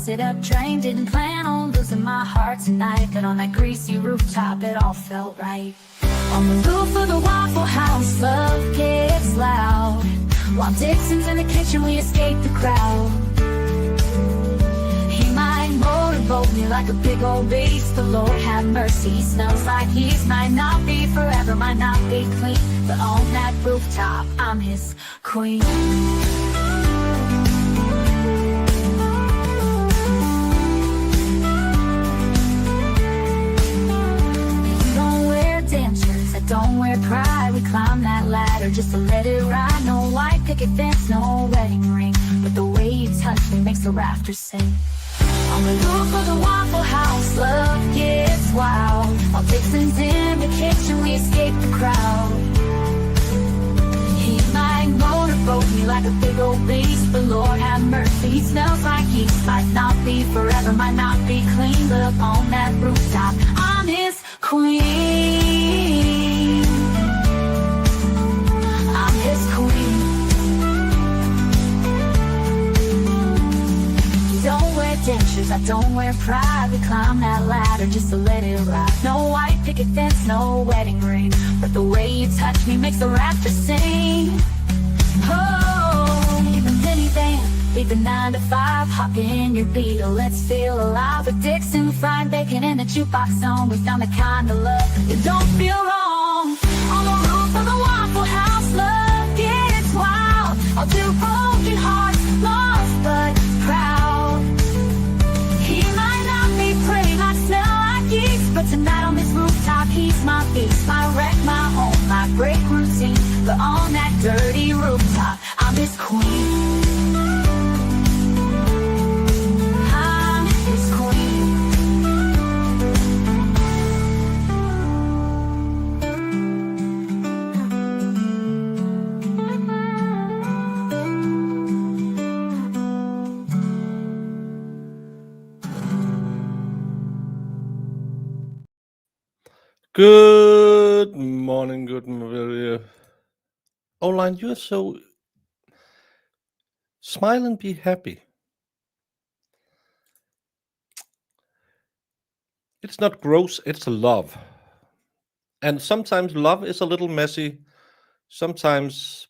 busted up train. Didn't plan on losing my heart tonight, but on that greasy rooftop it all felt right. On the roof of the Waffle House, love gets loud. While Dixon's in the kitchen, we escape the crowd. He might motorboat me like a big old beast, but Lord have mercy, he smells like yeast. Might not be forever, might not be clean, but on that rooftop, I'm his queen. Don't wear pride, we climb that ladder just to let it ride. No white picket fence, no wedding ring, but the way you touch me makes the rafters sing. On the roof of the Waffle House, love gets wild. While Dixon's in the kitchen, we escape the crowd. He might motorboat me like a big old beast, but Lord have mercy, he smells like yeast. Might not be forever, might not be clean, but up on that rooftop, I'm his queen. His queen. Don't wear dentures, I don't wear pride. We climb that ladder just to let it ride. No white picket fence, no wedding ring, but the way you touch me makes the rafters sing. Oh, leave the minivan, leave the 9 to 5, hop in your Beetle, let's feel alive. With Dixon, fried bacon, and a jukebox on, we found the kind of love you don't feel wrong. On the roof of the Waffle House, love gets wild. All two broken hearts, lost but proud. He might not be pretty, might smell like yeast, but tonight on this rooftop, he's my beast. My wreck, my home, my break routine, but on that dirty rooftop, I'm his queen. I'm his queen. Good morning, good morning. Oline, you're so... Smile and be happy. It's not gross, it's love. And sometimes love is a little messy. Sometimes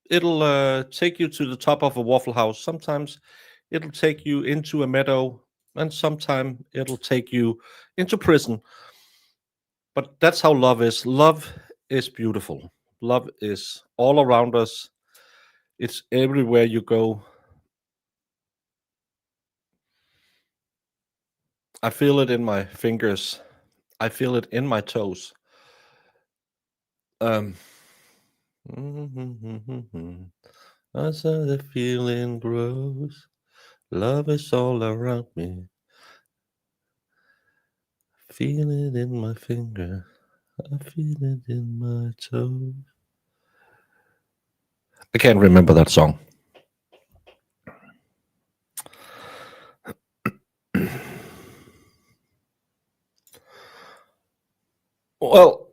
it'll take you to the top of a Waffle House. Sometimes it'll take you into a meadow. And sometimes it'll take you into prison. But that's how love is. Love is beautiful. Love is all around us. It's everywhere you go. I feel it in my fingers. I feel it in my toes. As the feeling grows, love is all around me. Feel it in my finger. I feel it in my toes. I can't remember that song. Well,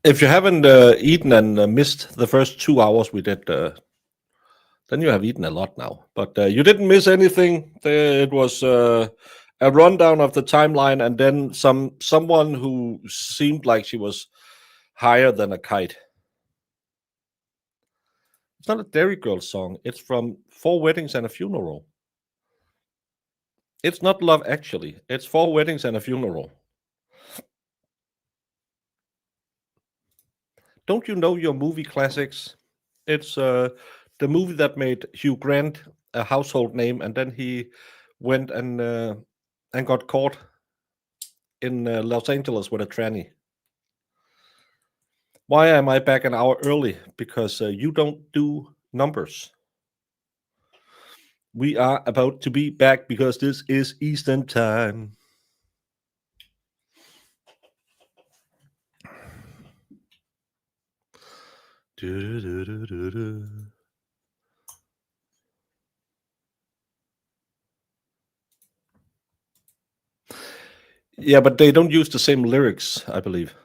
if you haven't eaten and missed the first 2 hours we did, then you have eaten a lot now. But you didn't miss anything. It was a rundown of the timeline, and then someone who seemed like she was higher than a kite. It's not a Dairy Girl song. It's from 4 Weddings and a Funeral. It's not Love Actually. It's 4 Weddings and a Funeral. Don't you know your movie classics? It's the movie that made Hugh Grant a household name, and then he went and got caught in Los Angeles with a tranny. Why am I back an hour early? Because you don't do numbers. We are about to be back because this is Eastern time. Yeah, but they don't use the same lyrics, I believe.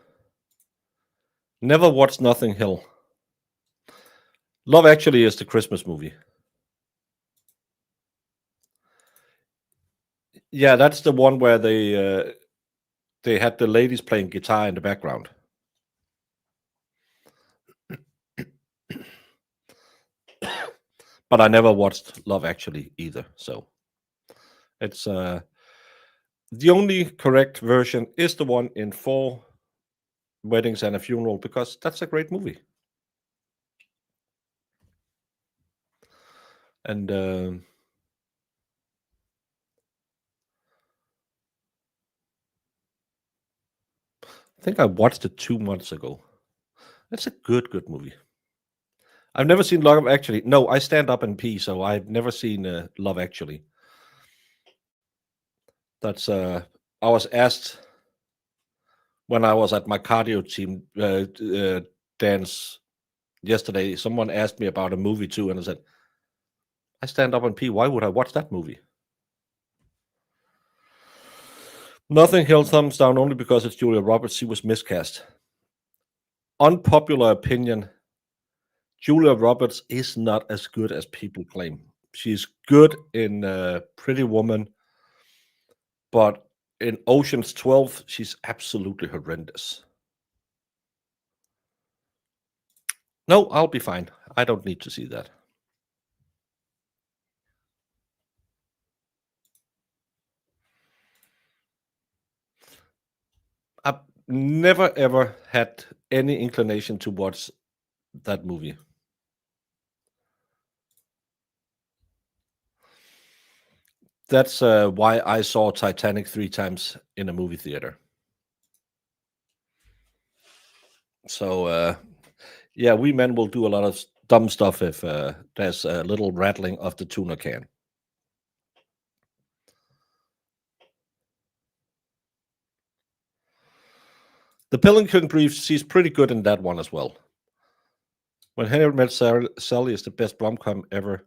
Never watched Notting Hill. Love Actually is the Christmas movie. Yeah, that's the one where they had the ladies playing guitar in the background. But I never watched Love Actually either. So it's the only correct version is the one in Four Weddings and a Funeral, because that's a great movie. And I think I watched it 2 months ago. It's a good movie. I've never seen Love Actually. No, I stand up and pee, so I've never seen Love Actually. That's I was asked when I was at my cardio team dance yesterday. Someone asked me about a movie too, and I said, I stand up and pee. Why would I watch that movie? Nothing held thumbs down only because it's Julia Roberts. She was miscast. Unpopular opinion: Julia Roberts is not as good as people claim. She's good in Pretty Woman, but in Ocean's 12, she's absolutely horrendous. No, I'll be fine. I don't need to see that. I've never ever had any inclination to watch that movie. That's why I saw Titanic 3 times in a movie theater. So, yeah, we men will do a lot of dumb stuff if there's a little rattling of the tuna can. The Pelican Brief, she's pretty good in that one as well. When Henry Met Sally is the best rom-com ever.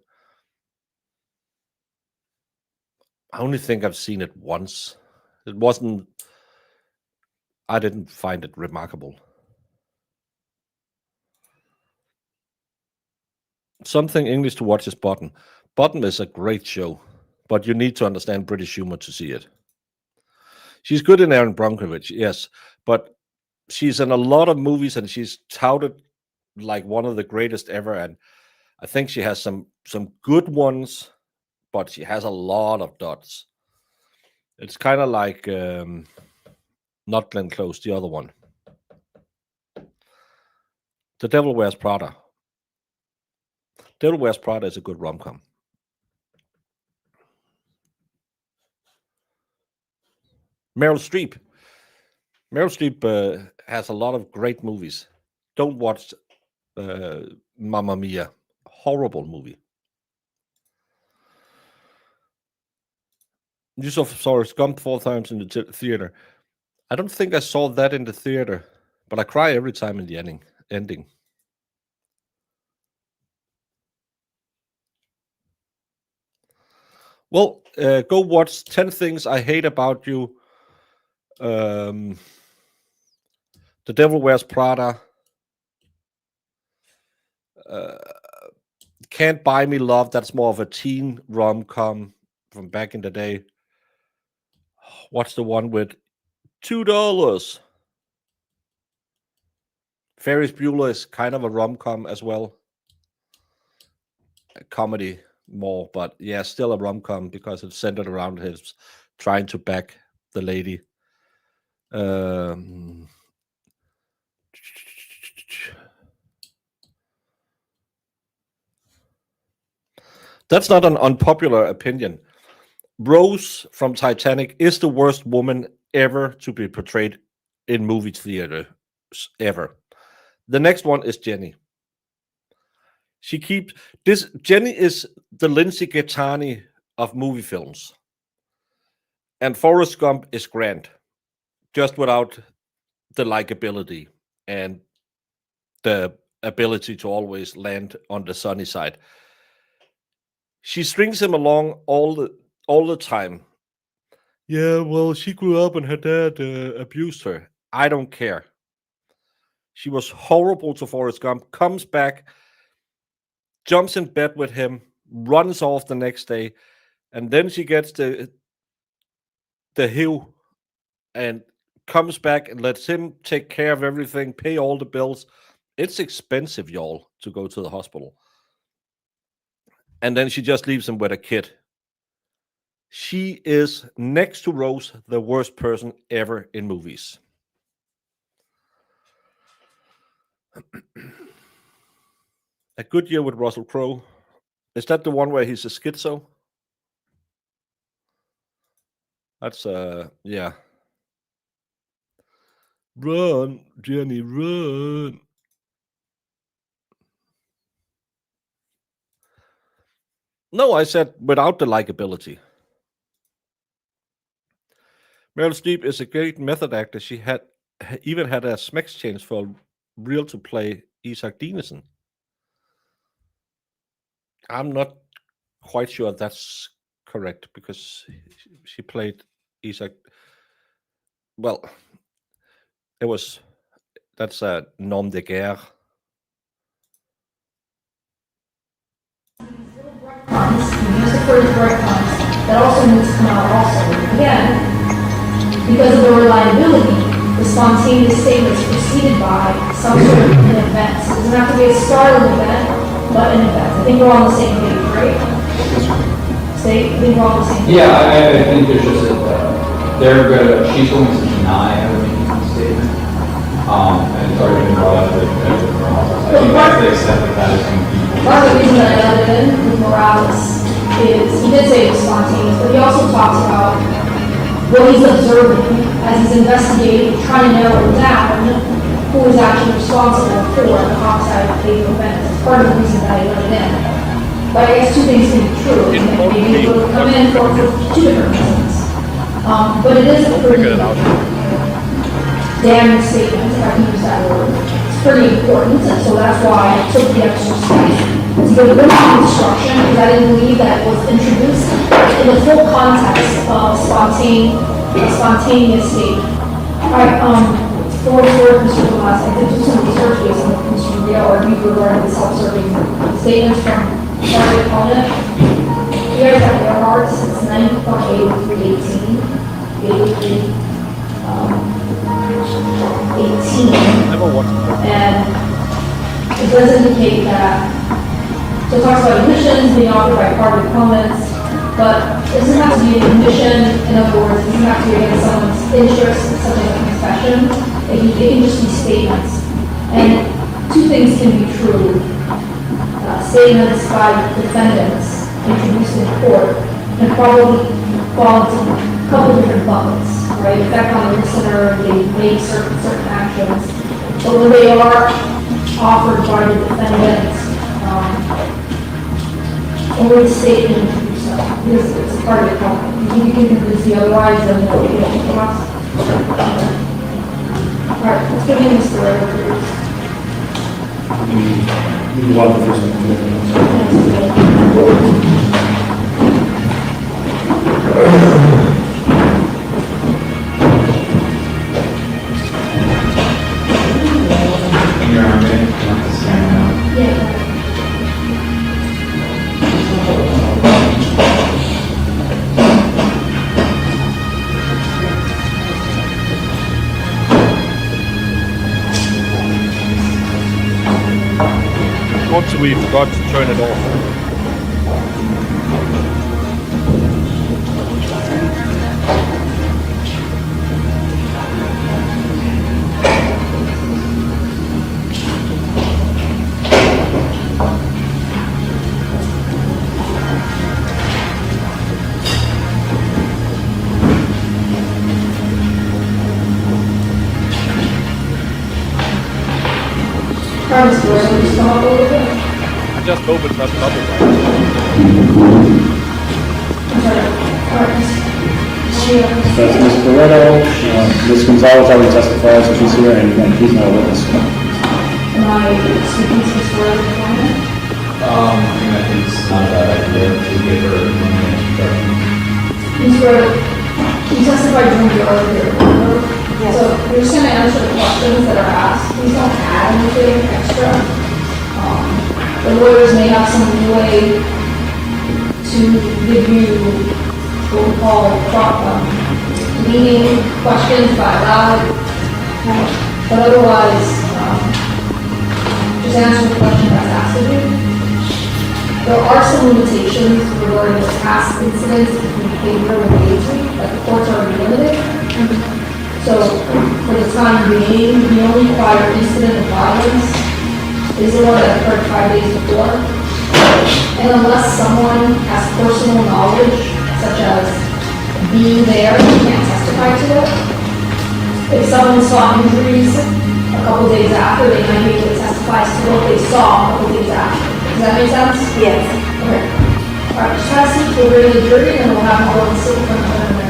I only think I've seen it once. I didn't find it remarkable. Something English to watch is Bottom. Bottom is a great show, but you need to understand British humor to see it. She's good in Erin Brockovich, yes, but she's in a lot of movies and she's touted like one of the greatest ever. And I think she has some good ones, but she has a lot of dots. It's kind of like not Glenn Close, the other one. The Devil Wears Prada. Devil Wears Prada is a good rom-com. Meryl Streep. Meryl Streep has a lot of great movies. Don't watch Mamma Mia. Horrible movie. You saw Forrest Gump 4 times in the theater. I don't think I saw that in the theater, but I cry every time in the ending. Well, go watch 10 Things I Hate About You. The Devil Wears Prada. Can't Buy Me Love. That's more of a teen rom-com from back in the day. What's the one with $2? Ferris Bueller is kind of a rom-com as well. A comedy more, but yeah, still a rom-com because it's centered around his trying to back the lady. That's not an unpopular opinion. Rose from Titanic is the worst woman ever to be portrayed in movie theater ever. The next one is Jenny. Jenny is the Lindsay Gaetani of movie films. And Forrest Gump is Grant, just without the likability and the ability to always land on the sunny side. She strings him along all the time. Yeah, well, she grew up and her dad abused her. I don't care. She was horrible to Forrest Gump, comes back, jumps in bed with him, runs off the next day, and then she gets the hill and comes back and lets him take care of everything, pay all the bills. It's expensive, y'all, to go to the hospital. And then she just leaves him with a kid. She is, next to Rose, the worst person ever in movies. A Good Year with Russell Crowe. Is that the one where he's a schizo? That's yeah. Run, Jenny, run. No, I said without the likability. Meryl Streep is a great method actor. She even had a SMEX change for real to play Isaac Dinesen. I'm not quite sure that's correct because she played Isaac. Well, that's a nom de guerre. Use the phrase breadcrumbs. That also needs to come out also. Again, because of the reliability, the spontaneous statement is preceded by some sort of an event. It doesn't have to be a startling event, but an event. I think we're all on the same page, right? I think we're all on the same page. Yeah, I think there's just she's going to deny having a statement. And it's already been brought up that I think that's the extent that is going to be. Part of the reason that I added in with Morales is he did say it was spontaneous, but he also talks about what he's observing as he's investigating, trying to narrow down who is actually responsible for the homicide of fatal events. It's part of the reason that I let it in. But I guess two things can be true. Maybe it will come in for two different reasons. But it is a pretty damning statement, if I can use that word. It's pretty important, and so that's why I took the extra step to give limited instruction, because I didn't believe that it was introduced in the full context of spontaneous statement. All right, for Mr. Tomas, I did do some research based on Mr. Rio or you regarding the self-serving statements from our opponent. You guys have their hearts since 9.8 318. 18. And it does indicate that, so it talks about admissions being offered by party opponents, but it doesn't have to be an admission. In other words, it doesn't have to be against someone's interest in something like confession. It can just be statements. And two things can be true. Statements by defendants introduced in court can probably fall into a couple different buckets. Right, effect on the listener, they make certain actions, but when they are offered by the defendant, or the statement to do so, because it's a part of the problem. You can convince the otherwise, then you don't get it across. All right, let's go to Mr. Ray. You want the first one? We forgot to turn it off. Just hope it's not copyright. That's Ms. Barretto. Ms. Gonzalez already testified, so she's here, and he's not a witness. Am I speaking to Ms. Barretto? I think it's not a bad idea to give her a minute. Ms. Barretto, you testified during the earlier report. Yes. So you're just going to answer the questions that are asked. Please don't add anything extra. The lawyers may have some leeway to give you what we call leading questions by loud, but otherwise, just answer the question that's asked of you. There are some limitations regarding the past incidents between behavior and engagement that the court's already limited. So, for the time being, the only prior incident of violence is the one that occurred 5 days before. And unless someone has personal knowledge, such as being there, you can't testify to it. If someone saw injuries a couple days after, they might be able to testify to what they saw a couple days after. Does that make sense? Yes. Okay. All right, just pass it to the jury, and we'll have all of the sit in front of them in a minute.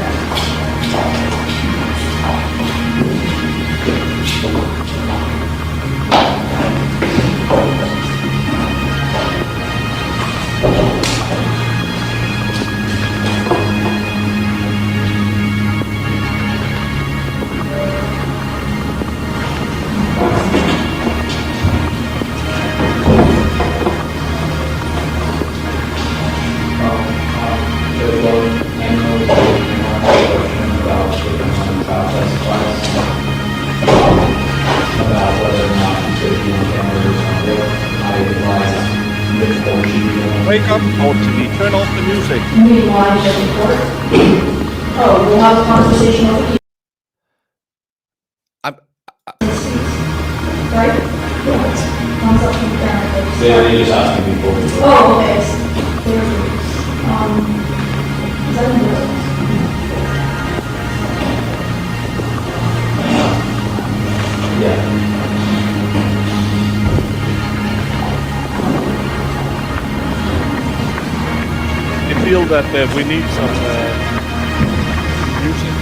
Wake up, our TV, turn off the music. Meanwhile, the report. Oh, we'll have a conversation over here. Right? Yes. Thumbs up from the camera, please. They just asked me before. Oh, okay. Is that in the Yeah. I feel that we need some music.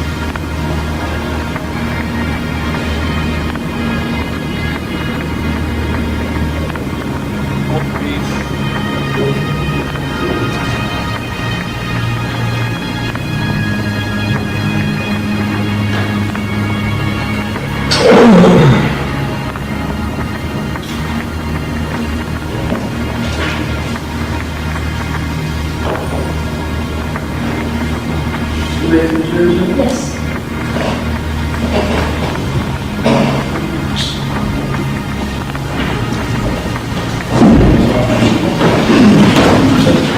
Yes.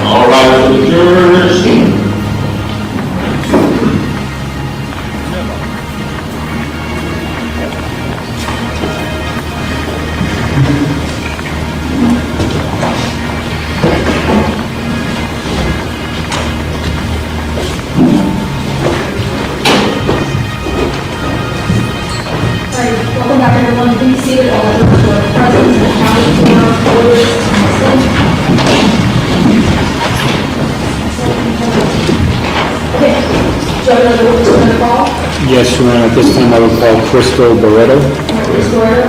All right, the jurors. Welcome back, everyone. Please see that all the jurors who are present and accounted for orders Okay. Do you have another witness we're going to call? Yes, Your Honor, at this time I will call Crystal Barreto. Ms. Guerrero?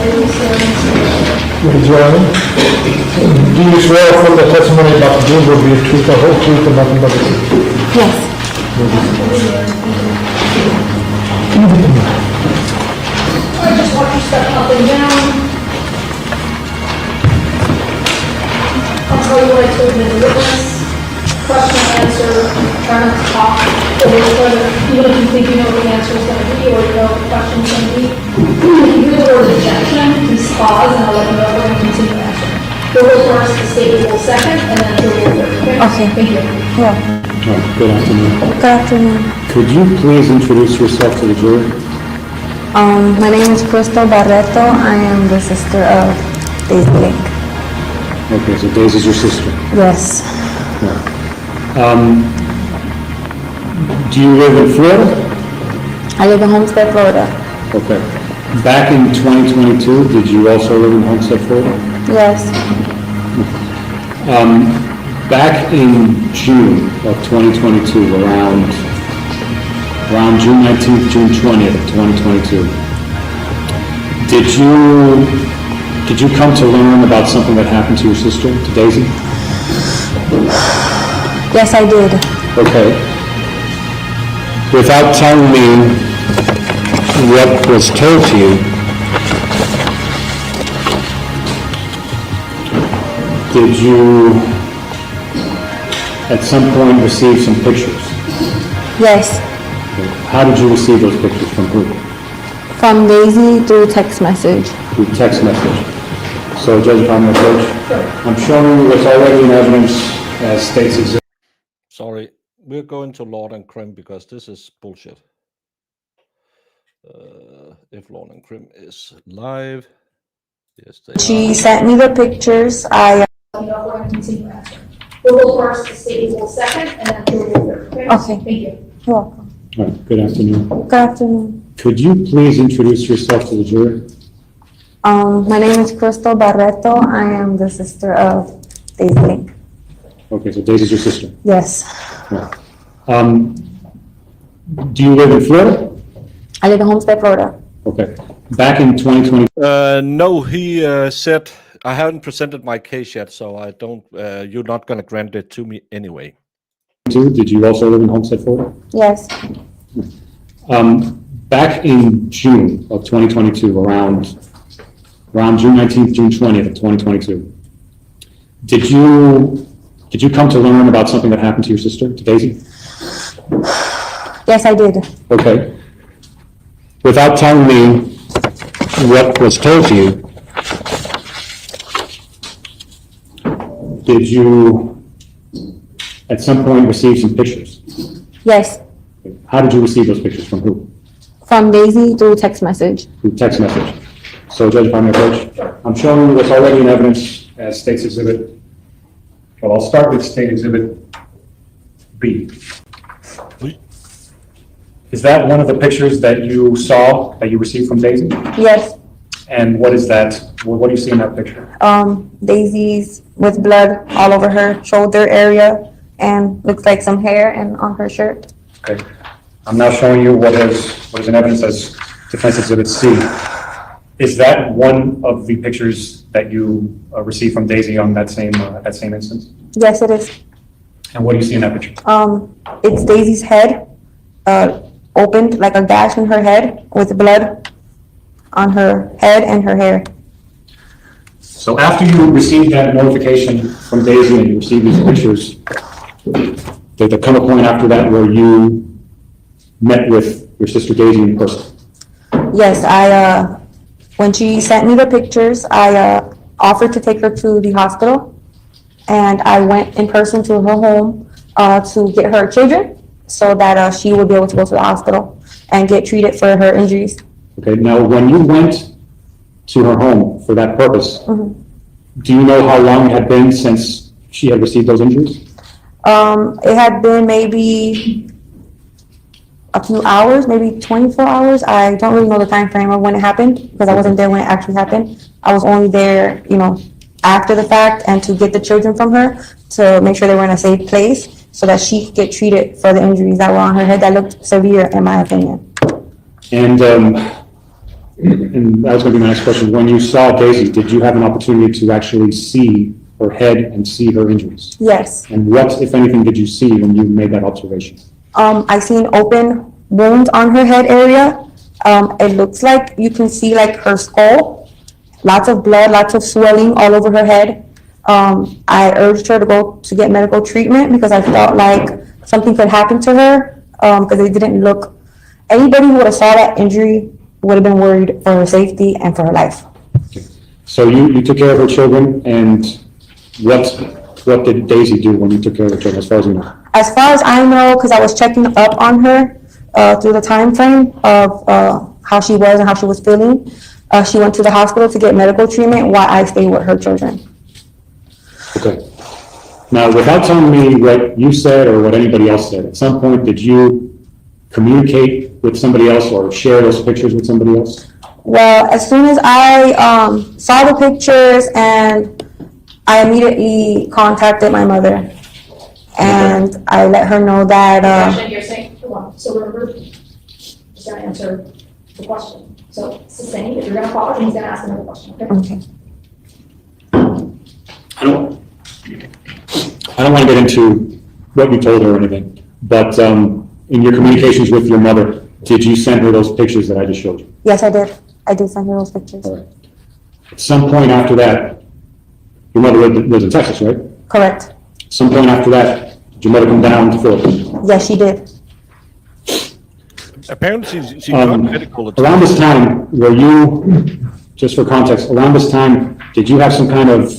Ladies and gentlemen, do you swear from the testimony about the June will be the truth, the whole truth, and nothing but the truth? Yes. I just want you to step up and down. I'll tell you what I told you in the witness. Question, answer, try not to talk over each other, even if you think you know what the answer is going to be or you know what the question is going to be. If you hear the word objection, please pause and I'll let you know we're going to continue answering. We'll go first, the state will go second, and then we'll go third, okay? Okay. Thank you. Yeah. Good afternoon. Good afternoon. Could you please introduce yourself to the jury? My name is Crystal Barreto. I am the sister of Daisy Lake. Okay, so Daisy's your sister. Yes. Do you live in Florida? I live in Homestead, Florida. Okay. Back in 2022, did you also live in Homestead, Florida? Yes. Back in June of 2022, around June 19th, June 20th of 2022, did you come to learn about something that happened to your sister, to Daisy? Yes, I did. Okay. Without telling me what was told to you, did you at some point receive some pictures? Yes, How did you receive those pictures? From who? from Daisy through text message. Through text message. So, Judge, if I'm your coach, I'm showing you what's already in evidence as states exhibit. Sorry, we're going to Lord and Krim because this is bullshit. If Lord and Krim is live, yes, they She are. sent me the pictures. I Let me know if we're going to continue after. We'll go first, the state will second, and then we'll go third. Okay. Thank you. You're welcome. All right, good afternoon. Good afternoon. Could you please introduce yourself to the jury? My name is Crystal Barreto. I am the sister of Daisy Link. Okay, so Daisy's your sister. Yes. Right. Do you live in Florida? I live in Homestead, Florida. Okay. Back in 2020, No, he said I haven't presented my case yet, so I don't. You're not going to grant it to me anyway. did you also live in Homestead, Florida? Yes. Back in June of 2022, around June 19th, June 20th of 2022, did you come to learn about something that happened to your sister, to Daisy? Yes, I did. Okay. Without telling me what was told to you, did you at some point receive some pictures? Yes. How did you receive those pictures? From who? From Daisy through text message. Through text message. So, Judge, if I'm your coach, I'm showing you what's already in evidence as State's Exhibit. Well, I'll start with State Exhibit B. Is that one of the pictures that you saw, that you received from Daisy? Yes. And what is that? What do you see in that picture? Daisy's with blood all over her shoulder area and looks like some hair and on her shirt. Okay. I'm now showing you what is in evidence as Defense Exhibit C. Is that one of the pictures that you received from Daisy on that same instance? Yes, it is. And what do you see in that picture? It's Daisy's head, opened like a gash in her head with blood on her head and her hair. So after you received that notification from Daisy and you received these pictures, did there come a point after that where you met with your sister Daisy in person? Yes, when she sent me the pictures, I offered to take her to the hospital, and I went in person to her home to get her children so that she would be able to go to the hospital and get treated for her injuries. Okay, now when you went to her home for that purpose, do you know how long it had been since she had received those injuries? It had been maybe a few hours, maybe 24 hours. I don't really know the time frame of when it happened because I wasn't there when it actually happened. I was only there, after the fact and to get the children from her to make sure they were in a safe place so that she could get treated for the injuries that were on her head that looked severe, in my opinion. And that was going to be my next question. When you saw Daisy, did you have an opportunity to actually see her head and see her injuries? Yes. And what, if anything, did you see when you made that observation? I seen open wounds on her head area. It looks like you can see like her skull, lots of blood, lots of swelling all over her head. I urged her to go to get medical treatment because I felt like something could happen to her because it didn't look, anybody who would have saw that injury would have been worried for her safety and for her life. Okay. So you took care of her children, and what did Daisy do when you took care of her children, as far as you know? As far as I know, because I was checking up on her through the time frame of how she was and how she was feeling, she went to the hospital to get medical treatment while I stayed with her children. Okay. Now, without telling me what you said or what anybody else said, at some point, did you communicate with somebody else or share those pictures with somebody else? Well, as soon as I saw the pictures, and I immediately contacted my mother, and I let her know that. Question you're saying, hold on, so remember, just gonna answer the question. So it's the same, if you're gonna pause, he's gonna ask another question, okay? Okay. I don't want to get into what you told her or anything, but in your communications with your mother, did you send her those pictures that I just showed you? Yes, I did. I did send her those pictures. All right. At some point after that, your mother lives in Texas, right? Correct. Some point after that, did your mother come down to Florida? Yes, she did. Apparently, she got medical attention. Around this time, were you, just for context, around this time, did you have some kind of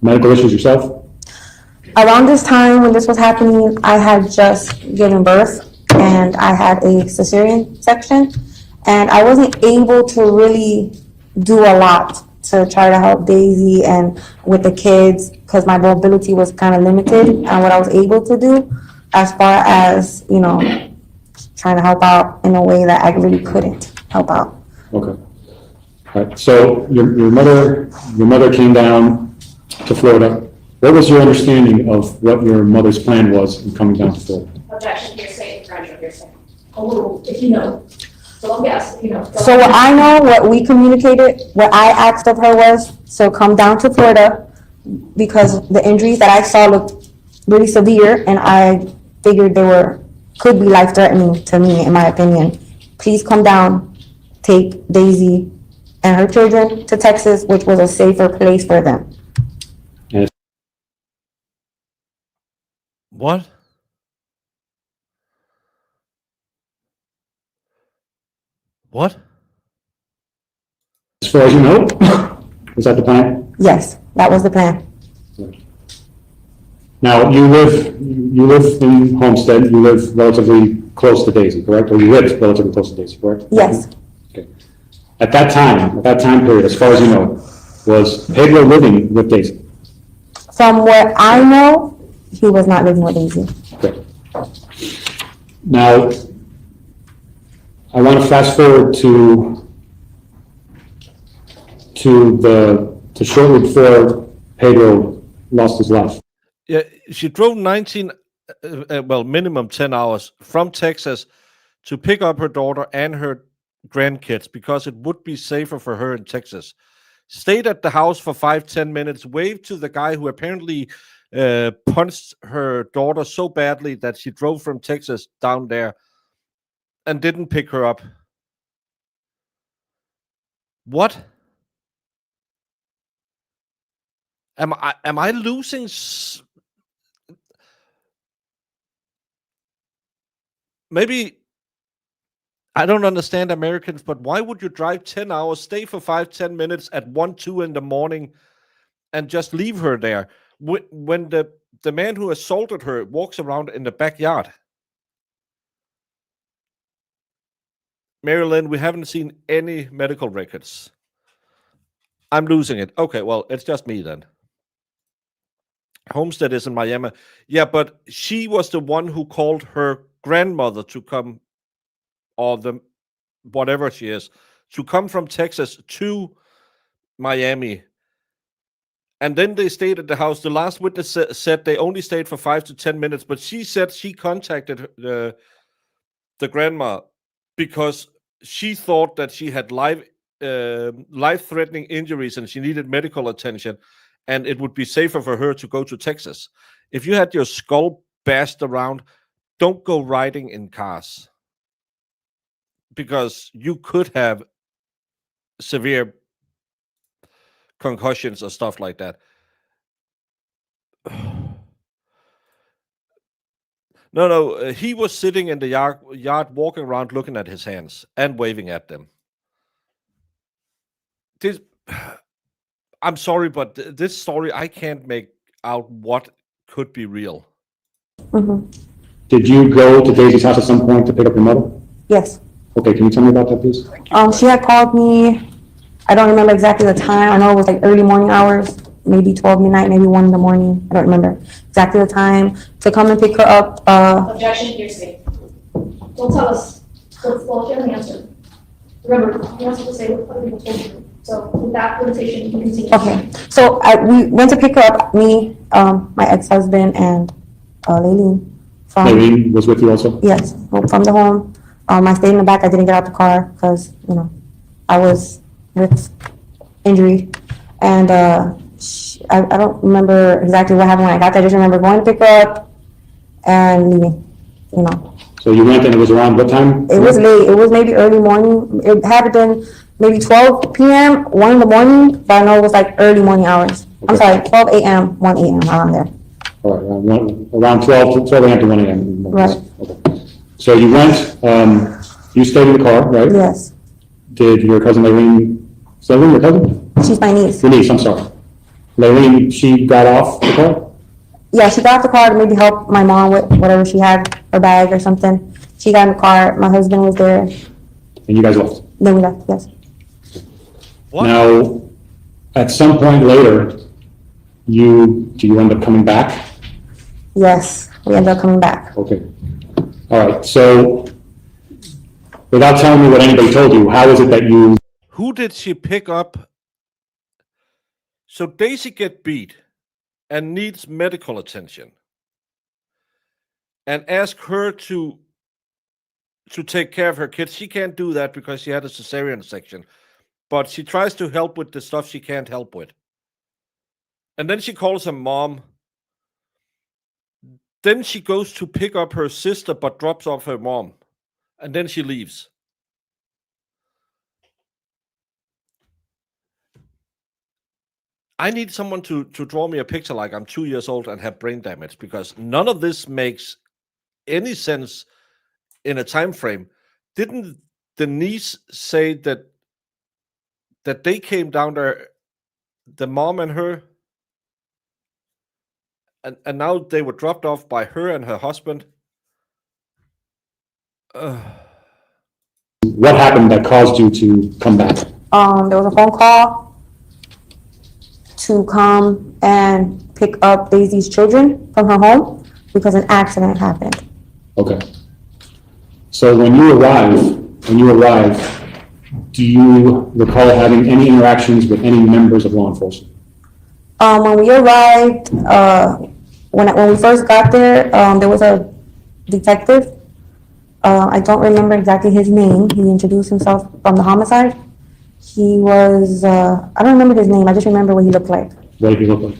medical issues yourself? Around this time when this was happening, I had just given birth and I had a cesarean section, and I wasn't able to really do a lot to try to help Daisy and with the kids because my mobility was kind of limited and what I was able to do as far as, you know, trying to help out in a way that I really couldn't help out. Okay. All right, so your mother came down to Florida. What was your understanding of what your mother's plan was in coming down to Florida? Objection, hearsay, infringement, hearsay. A little, if you know. So yes, you know. So what I know, what we communicated, what I asked of her was, so come down to Florida because the injuries that I saw looked really severe and I figured could be life-threatening to me, in my opinion. Please come down, take Daisy and her children to Texas, which was a safer place for them. What? What? As far as you know, was that the plan? Yes, that was the plan. Now, you live in Homestead, you live relatively close to Daisy, correct? Or you lived relatively close to Daisy, correct? Yes, Okay. At that time period, as far as you know, was Pedro living with Daisy? from what I know, he was not living with Daisy. Okay. Now, I want to fast forward to shortly before Pedro lost his life. Yeah, she drove 19, minimum 10 hours from Texas to pick up her daughter and her grandkids because it would be safer for her in Texas. Stayed at the house for 5-10 minutes, waved to the guy who apparently punched her daughter so badly that she drove from Texas down there and didn't pick her up. What? Am I losing? Maybe I don't understand Americans, but why would you drive 10 hours, stay for 5-10 minutes at 1-2 in the morning and just leave her there when the man who assaulted her walks around in the backyard? Marilyn, we haven't seen any medical records. I'm losing it. Okay, well, it's just me then. Homestead is in Miami. Yeah, but she was the one who called her grandmother to come, or whatever she is, to come from Texas to Miami. And then they stayed at the house. The last witness said they only stayed for 5 to 10 minutes, but she said she contacted the grandma because she thought that she had life-threatening injuries and she needed medical attention, and it would be safer for her to go to Texas. If you had your skull bashed around, don't go riding in cars because you could have severe concussions or stuff like that. No, he was sitting in the yard walking around looking at his hands and waving at them. I'm sorry, but this story, I can't make out what could be real. Mm-hmm. Did you go to Daisy's house at some point to pick up your mother? Yes. Okay, can you tell me about that, please? She had called me, I don't remember exactly the time. I know it was like early morning hours, maybe 12 midnight, maybe 1 in the morning. I don't remember exactly the time to come and pick her up. Objection, hearsay. Don't tell us. Well, you have an answer. Remember, you're not supposed to say what other people told you. So with that limitation, you can continue. Okay, so we went to pick her up, me, my ex-husband, and Laylene. Laylene was with you also? Yes, from the home. I stayed in the back. I didn't get out the car because, I was with injury. And I don't remember exactly what happened when I got there. I just remember going to pick her up and leaving, So you went and it was around what time? It was late. It was maybe early morning. It had been maybe 12 p.m., 1 in the morning, but I know it was like early morning hours. I'm sorry, 12 a.m., 1 a.m., around there. All right, around 12 a.m. to 1 a.m. Right. Okay. So you went, you stayed in the car, right? Yes. Did your cousin Laureen, is Laureen your cousin? She's my niece. Your niece, I'm sorry. Laureen, she got off the car? Yeah, she got off the car to maybe help my mom with whatever she had, her bag or something. She got in the car, my husband was there, And you guys left? then we left, yes. What? Now, at some point later, do you end up coming back? Yes, we ended up coming back. Okay. All right, so without telling me what anybody told you, how is it that you, Who did she pick up? So Daisy get beat and needs medical attention, and ask her to take care of her kids. She can't do that because she had a cesarean section, but she tries to help with the stuff she can't help with. And then she calls her mom. Then she goes to pick up her sister, but drops off her mom. And then she leaves. I need someone to draw me a picture like I'm 2 years old and have brain damage, because none of this makes any sense in a time frame. Didn't the niece say that they came down there, the mom and her, and now they were dropped off by her and her husband? what happened that caused you to come back? There was a phone call to come and pick up Daisy's children from her home because an accident happened. Okay. So when you arrived, do you recall having any interactions with any members of law enforcement? When we arrived, when we first got there, there was a detective. I don't remember exactly his name. He introduced himself from the homicide. He was, I don't remember his name. I just remember what he looked like. What did he look like?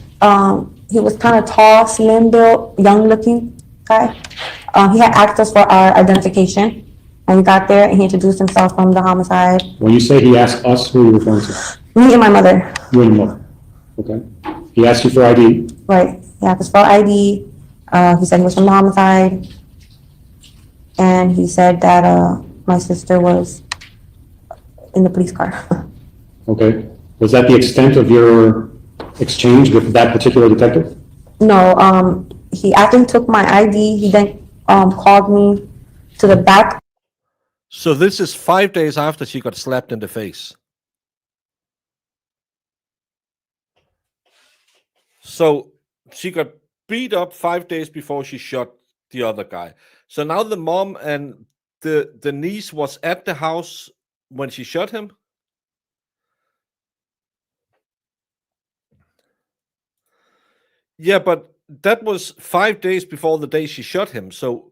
He was kind of tall, slim built, young looking guy. He had asked us for our identification. When we got there, and he introduced himself from the homicide. When you say he asked us, who are you referring to? Me and my mother. You and your mother. Okay. He asked you for ID. Right. He asked us for ID. He said he was from the homicide. And he said that my sister was in the police car. Okay. Was that the extent of your exchange with that particular detective? No, he after he took my ID, he then called me to the back. So this is 5 days after she got slapped in the face. So she got beat up 5 days before she shot the other guy. So now the mom and the niece was at the house when she shot him. Yeah, but that was 5 days before the day she shot him. So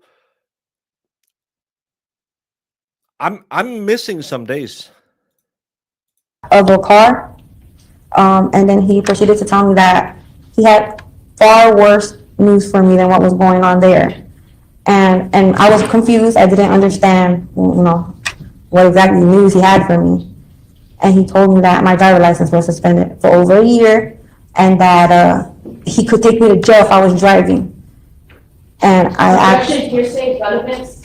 I'm missing some days. Of a car. And then he proceeded to tell me that he had far worse news for me than what was going on there. And I was confused. I didn't understand, what exactly news he had for me. And he told me that my driver's license was suspended for over a year and that he could take me to jail if I was driving. And I asked, Hearsay, relevance,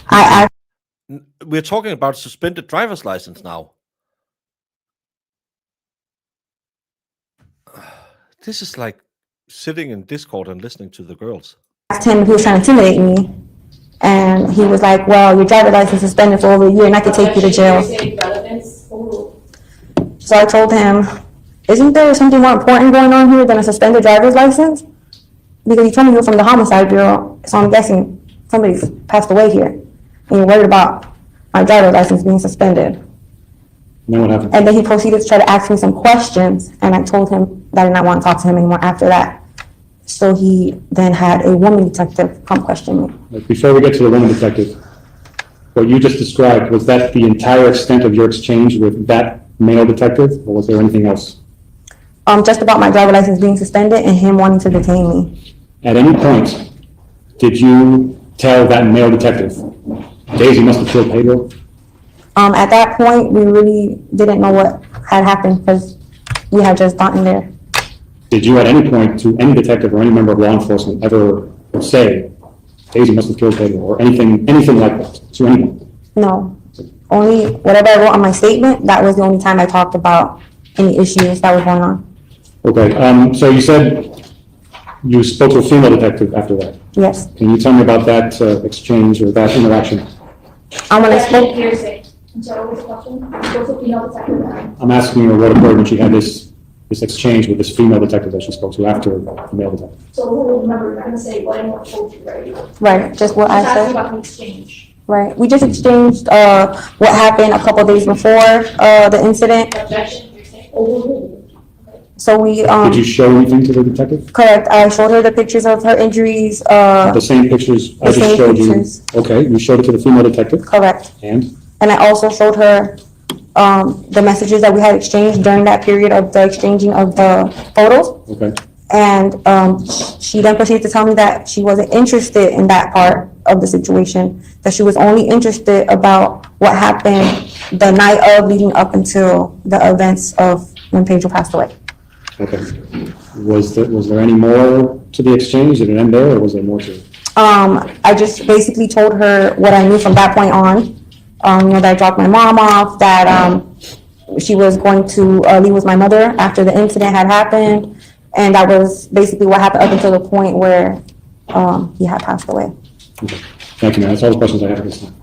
I asked, We're talking about suspended driver's license now. This is like sitting in Discord and listening to the girls. him if he was trying to intimidate me. And he was like, well, your driver's license is suspended for over a year and I could take you to jail. Hearsay, relevance, So I told him, isn't there something more important going on here than a suspended driver's license? Because you told me you were from the homicide bureau, so I'm guessing somebody's passed away here. And you're worried about my driver's license being suspended. And then what happened? And then he proceeded to try to ask me some questions, and I told him that I did not want to talk to him anymore after that. So he then had a woman detective come question me. Before we get to the woman detective, what you just described, was that the entire extent of your exchange with that male detective, or was there anything else? Just about my driver's license being suspended and him wanting to detain me. At any point, did you tell that male detective, Daisy must have killed Pedro? At that point, we really didn't know what had happened because we had just gotten there. Did you at any point to any detective or any member of law enforcement ever say Daisy must have killed Pedro, or anything like that, to anyone? No, only whatever I wrote on my statement, that was the only time I talked about any issues that were going on. Okay, so you said you spoke to a female detective after that. Yes. Can you tell me about that exchange or that interaction? When I spoke, Hearsay. I'm sorry, what was the question? What's the female detective now? I'm asking her what occurred when she had this exchange with this female detective that she spoke to after the male detective. So who will remember, you're not gonna say what anyone told you, right? right, just what I Just asking said. about the exchange. Right, we just exchanged, what happened a couple days before, the incident. Objection, you're saying overruled. So we, Did you show anything to the detective? correct, I showed her the pictures of her injuries, The same pictures I the just same showed you? pictures. Okay, you showed it to the female detective, correct. and? And I also showed her, the messages that we had exchanged during that period of the exchanging of the photos. Okay, And she then proceeded to tell me that she wasn't interested in that part of the situation, that she was only interested about what happened the night of leading up until the events of when Pedro passed away. okay. Was there any more to the exchange? Did it end there, or was there more to it? I just basically told her what I knew from that point on. That I dropped my mom off, that she was going to leave with my mother after the incident had happened. And that was basically what happened up until the point where he had passed away. Okay. Thank you, man. That's all the questions I have at this time.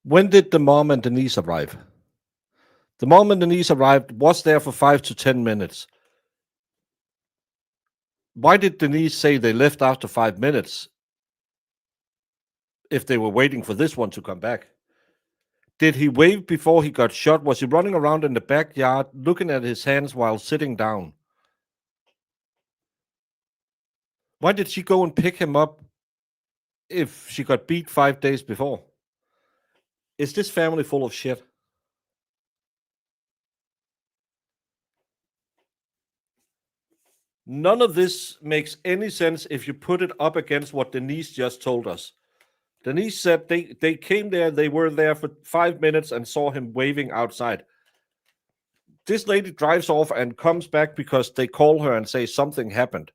When did the mom and Denise arrive? The mom and Denise arrived, was there for 5 to 10 minutes. Why did Denise say they left after 5 minutes if they were waiting for this one to come back? Did he wave before he got shot? Was he running around in the backyard looking at his hands while sitting down? Why did she go and pick him up if she got beat 5 days before? Is this family full of shit? None of this makes any sense if you put it up against what Denise just told us. Denise said they came there, they were there for 5 minutes and saw him waving outside. This lady drives off and comes back because they call her and say something happened.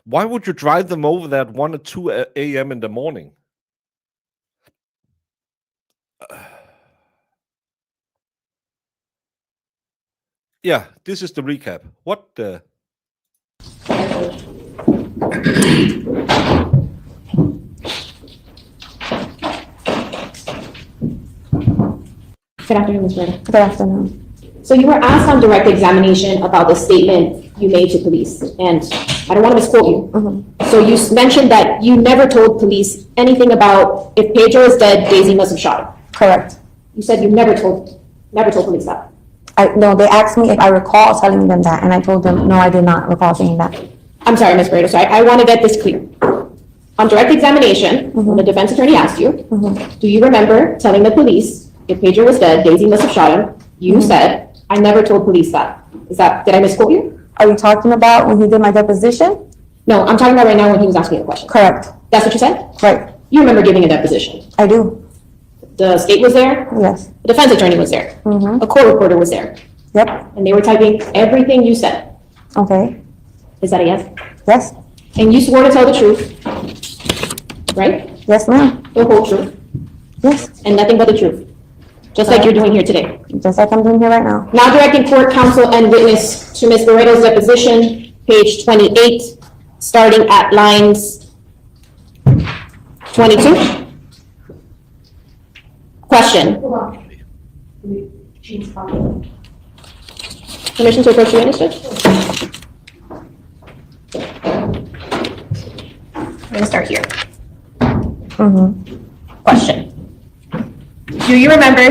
Why would you drive them over there at 1 or 2 a.m. in the morning? Yeah, this is the recap. What the... Good afternoon, Ms. Berta. Good afternoon. So you were asked on direct examination about the statement you made to police, and I don't want to misquote you. So you mentioned that you never told police anything about if Pedro is dead, Daisy must have shot him. Correct. You said you never told police that. No, they asked me if I recall telling them that, and I told them, no, I did not recall saying that. I'm sorry, Ms. Berta, so I want to get this clear. On direct examination, when the defense attorney asked you, do you remember telling the police if Pedro was dead, Daisy must have shot him? You said, I never told police that. Did I misquote you? Are you talking about when he did my deposition? No, I'm talking about right now when he was asking you a question. Correct. That's what you said? Right. You remember giving a deposition. I do. The state was there, Yes. the defense attorney was there, a court reporter was there, Yep. and they were typing everything you said. Okay. Is that a yes? Yes. And you swore to tell the truth, right? Yes, ma'am. The whole truth, Yes. and nothing but the truth, just like you're doing here today. Just like I'm doing here right now. Now directing court counsel and witness to Ms. Barreto's deposition, page 28, starting at lines 22. Question. Hold on. She's talking. Permission to approach the witness, Judge? I'm gonna start here. Question. Do you remember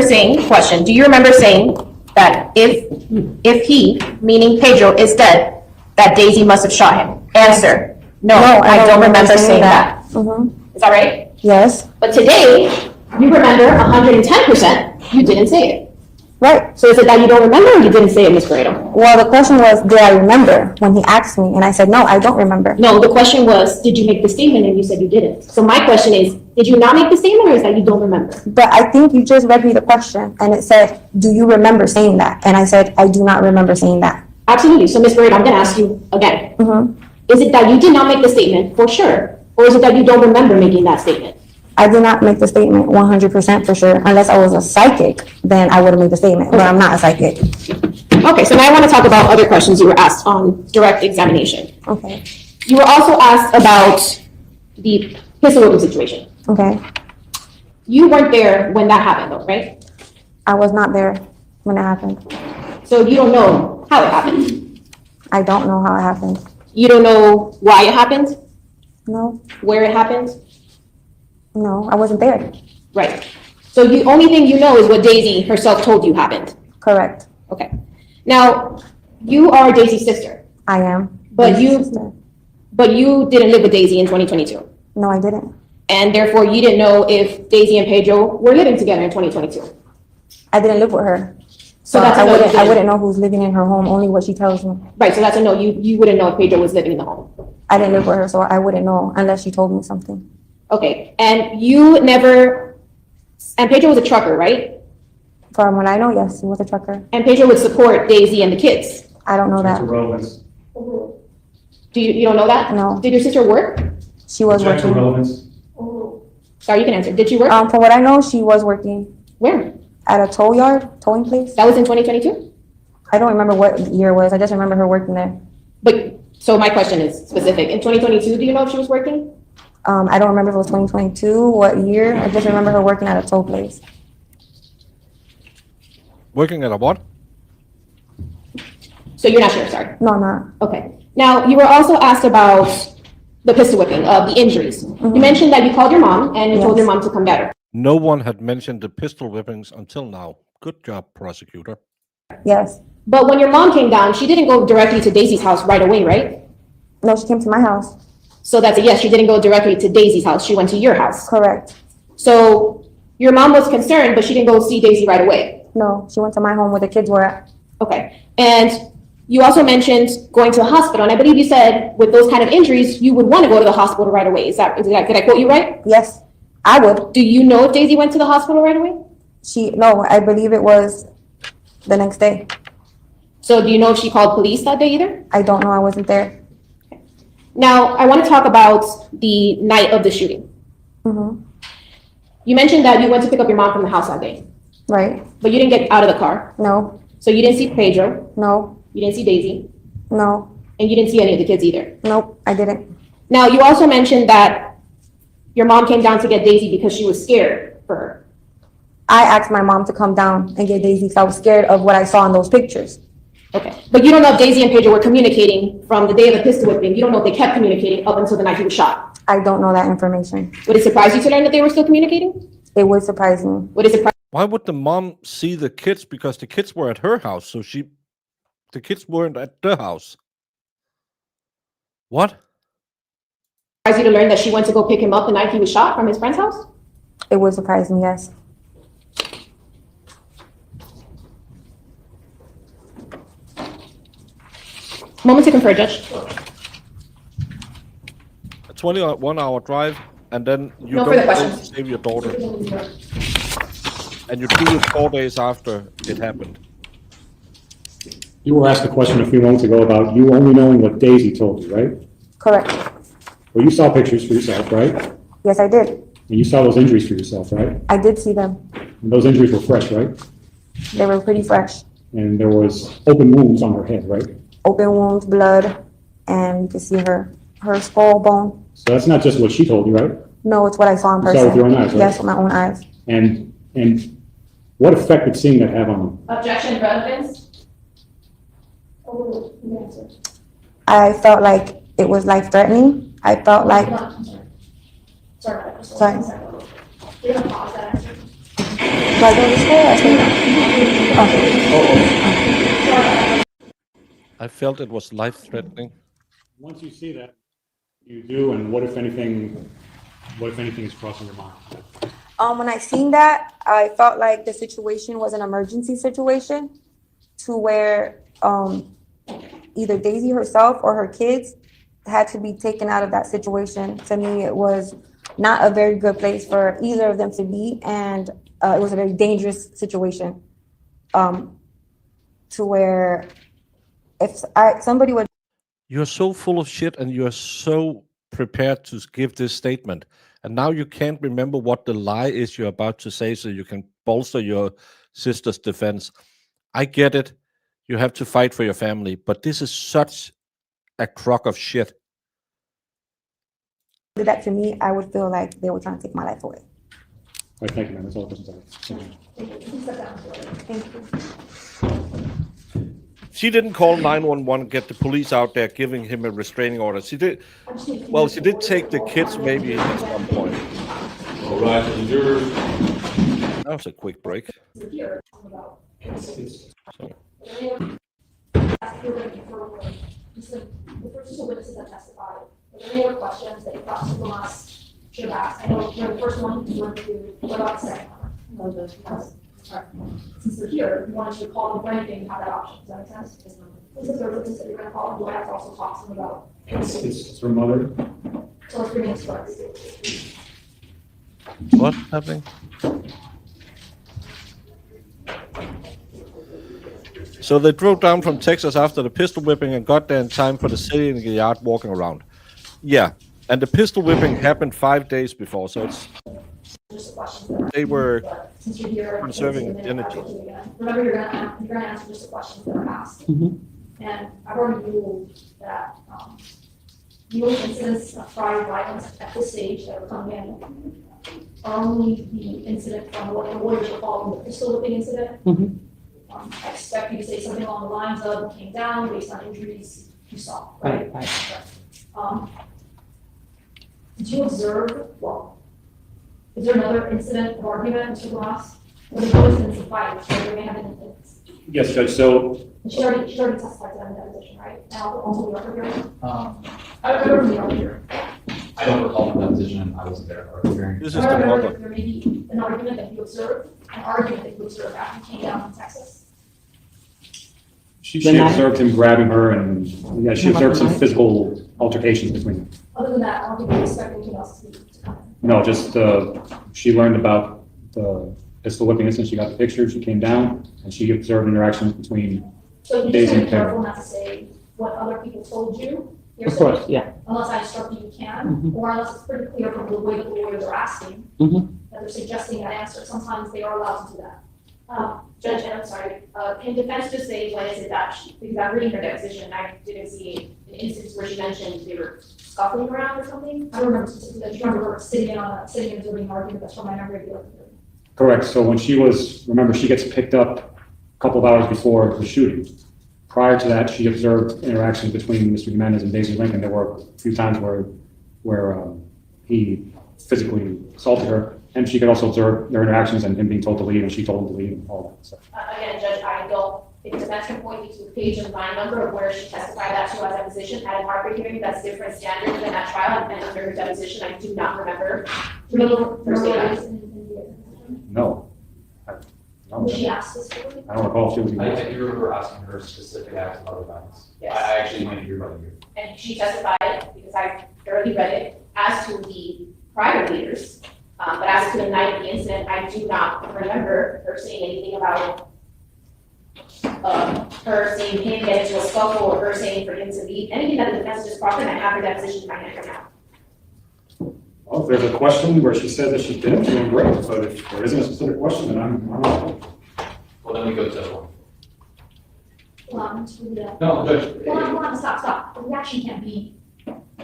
saying that if he, meaning Pedro, is dead, that Daisy must have shot him? Answer. No, I don't remember saying that. Is that right? Yes. But today, you remember 110% you didn't say it. Right. So is it that you don't remember or you didn't say it, Ms. Pareto? Well, the question was, did I remember when he asked me? And I said, no, I don't remember. No, the question was, did you make the statement? And you said you didn't. So my question is, did you not make the statement or is that you don't remember? But I think you just read me the question and it said, do you remember saying that? And I said, I do not remember saying that. Absolutely. So Ms. Pareto, I'm going to ask you again. Is it that you did not make the statement for sure? Or is it that you don't remember making that statement? I did not make the statement 100% for sure. Unless I was a psychic, then I would have made the statement, but I'm not a psychic. Okay, so now I want to talk about other questions you were asked on direct examination. Okay. You were also asked about the pistol whipping situation. Okay. You weren't there when that happened though, right? I was not there when it happened. So you don't know how it happened. I don't know how it happened. You don't know why it happened, No, where it happened? no, I wasn't there. Right. So the only thing you know is what Daisy herself told you happened. Correct. Okay. Now, you are Daisy's sister, I am. But his you- sister. but you didn't live with Daisy in 2022. No, I didn't. And therefore, you didn't know if Daisy and Pedro were living together in 2022. I didn't live with her. So that's I a no, you wouldn't, I didn't. wouldn't know who's living in her home, only what she tells me. Right, so that's a no. You wouldn't know if Pedro was living in the home. I didn't live with her, so I wouldn't know unless she told me something. Okay, and you never, and Pedro was a trucker, right? From what I know, yes, he was a trucker. And Pedro would support Daisy and the kids. I don't know that. Do you don't know that? No. Did your sister work? She was working. Sorry, you can answer. Did she work? From what I know, she was working Where? at a towing place. That was in 2022? I don't remember what year it was. I just remember her working there. But, so my question is specific. In 2022, do you know if she was working? I don't remember if it was 2022, what year. I just remember her working at a tow place. Working at a what? So you're not sure, sorry. No, not. Okay. Now, you were also asked about the pistol whipping, the injuries. You mentioned that you called your mom and you told your mom to come better. No one had mentioned the pistol whippings until now. Good job, prosecutor. Yes. But when your mom came down, she didn't go directly to Daisy's house right away, right? No, she came to my house. So that's a yes, she didn't go directly to Daisy's house. She went to your house. Correct. So your mom was concerned, but she didn't go see Daisy right away. No, she went to my home where the kids were at. Okay. And you also mentioned going to a hospital. And I believe you said with those kind of injuries, you would want to go to the hospital right away. Did I quote you right? Yes, I would. Do you know if Daisy went to the hospital right away? No, I believe it was the next day. So do you know if she called police that day either? I don't know, I wasn't there. Now, I want to talk about the night of the shooting. You mentioned that you went to pick up your mom from the house that day, Right? but you didn't get out of the car. No, So you didn't see Pedro, no, you didn't see Daisy, no, and you didn't see any of the kids either. nope, I didn't. Now, you also mentioned that your mom came down to get Daisy because she was scared for her. I asked my mom to come down and get Daisy because I was scared of what I saw in those pictures. Okay. But you don't know if Daisy and Pedro were communicating from the day of the pistol whipping. You don't know if they kept communicating up until the night he was shot. I don't know that information. Would it surprise you to learn that they were still communicating? It would surprise me. Would it surprise Why would the mom see the kids? Because the kids were at her house, so the kids weren't at the house. What? you to learn that she went to go pick him up the night he was shot from his friend's house? It would surprise me, yes. Moment to confer, Judge. A 21-hour drive, and then you No don't further go questions. to save your daughter. And you do it 4 days after it happened. You were asked a question a few moments ago about you only knowing what Daisy told you, right? Correct. Well, you saw pictures for yourself, right? And Yes, I did. you saw those injuries for yourself, right? I did see them. And those injuries were fresh, right? They were pretty fresh. And there was open wounds on her head, right? Open wounds, blood, and you can see her skull bone. So that's not just what she told you, right? No, it's what I saw in You saw person. with your own eyes, right? Yes, with my own eyes. And what effect did seeing that have on you? Objection, relevance? I felt like it was life-threatening. I felt like, sorry. Do I go this way or stay down? I felt it was life-threatening. Once you see that, you do, and what if anything is crossing your mind? When I seen that, I felt like the situation was an emergency situation to where, either Daisy herself or her kids had to be taken out of that situation. To me, it was not a very good place for either of them to be, and, it was a very dangerous situation. To where if somebody would You're so full of shit and you're so prepared to give this statement. And now you can't remember what the lie is you're about to say so you can bolster your sister's defense. I get it. You have to fight for your family, but this is such a crock of shit. did that to me, I would feel like they were trying to take my life away. All right, thank you, ma'am. That's all the questions I have. Thank you. She didn't call 911, get the police out there giving him a restraining order. She did. Well, she did take the kids maybe at some point. All right, the jurors. That was a quick break. The first two witnesses that testified, were there any other questions that you thought someone else should have asked? I know the first one you were to, what about the second one? Since they're here, you wanted to call them for anything, you have that option, does that make sense? This is the witness that you're gonna call, do I have to also talk to them about? It's her mother. So let's bring in first. What's happening? So they drove down from Texas after the pistol whipping and got there in time for the city in the yard walking around. Yeah, and the pistol whipping happened 5 days before, so it's they were Since you're here, conserving energy. Remember, you're gonna answer just the questions that are asked. And I've already ruled that, the only incidents of prior violence at this stage that are coming in are only the incident from what the lawyers are calling the pistol whipping incident. I expect you to say something along the lines of, came down based on injuries you saw, right? Did you observe, well, is there another incident of argument, Mr. Glass? Or the incidents of violence, where there may have been incidents? Yes, Judge, so She already testified to that in that position, right? Now, also the record here? I remember the record here. I don't recall from that position, I wasn't there for the hearing. This is I the remember mother. there may be an argument that you observed, after you came down from Texas. she observed him grabbing her, and yeah, she observed some physical altercations between them. Other than that, I don't think we expect anything else to come in. No, just, she learned about the pistol whipping incident, she got the picture, she came down, and she observed interactions between, So you Daisy just gotta and be Taylor. careful not to say what other people told you. Of course, yeah. Unless I instruct you, you can, or unless it's pretty clear from the way that the lawyers are asking, that they're suggesting that answer. Sometimes they are allowed to do that. Judge, and I'm sorry, can defense just say when is it that because I'm reading her deposition, I didn't see an instance where she mentioned they were scuffling around or something? I don't remember specifically, I just remember her sitting in a doing argument, that's from my memory of the other. correct, so when she was, remember, she gets picked up a couple of hours before the shooting. Prior to that, she observed interactions between Mr. Jimenez and Daisy Lincoln. There were a few times where he physically assaulted her, and she could also observe their interactions and him being told to leave, and she told him to leave, and all that stuff. Again, Judge, I don't, if defense can point me to a page and line number of where she testified that to as a deposition at a Harvard hearing, that's different standard than that trial, and under her deposition, I do not remember. No. No, Was she asked this? I don't recall if she was. I do remember asking her specific acts of other violence. Yes. I actually went to hear about it. And she testified, because I thoroughly read it, as to the prior leaders. But as to the night of the incident, I do not remember her saying anything about her saying him get into a scuffle or her saying for him to leave. Anything that the defense just brought in, I have her deposition in my hand right now. Well, if there's a question where she says that she didn't, then great, but if there isn't a specific question, then I'm Well, then we go to the one. No, No, hold on, stop. The reaction can't be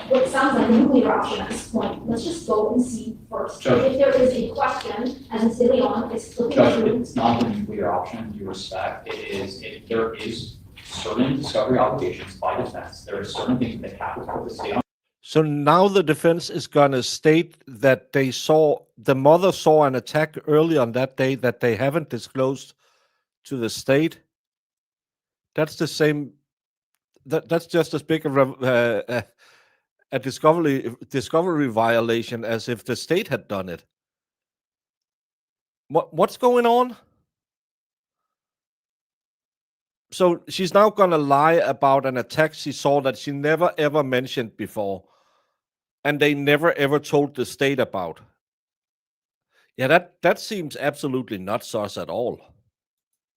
what sounds like a nuclear option at this point. Let's just go and see first. Judge. If there is a question, as in De Leon is flipping Judge, through. it's not the nuclear option, you respect, it is, if there is certain discovery obligations by defense, there are certain things that they have to stay on. So now the defense is going to state that the mother saw an attack early on that day that they haven't disclosed to the state. That's the same. That's just as big of a discovery violation as if the state had done it. What's going on? So she's now gonna lie about an attack she saw that she never ever mentioned before, and they never ever told the state about. Yeah, that seems absolutely not sus at all.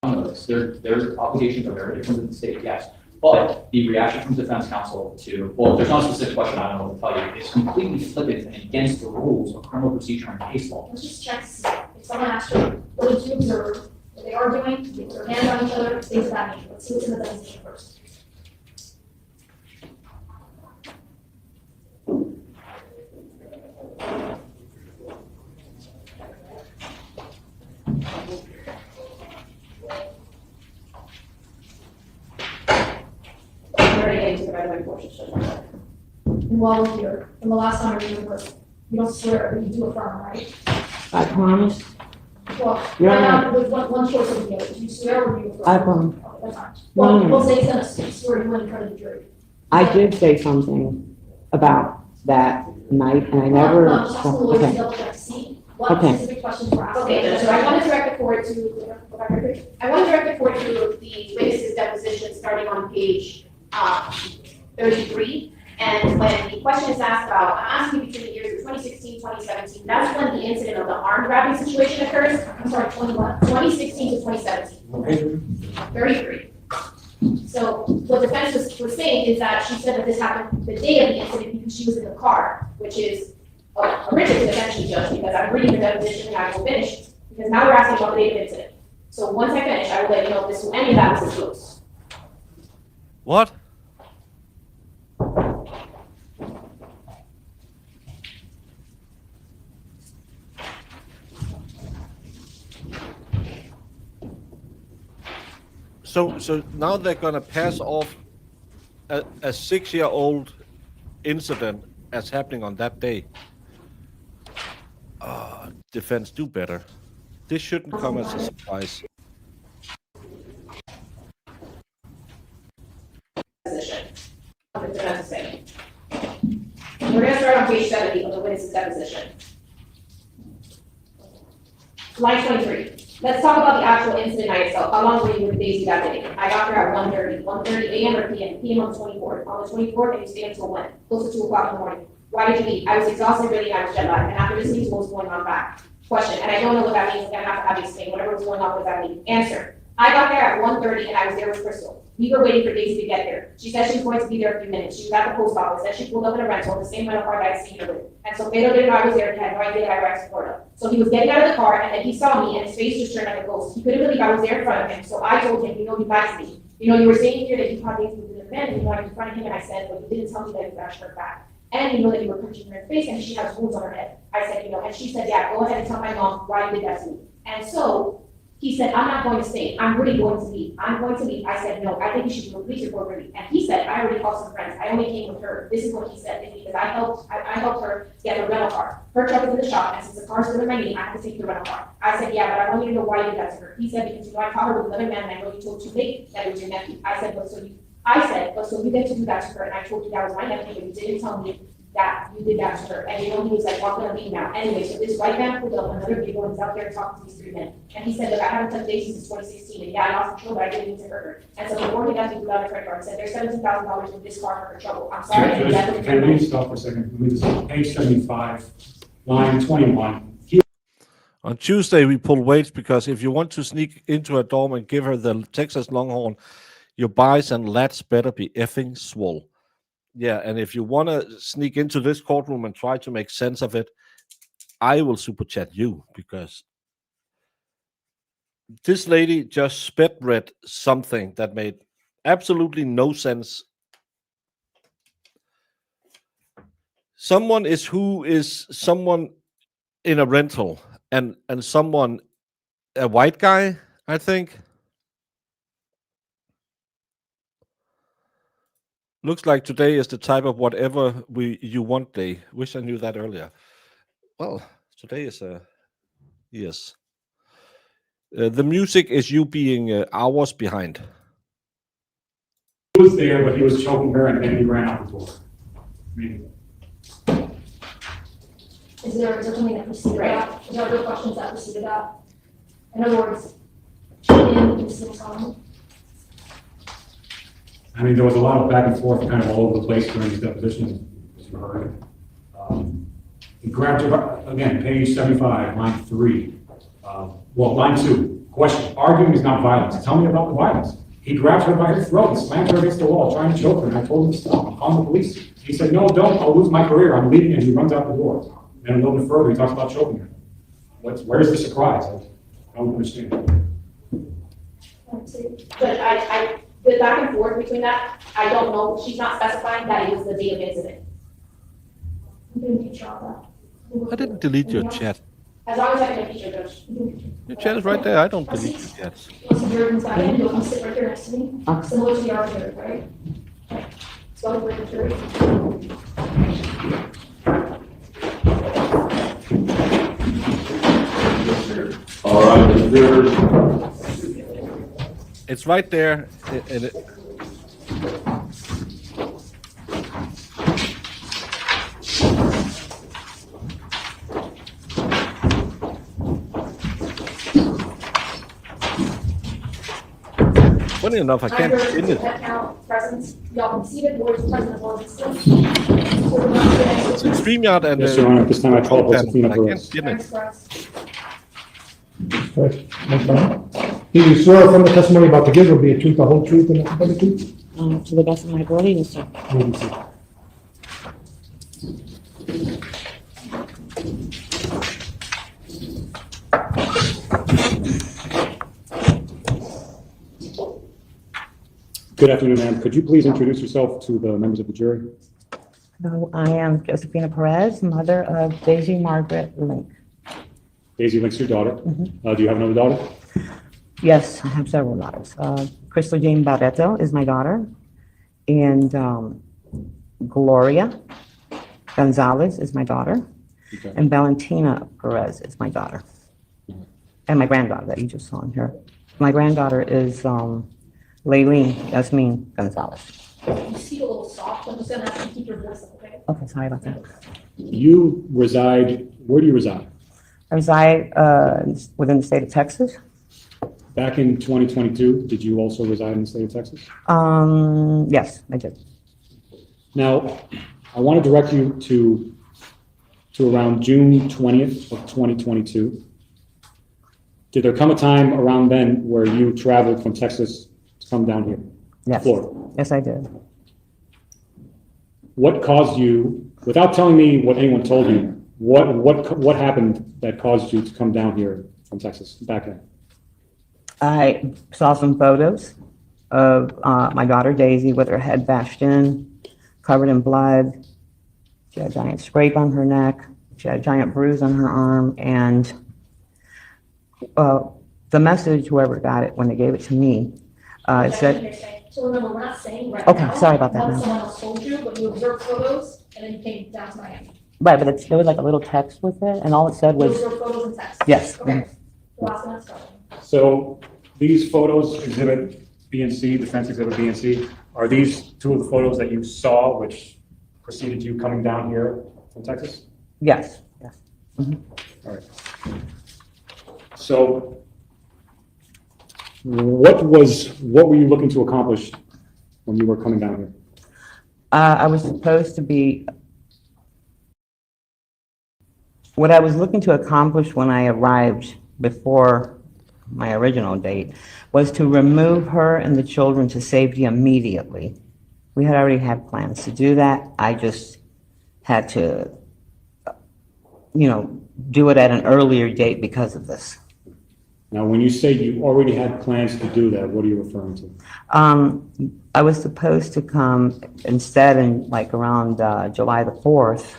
Their obligations are very different than the state, yes. But the reaction from defense counsel to, well, there's not a specific question, I don't know what to tell you, it's completely flippant and against the rules of criminal procedure and case law. Let's just check to see if someone asks you, what did you observe? What they are doing, they put their hands on each other, things of that nature. Let's see what's in the deposition first. I'm already getting to the right way portion. And while we're here, from the last time we were, you don't swear, but you do affirm, right? I promise. Well, Yeah. right now, with one choice of the other, do you swear or do you affirm? I affirm. Okay, that's fine. No, Well, no. we'll say he's gonna swear you wouldn't in front of the jury. I did say something about that night, and I never. No, just ask the lawyer to Okay. double check to see what Okay. specific questions were asked. Okay, so I want to direct the court to, I want to direct the court to the witness's deposition starting on page 33. And when the question is asked about, I'm asking between the years of 2016, 2017, that's when the incident of the arm grabbing situation occurs. I'm sorry, 21. 2016 to 2017. 33. So what defense was saying is that she said that this happened the day of the incident because she was in the car, which is a rigid defense judge, because I'm reading the deposition and I will finish, because now we're asking about the date of the incident. So once I finish, I will let you know if any of that was disclosed. What? So now they're gonna pass off a 6-year-old incident as happening on that day. Defense, do better. This shouldn't come as a surprise. Deposition. What the defense is saying. We're gonna start on page 70 of the witness's deposition. Line 23. Let's talk about the actual incident night itself. How long were you with Daisy that day? I got there at 1:30 a.m. or p.m. PM on the 24th. On the 24th, and you stayed until when? Close to 2 o'clock in the morning. Why did you leave? I was exhausted, really, I was jet lagged, and after listening to what was going on back. Question, and I don't know what that means, I'm gonna have to have you explain whatever was going on, what that mean. Answer, I got there at 1:30 and I was there with Crystal. We were waiting for Daisy to get there. She said she was going to be there a few minutes. She was at the post office, then she pulled up in a rental, the same rental car that I'd seen her with. And so Pedro didn't know I was there, he had no idea that I was Florida. So he was getting out of the car, and then he saw me, and his face just turned like a ghost. He couldn't believe I was there in front of him, so I told him, you know, he likes me. You know, you were saying here that you thought Daisy was in the bed, and you know, I was in front of him, and I said, but you didn't tell me that you got her back. And you know that you were punching her in the face, and she has wounds on her head. I said, you know, and she said, yeah, go ahead and tell my mom why you did that to me. And so he said, I'm not going to stay. I'm really going to leave. I'm going to leave. I said, no, I think you should do a police report for me. And he said, I already called some friends. I only came with her. This is what he said, because I helped her get a rental car. Her truck is in the shop, and since the car's under my name, I have to take the rental car. I said, yeah, but I want you to know why you did that to her. He said, because you know, I caught her with another man, and I know you told too late that it was your nephew. I said, but so you get to do that to her, and I told you that was my nephew, but you didn't tell me that you did that to her. And you know, he was like, well, I'm gonna leave now. Anyway, so this white man pulled up another vehicle and he's out there talking to these 3 men. And he said, look, I haven't touched Daisy since 2016, and yeah, I lost control, but I didn't mean to hurt her. And so before he left, he pulled out a credit card and said, there's $17,000 in this car for her trouble. I'm sorry. and that's- Can we stop for a second? This is page 75, line 21. On Tuesday, we pull weights because if you want to sneak into a dorm and give her the Texas Longhorn, your buys and lats better be effing swole. Yeah, and if you want to sneak into this courtroom and try to make sense of it, I will super chat you, because this lady just spit read something that made absolutely no sense. Someone is who is someone in a rental, and someone, a white guy, I think. Looks like today is the type of whatever you want day. Wish I knew that earlier. Well, today is yes. The music is you being hours behind. He was there, but he was choking her, and then he ran out the door. I mean, Is there something that preceded that? Is there other questions that preceded that? In other words, she didn't do this on. I mean, there was a lot of back and forth kind of all over the place during these depositions, as you heard. He grabbed her, again, page 75, line 3. Well, line 2, question, arguing is not violence. Tell me about the violence. He grabbed her by her throat and slammed her against the wall, trying to choke her, and I told him to stop. I'm calling the police. He said, no, don't, I'll lose my career, I'm leaving, and he runs out the door. And a little bit further, he talks about choking her. Where's the surprise? I don't understand. But the back and forth between that, I don't know, she's not specifying that it was the day of incident. I didn't delete your chat. As long as I can feature those. Your chat is right there. I don't delete your chats. Once the jury comes back in, you'll come sit right here next to me, similar to the arbitrator, right? So I'll bring the jury. All right, the jurors. It's right there. Funny enough, I can't spin it. Head count, presence, y'all conceded, boards present as well as still. It's in StreamYard and Yes, Your Honor, at this time I call upon Subpoena I can't Perez. spin it. Right, that's fine. Do you swear from the testimony about to give will be a truth, the whole truth, and nothing but the truth? To the best of my ability, yes, sir. Good afternoon, ma'am. Could you please introduce yourself to the members of the jury? So I am Josephina Perez, mother of Daisy Margaret Link. Daisy Link's your daughter. Do you have another daughter? Yes, I have several daughters. Crystal Jean Barreto is my daughter, and Gloria Gonzalez is my daughter, Okay. and Valentina Perez is my daughter, and my granddaughter that you just saw in here. My granddaughter is Laylene Yasmin Gonzalez. You see a little soft, I'm just gonna have to keep your voice up, okay? Okay, sorry about that. You reside, where do you reside? I reside within the state of Texas. Back in 2022, did you also reside in the state of Texas? Yes, I did. Now, I want to direct you to around June 20th of 2022. Did there come a time around then where you traveled from Texas to come down here? Yes. Florida? Yes, I did. What caused you, without telling me what anyone told you, what happened that caused you to come down here from Texas back then? I saw some photos of my daughter Daisy with her head bashed in, covered in blood. She had a giant scrape on her neck. She had a giant bruise on her arm. And the message, whoever got it, when they gave it to me, it said, So remember, we're not saying right Okay, now. sorry about that, What ma'am. someone else told you, but you observed photos, and then you came down to Miami. right, but there was like a little text with it, and all it said You was, observed photos and text. Yes. Okay. The last one, sorry. So these photos, exhibit B and C, defense exhibit B and C, are these two of the photos that you saw which preceded you coming down here from Texas? yes, yes. All right. So what were you looking to accomplish when you were coming down here? I was supposed to be, what I was looking to accomplish when I arrived before my original date was to remove her and the children to safety immediately. We had already had plans to do that. I just had to, do it at an earlier date because of this. Now, when you say you already had plans to do that, what are you referring to? I was supposed to come instead in like around July the 4th.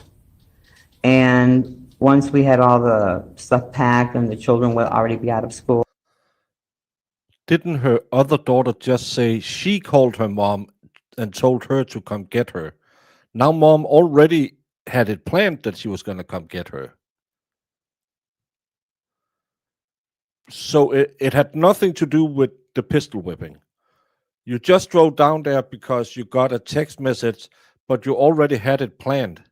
And once we had all the stuff packed and the children would already be out of school. Didn't her other daughter just say she called her mom and told her to come get her? Now mom already had it planned that she was going to come get her. So it had nothing to do with the pistol whipping. You just drove down there because you got a text message, but you already had it planned.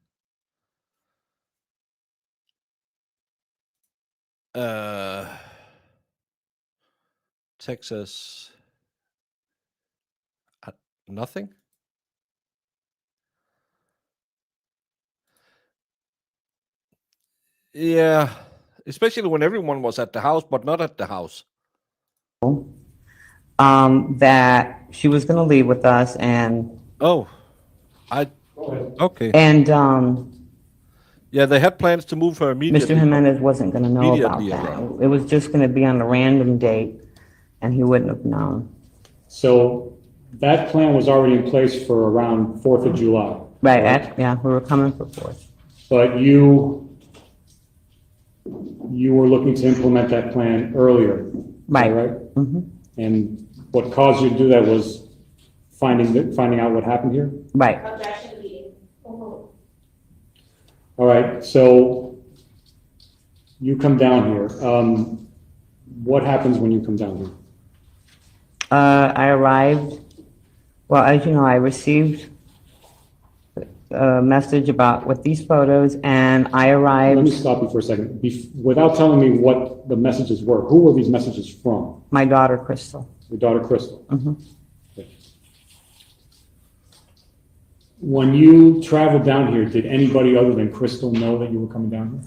Texas. Nothing. Yeah, especially when everyone was at the house, but not at the house. That she was gonna leave with us Oh, okay. and, Yeah, they had plans to move her Mr. immediately. Jimenez wasn't gonna know about Immediately that. around. It was just gonna be on a random date, and he wouldn't have known. So that plan was already in place for around 4th of July. Right, yeah, we were coming for 4th. But you were looking to implement that plan earlier. Is that Right. Right? And what caused you to do that was finding out what happened here? Right. Objection to meeting. All right, so you come down here. What happens when you come down here? I arrived, well, as you know, I received a message with these photos, and I Let me arrived, stop you for a second. Without telling me what the messages were, who were these messages from? my daughter, Crystal. Your daughter, Crystal? Okay. When you traveled down here, did anybody other than Crystal know that you were coming down here?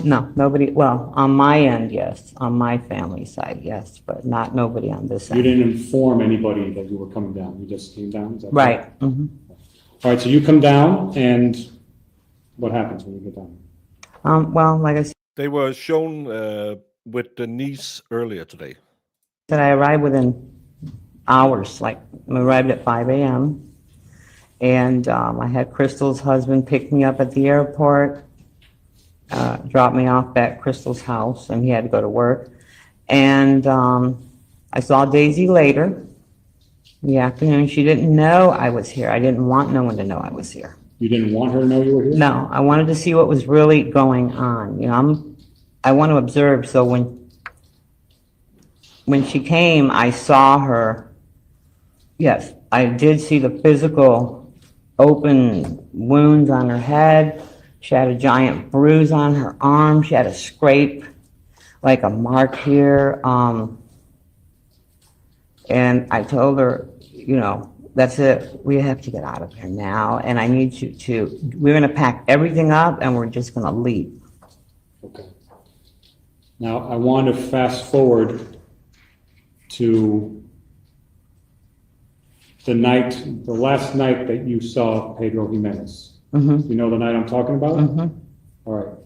No, nobody, well, on my end, yes, on my family side, yes, but nobody on this You end. didn't inform anybody that you were coming down, you just came down? Is that Right, All right, so you come down, and what happens when you get down? well, like I They were shown with the niece earlier today. said, I arrived within hours, like, I arrived at 5 a.m. And, I had Crystal's husband pick me up at the airport, drop me off at Crystal's house, and he had to go to work. And, I saw Daisy later in the afternoon. She didn't know I was here. I didn't want no one to know I was here. You didn't want her to know you were here? No, I wanted to see what was really going on. You know, I want to observe, so when she came, I saw her. Yes, I did see the physical open wounds on her head. She had a giant bruise on her arm. She had a scrape, like a mark here. And I told her, you know, that's it. We have to get out of here now. And I need you we're going to pack everything up and we're just going to leave. Okay. Now, I want to fast forward to the last night that you saw Pedro Jimenez. You know the night I'm talking about? All right.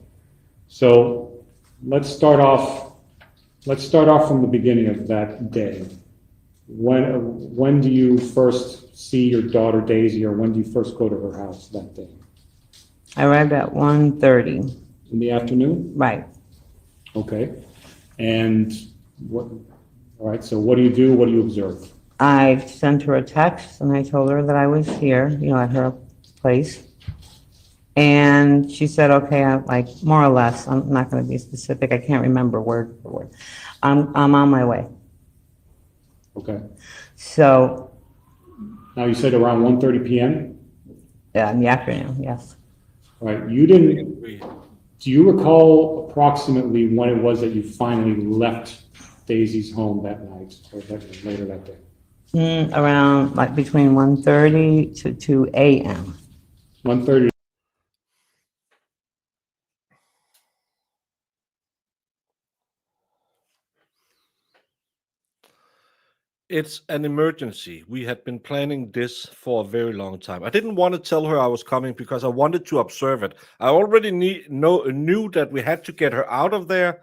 So let's start off from the beginning of that day. When do you first see your daughter Daisy, or when do you first go to her house that day? I arrived at 1:30. In the afternoon? Right. Okay. And all right, so what do you do? What do you observe? I sent her a text and I told her that I was here, you know, at her place. And she said, okay, like, more or less, I'm not going to be specific. I can't remember word for word. I'm on my way. Okay. So, Now, you said around 1:30 p.m.? yeah, in the afternoon, yes. All right, do you recall approximately when it was that you finally left Daisy's home that night, or later that day? Around, like, between 1:30 to 2 a.m. 1:30. It's an emergency. We had been planning this for a very long time. I didn't want to tell her I was coming because I wanted to observe it. I already knew that we had to get her out of there,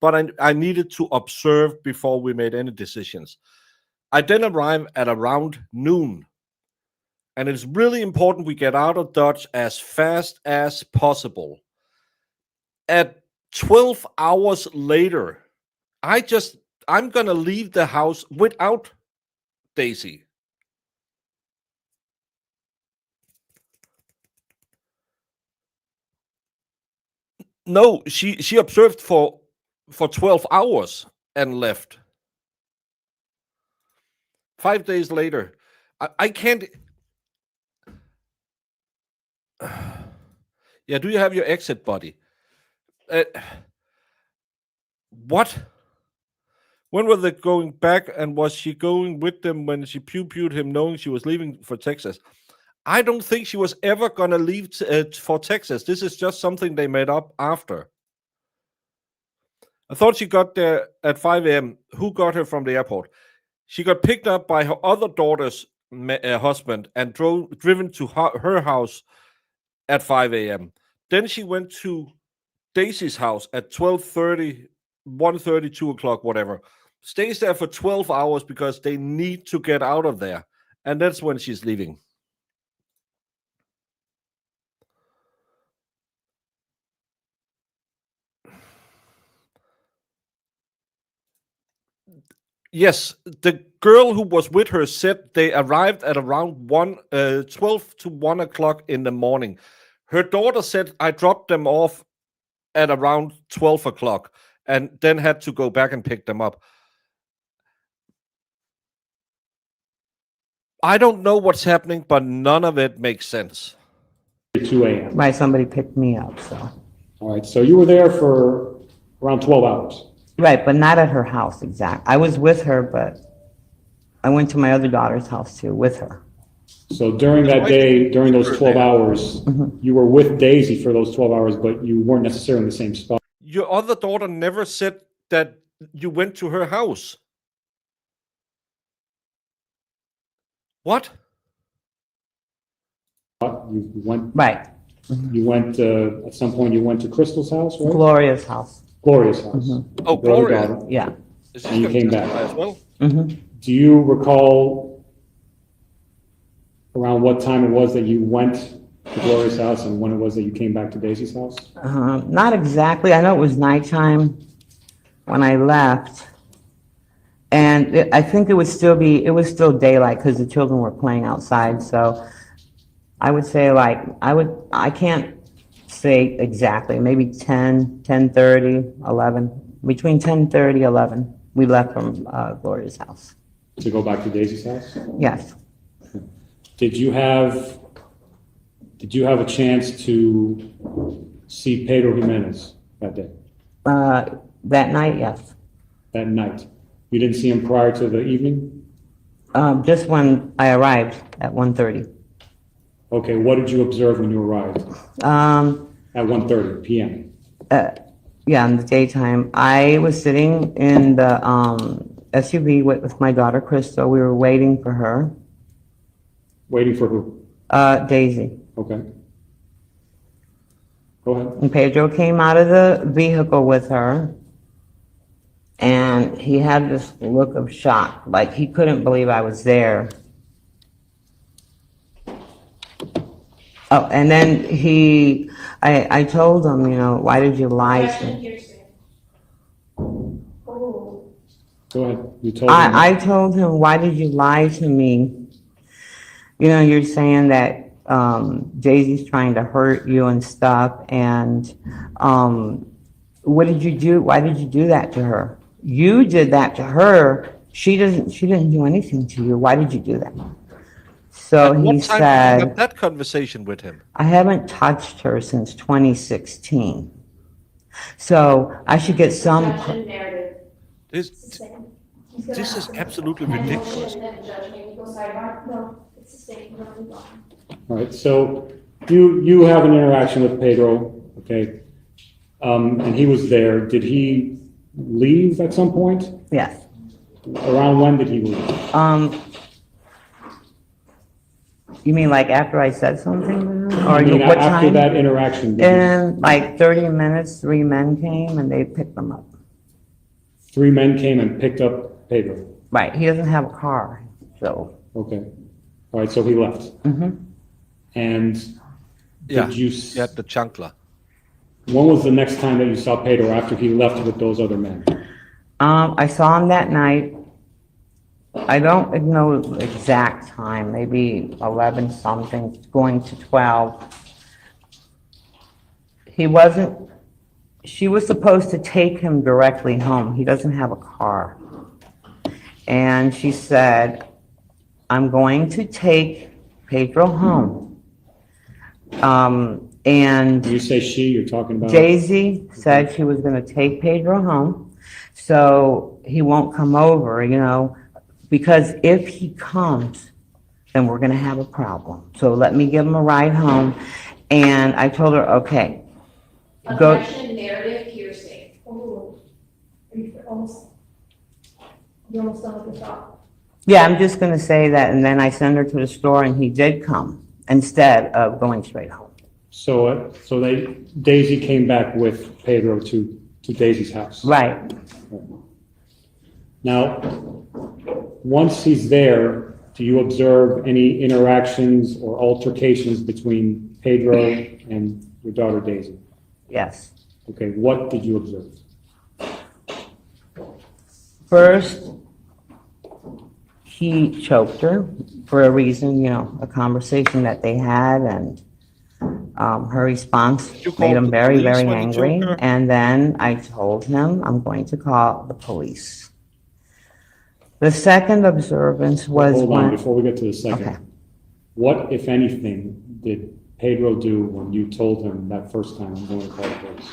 but I needed to observe before we made any decisions. I then arrived at around noon. And it's really important we get out of Dodge as fast as possible. At 12 hours later, I'm going to leave the house without Daisy. No, she observed for 12 hours and left. 5 days later, I can't. Yeah, do you have your exit, buddy? What? When were they going back, and was she going with them when she pew-pewed him, knowing she was leaving for Texas? I don't think she was ever gonna leave for Texas. This is just something they made up after. I thought she got there at 5 a.m. Who got her from the airport? She got picked up by her other daughter's husband and driven to her house at 5 a.m. Then she went to Daisy's house at 12:30, 1:30, 2 o'clock, whatever. Stays there for 12 hours because they need to get out of there. And that's when she's leaving. Yes, the girl who was with her said they arrived at around 12 to 1 o'clock in the morning. Her daughter said, I dropped them off at around 12 o'clock and then had to go back and pick them up. I don't know what's happening, but none of it makes sense. 2 a.m. Right, somebody picked me up, so. All right, so you were there for around 12 hours. Right, but not at her house, exact. I was with her, but I went to my other daughter's house too, with her. So during that day, during those 12 hours, you were with Daisy for those 12 hours, but you weren't necessarily in the same spot. Your other daughter never said that you went to her house. What? You went, Right, you went, at some point you went to Crystal's house, right? Gloria's house, Gloria's house. Oh, Your other Gloria. daughter. yeah. Is And you gonna came back. testify as well? Do you recall around what time it was that you went to Gloria's house and when it was that you came back to Daisy's house? Not exactly, I know it was nighttime when I left. And I think it was still daylight because the children were playing outside, so I would say like, I can't say exactly, maybe 10, 10:30, 11, between 10:30, 11, we left from Gloria's house. To go back to Daisy's house? Yes. Did you have a chance to see Pedro Jimenez that day, That night, yes. that night? You didn't see him prior to the evening? Just when I arrived at 1:30. Okay, what did you observe when you arrived at 1:30 p.m.? Yeah, in the daytime. I was sitting in the SUV with my daughter Crystal. We were waiting for her. Waiting for who? Daisy. Okay. Go ahead. And Pedro came out of the vehicle with her, and he had this look of shock, like he couldn't believe I was there. Oh, and then I told him, you know, why did you lie to me? Go ahead. You told him. I told him, why did you lie to me? You know, you're saying that Daisy's trying to hurt you and stuff, and what did you do? Why did you do that to her? You did that to her. She didn't do anything to you. Why did you do that? So he What time did you said, have that conversation with him? I haven't touched her since 2016. So I should get some. This is absolutely ridiculous. All right, so you have an interaction with Pedro, okay? And he was there. Did he leave at some point? Yes. Around when did he leave? You mean like after I said something? Or I mean, what after time? that interaction, did In like 30 minutes, 3 men came and they picked them up. 3 men came and picked up Pedro? Right, he doesn't have a car, so. Okay. All right, so he left. And Yeah, did you, he had the chancla. when was the next time that you saw Pedro after he left with those other men? I saw him that night. I don't know the exact time, maybe 11 something, going to 12. She was supposed to take him directly home. He doesn't have a car. And she said, I'm going to take Pedro home. And When you say she, you're talking about? Daisy said she was going to take Pedro home. So he won't come over, you know, because if he comes, then we're gonna have a problem. So let me give him a ride home. And I told her, okay, go. Objection, narrative, hearsay. Oh, you're almost done with the thought. Yeah, I'm just gonna say that, and then I send her to the store, and he did come instead of going straight home. So, Daisy came back with Pedro to Daisy's house. Right. Now, once he's there, do you observe any interactions or altercations between Pedro and your daughter Daisy? Yes. Okay, what did you observe? First, he choked her for a reason, you know, a conversation that they had, and her response You made called him the very, police very when he choked angry. her? And then I told him, I'm going to call the police. The second observance was Hold on, when, before we get to the second. Okay. What, if anything, did Pedro do when you told him that first time, I'm going to call the police?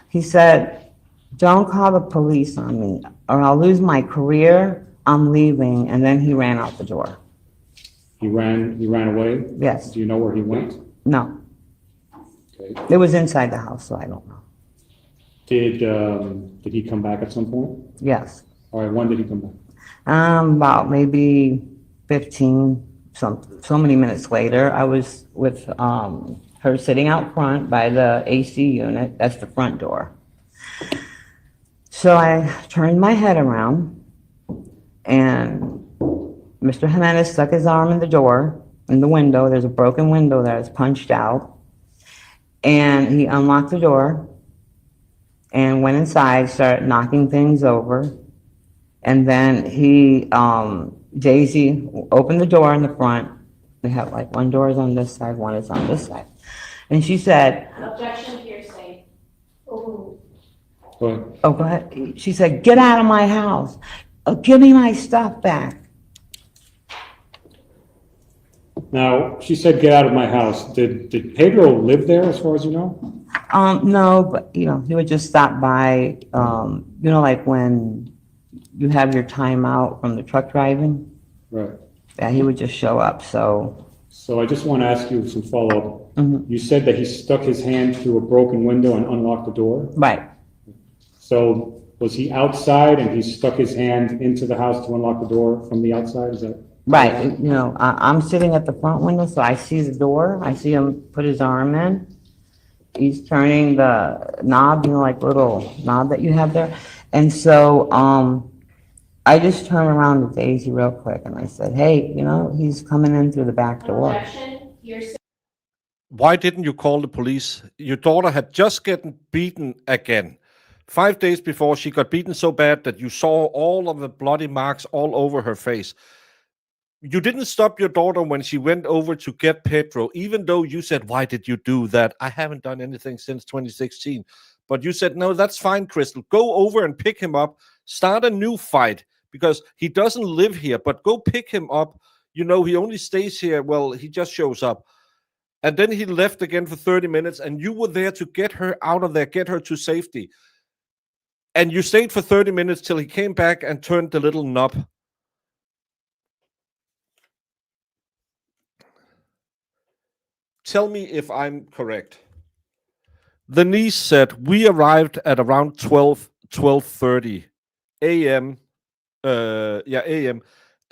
he said, don't call the police on me, or I'll lose my career, I'm leaving, and then he ran out the door. He ran away? Yes. Do you know where he went? No, Okay. it was inside the house, so I don't know. Did he come back at some point? Yes. All right, when did he come back? About maybe 15, so many minutes later, I was with her sitting out front by the AC unit, that's the front door. So I turned my head around, and Mr. Jimenez stuck his arm in the door, in the window. There's a broken window that is punched out. And he unlocked the door and went inside, started knocking things over. And then Daisy opened the door in the front. They have like one door is on this side, one is on this side. And she said, Objection, hearsay. Oh, Go ahead. oh, go ahead. She said, get out of my house. Give me my stuff back. Now, she said, get out of my house. Did Pedro live there, as far as you know? No, but, you know, he would just stop by, you know, like when you have your time out from the truck driving, Right. yeah, he would just show up, so. So I just want to ask you some follow-up. Mhm. You said that he stuck his hand through a broken window and unlocked the door? Right, So was he outside and he stuck his hand into the house to unlock the door from the outside? Is that? right, you know, I'm sitting at the front window, so I see the door, I see him put his arm in. He's turning the knob, you know, like little knob that you have there. And so, I just turned around to Daisy real quick and I said, hey, you know, he's coming in through the back door. Objection, hearsay. Why didn't you call the police? Your daughter had just gotten beaten again. 5 days before, she got beaten so bad that you saw all of the bloody marks all over her face. You didn't stop your daughter when she went over to get Pedro, even though you said, why did you do that? I haven't done anything since 2016. But you said, no, that's fine, Crystal. Go over and pick him up. Start a new fight because he doesn't live here, but go pick him up. You know, he only stays here. Well, he just shows up. And then he left again for 30 minutes and you were there to get her out of there, get her to safety. And you stayed for 30 minutes till he came back and turned the little knob. Tell me if I'm correct. The niece said, we arrived at around 12:30 a.m. A.m.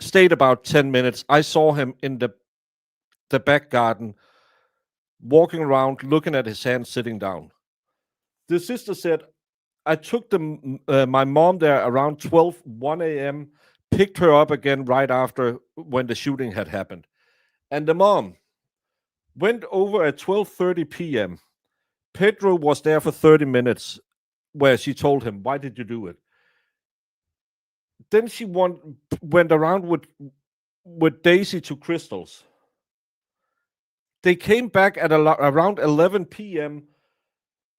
Stayed about 10 minutes. I saw him in the back garden, walking around, looking at his hand, sitting down. The sister said, I took my mom there around 1 a.m., picked her up again right after when the shooting had happened. And the mom went over at 12:30 p.m. Pedro was there for 30 minutes where she told him, why did you do it? Then she went around with Daisy to Crystal's. They came back at around 11 p.m.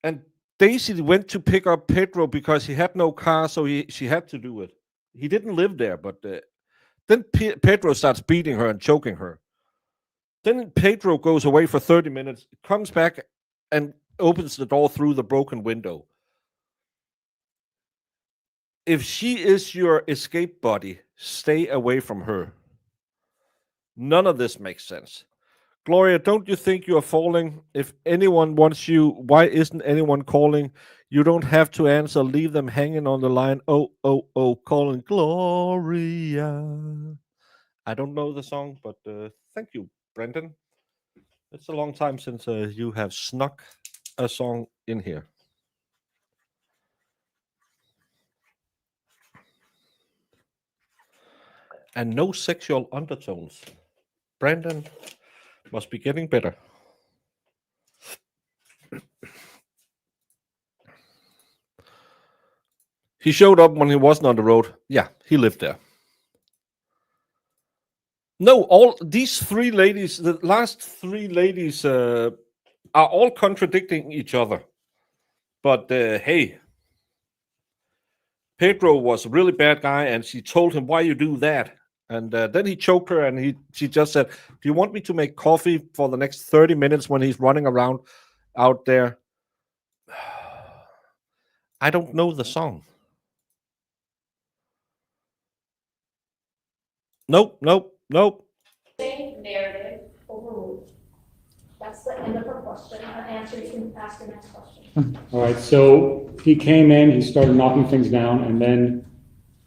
and Daisy went to pick up Pedro because he had no car, so she had to do it. He didn't live there, but then Pedro starts beating her and choking her. Then Pedro goes away for 30 minutes, comes back and opens the door through the broken window. if she is your escape buddy, stay away from her. None of this makes sense. Gloria, don't you think you are falling? If anyone wants you, why isn't anyone calling? You don't have to answer. Leave them hanging on the line. Oh, oh, oh, calling Gloria. I don't know the song, but thank you, Brendan. It's a long time since you have snuck a song in here. And no sexual undertones. Brandon must be getting better. He showed up when he wasn't on the road. Yeah, he lived there. No, all these three ladies, the last three ladies are all contradicting each other. But hey, Pedro was a really bad guy, and she told him, why you do that? And then he choked her, and she just said, do you want me to make coffee for the next 30 minutes when he's running around out there? I don't know the song. Nope. Same narrative overruled. That's the end of her question. Her answer, you can ask the next question. All right, so he came in, he started knocking things down, and then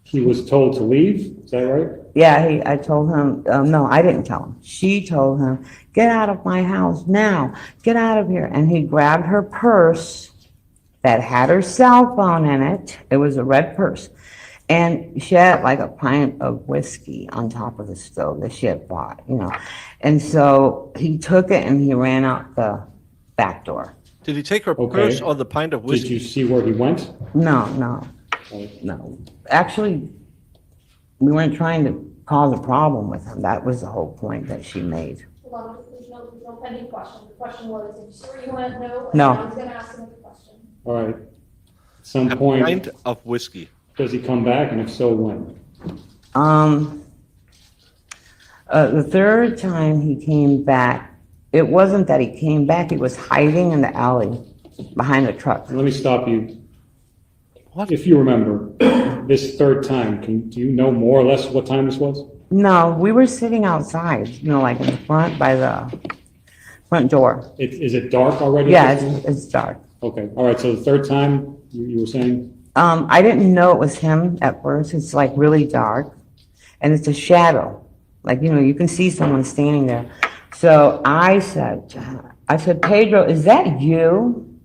he was told to leave, is that right? Yeah, I told him, no, I didn't tell him. She told him, get out of my house now, get out of here. And he grabbed her purse that had her cell phone in it. It was a red purse. And she had like a pint of whiskey on top of the stove that she had bought, you know. And so he took it and he ran out the back door. Did he take her Okay. purse or the pint of whiskey? Did you see where he went? No. Actually, we weren't trying to cause a problem with him. That was the whole point that she made. Hold on, there's no pending question. The question was, are you sure you want to know? No. I was going to ask another question. All right. At some A point, pint of whiskey. does he come back, and if so, when? The third time he came back, it wasn't that he came back, he was hiding in the alley behind the truck. Let me stop you. What? If you remember, this third time, do you know more or less what time this was? No, we were sitting outside, you know, like in the front by the front door. Is it dark already? Yeah, it's dark. Okay, all right, so the third time, you were saying? I didn't know it was him at first. It's like really dark and it's a shadow. Like, you know, you can see someone standing there. So I said, Pedro, is that you?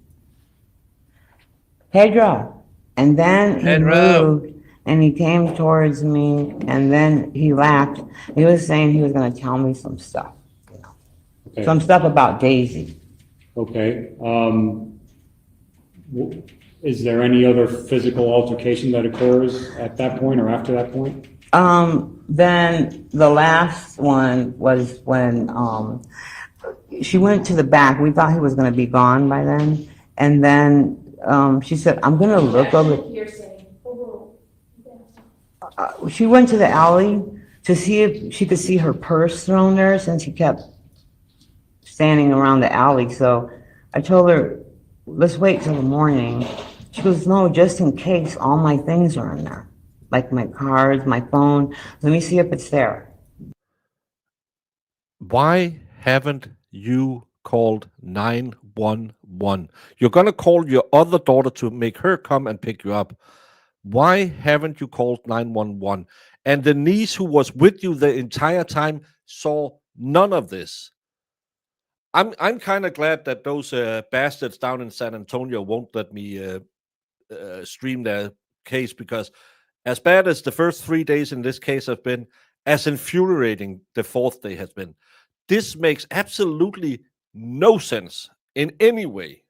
Pedro. And then he moved and he came towards me and then he laughed. He was saying he was going to tell me some stuff, you know, Okay. some stuff about Daisy. Okay. Is there any other physical altercation that occurs at that point or after that point? Then the last one was when she went to the back. We thought he was going to be gone by then. And then she said, I'm going to look over. You're saying overruled. She went to the alley to see if she could see her purse thrown there since he kept standing around the alley. So I told her, let's wait till the morning. She goes, no, just in case, all my things are in there. Like my cards, my phone. Let me see if it's there. Why haven't you called 911? You're going to call your other daughter to make her come and pick you up. Why haven't you called 911? And the niece who was with you the entire time saw none of this. I'm kind of glad that those bastards down in San Antonio won't let me stream their case, because as bad as the first 3 days in this case have been, as infuriating the fourth day has been, this makes absolutely no sense in any way.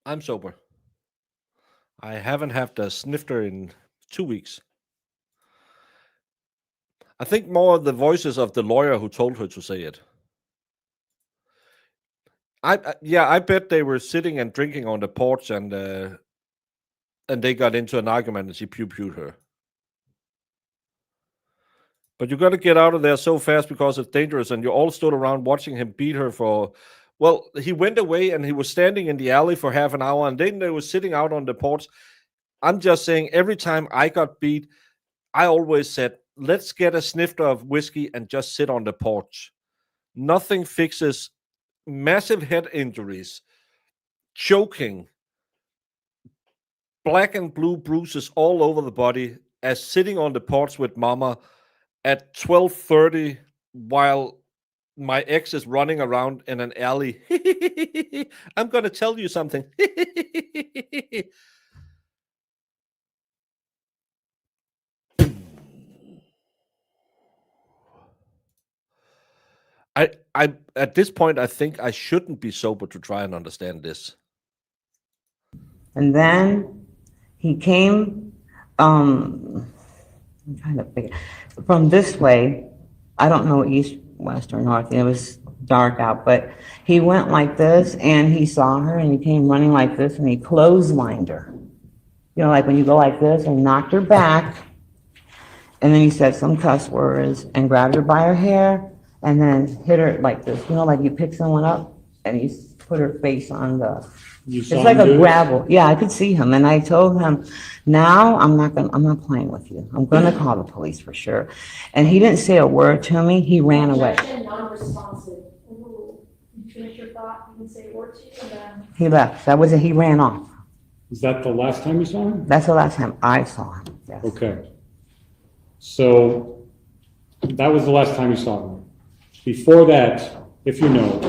I'm sober. I haven't had a snifter in 2 weeks. I think more the voices of the lawyer who told her to say it. I bet they were sitting and drinking on the porch, and they got into an argument and she pew-pewed her. But you got to get out of there so fast because it's dangerous, and you all stood around watching him beat her for Well, he went away and he was standing in the alley for half an hour, and then they were sitting out on the porch. I'm just saying, every time I got beat, I always said, let's get a snifter of whiskey and just sit on the porch. Nothing fixes massive head injuries, choking, black and blue bruises all over the body as sitting on the porch with mama at 12:30 while my ex is running around in an alley. I'm going to tell you something. I at this point, I think I shouldn't be sober to try and understand this. And then he came, I'm trying to figure, from this way, I don't know east, west, or north, it was dark out, but he went like this, and he saw her, and he came running like this, and he clotheslined her. You know, like when you go like this, and knocked her back, and then he said some cuss words, and grabbed her by her hair, and then hit her like this, you know, like you pick someone up, and he put her face on the, it's like a gravel. Yeah, I could see him, and I told him, now I'm not playing with you. I'm gonna call the police for sure. And he didn't say a word to me. He ran away. Non-responsive. You finish your thought, you can say a word to you, and then. He left. That was it. He ran off. Is that the last time you saw him? That's the last time I saw him. Yes. Okay. So that was the last time you saw him. Before that, if you know,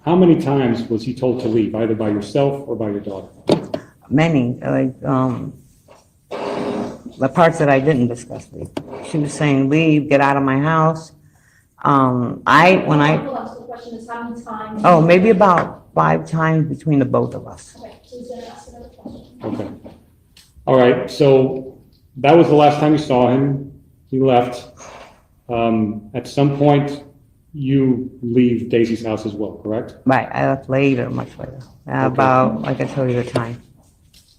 how many times was he told to leave, either by yourself or by your daughter? Many, like, the parts that I didn't discuss with you. She was saying, leave, get out of my house. The question is how many times? Oh, maybe about 5 times between the both of us. Okay, so he's gonna ask another question. Okay. All right, so that was the last time you saw him. He left. At some point, you leave Daisy's house as well, correct? Right, I left later, much later, about, like I told you, the time.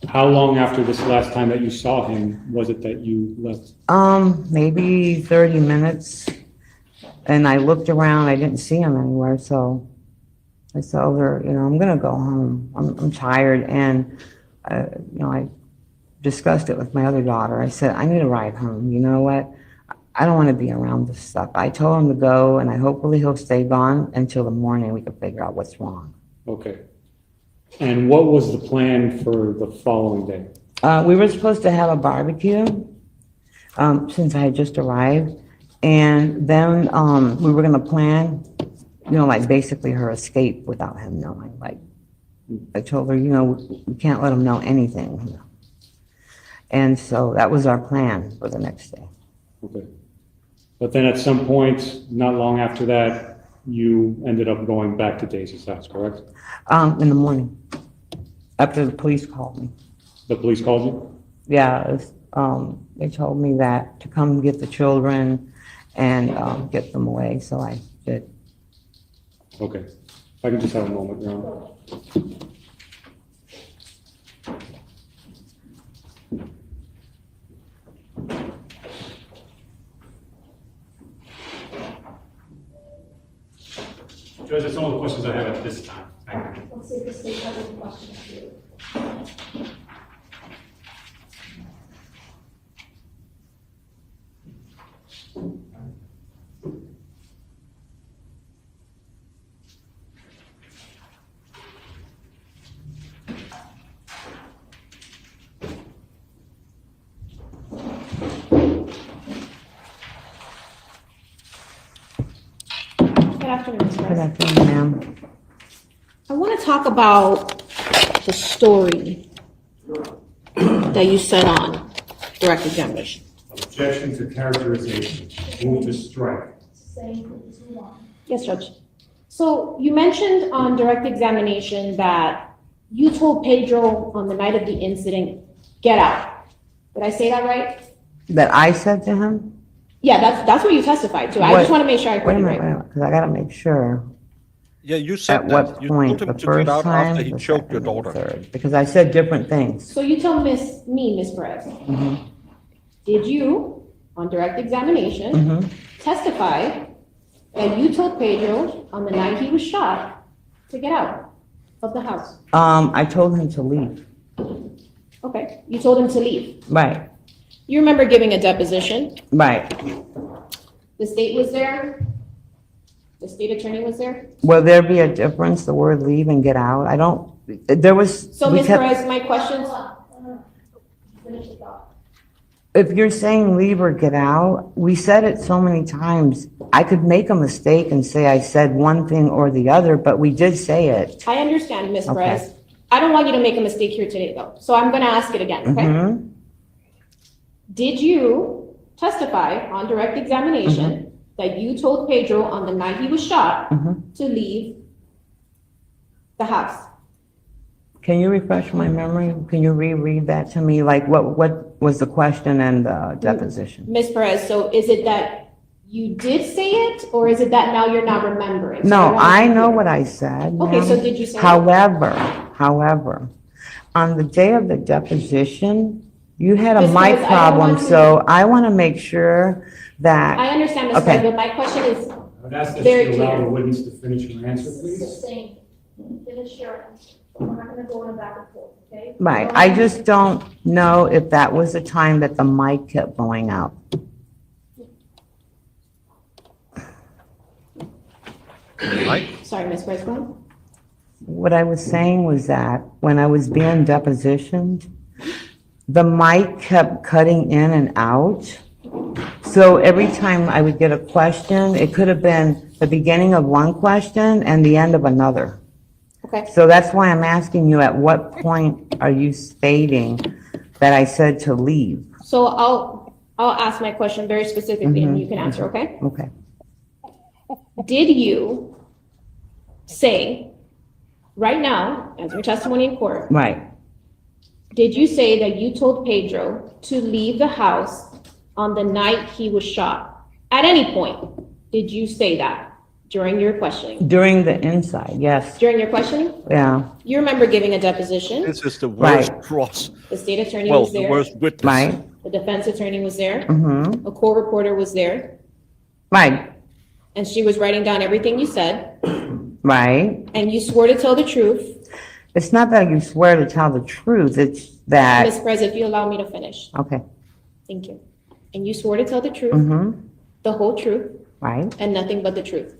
How long after this last time that you saw him was it that you left? Maybe 30 minutes. And I looked around, I didn't see him anywhere, so I told her, you know, I'm gonna go home. I'm tired, and, you know, I discussed it with my other daughter. I said, I need a ride home. You know what? I don't want to be around this stuff. I told him to go, and hopefully he'll stay gone until the morning we can figure out what's wrong. Okay. And what was the plan for the following day? We were supposed to have a barbecue, since I had just arrived. And then, we were gonna plan, you know, like basically her escape without him knowing. Like, I told her, you know, we can't let him know anything. You know. And so that was our plan for the next day. Okay. But then at some point, not long after that, you ended up going back to Daisy's house, correct? In the morning, after the police called me. The police called you? Yeah, it was, they told me that to come get the children and get them away, so I did. Okay. If I can just have a moment, Your Honor. Judge, that's all the questions I have at this time. Thank you. Let's see if the state has any questions for you. Good afternoon, Ms. Good Perez. afternoon, ma'am. I want to talk about the story that you said on direct examination. Objection to characterization. Move to strike. Yes, Judge. So you mentioned on direct examination that you told Pedro on the night of the incident, get out. Did I say that right? That I said to him? Yeah, that's what you testified to. I just want to make sure I Wait heard a it minute, right. because I gotta make sure. Yeah, you said At that. what You point? told him The to first get out time? after he the choked your second, or the daughter. third? Because I said different things. So you told Ms. Perez, did you, on direct examination, testify that you told Pedro on the night he was shot to get out of the house? I told him to leave. Okay, you told him to leave. Right, You remember giving a deposition? right. The state was there? The state attorney was there? Will there be a difference, the word leave and get out? I don't, there was. So, we Ms. kept- Perez, my questions, Finish the thought. If you're saying leave or get out, we said it so many times. I could make a mistake and say I said one thing or the other, but we did say it. I understand, Ms. Okay. Perez. I don't want you to make a mistake here today, though, so I'm gonna ask it again, okay? Mhm. Did you testify on direct examination that you told Pedro on the night he was shot to leave the house? Can you refresh my memory? Can you reread that to me? Like, what was the question and the deposition? Ms. Perez, so is it that you did say it, or is it that now you're not remembering? So No, want I to be know clear. what I said. Okay, ma'am. so did you say it? However, on the day of the deposition, you had a Ms. mic Perez, I don't problem, want to- so I want to make sure that. I understand, Ms. Okay. Perez, but my question is, I'd ask that Very you allow clear. the witness to finish her answer, please. Sustain, finish your answer. We're not gonna go in a back and forth, okay? Right, I just don't know if that was the time that the mic kept going out. Right? sorry, Ms. Perez, go ahead. What I was saying was that when I was being depositioned, the mic kept cutting in and out. So every time I would get a question, it could have been the beginning of one question and the end of another. Okay. So that's why I'm asking you, at what point are you stating that I said to leave? So I'll ask my question very specifically and you can answer, okay? Okay. Did you say, right now, as your testimony in court, Right. did you say that you told Pedro to leave the house on the night he was shot? At any point, did you say that during your questioning? During the inside, yes. During your questioning? Yeah, You remember giving a deposition, This is the worst Right. cross. the state attorney Well, was the there, worst witness. right. the defense attorney was there, Mm-hmm. a court reporter was there, Right, and she was writing down everything you said, right. and you swore to tell the truth. It's not that you swear to tell the truth, it's that, Ms. Perez, if you allow me to finish, okay. thank you. And you swore to tell the truth, Mm-hmm, the whole truth, right. and nothing but the truth.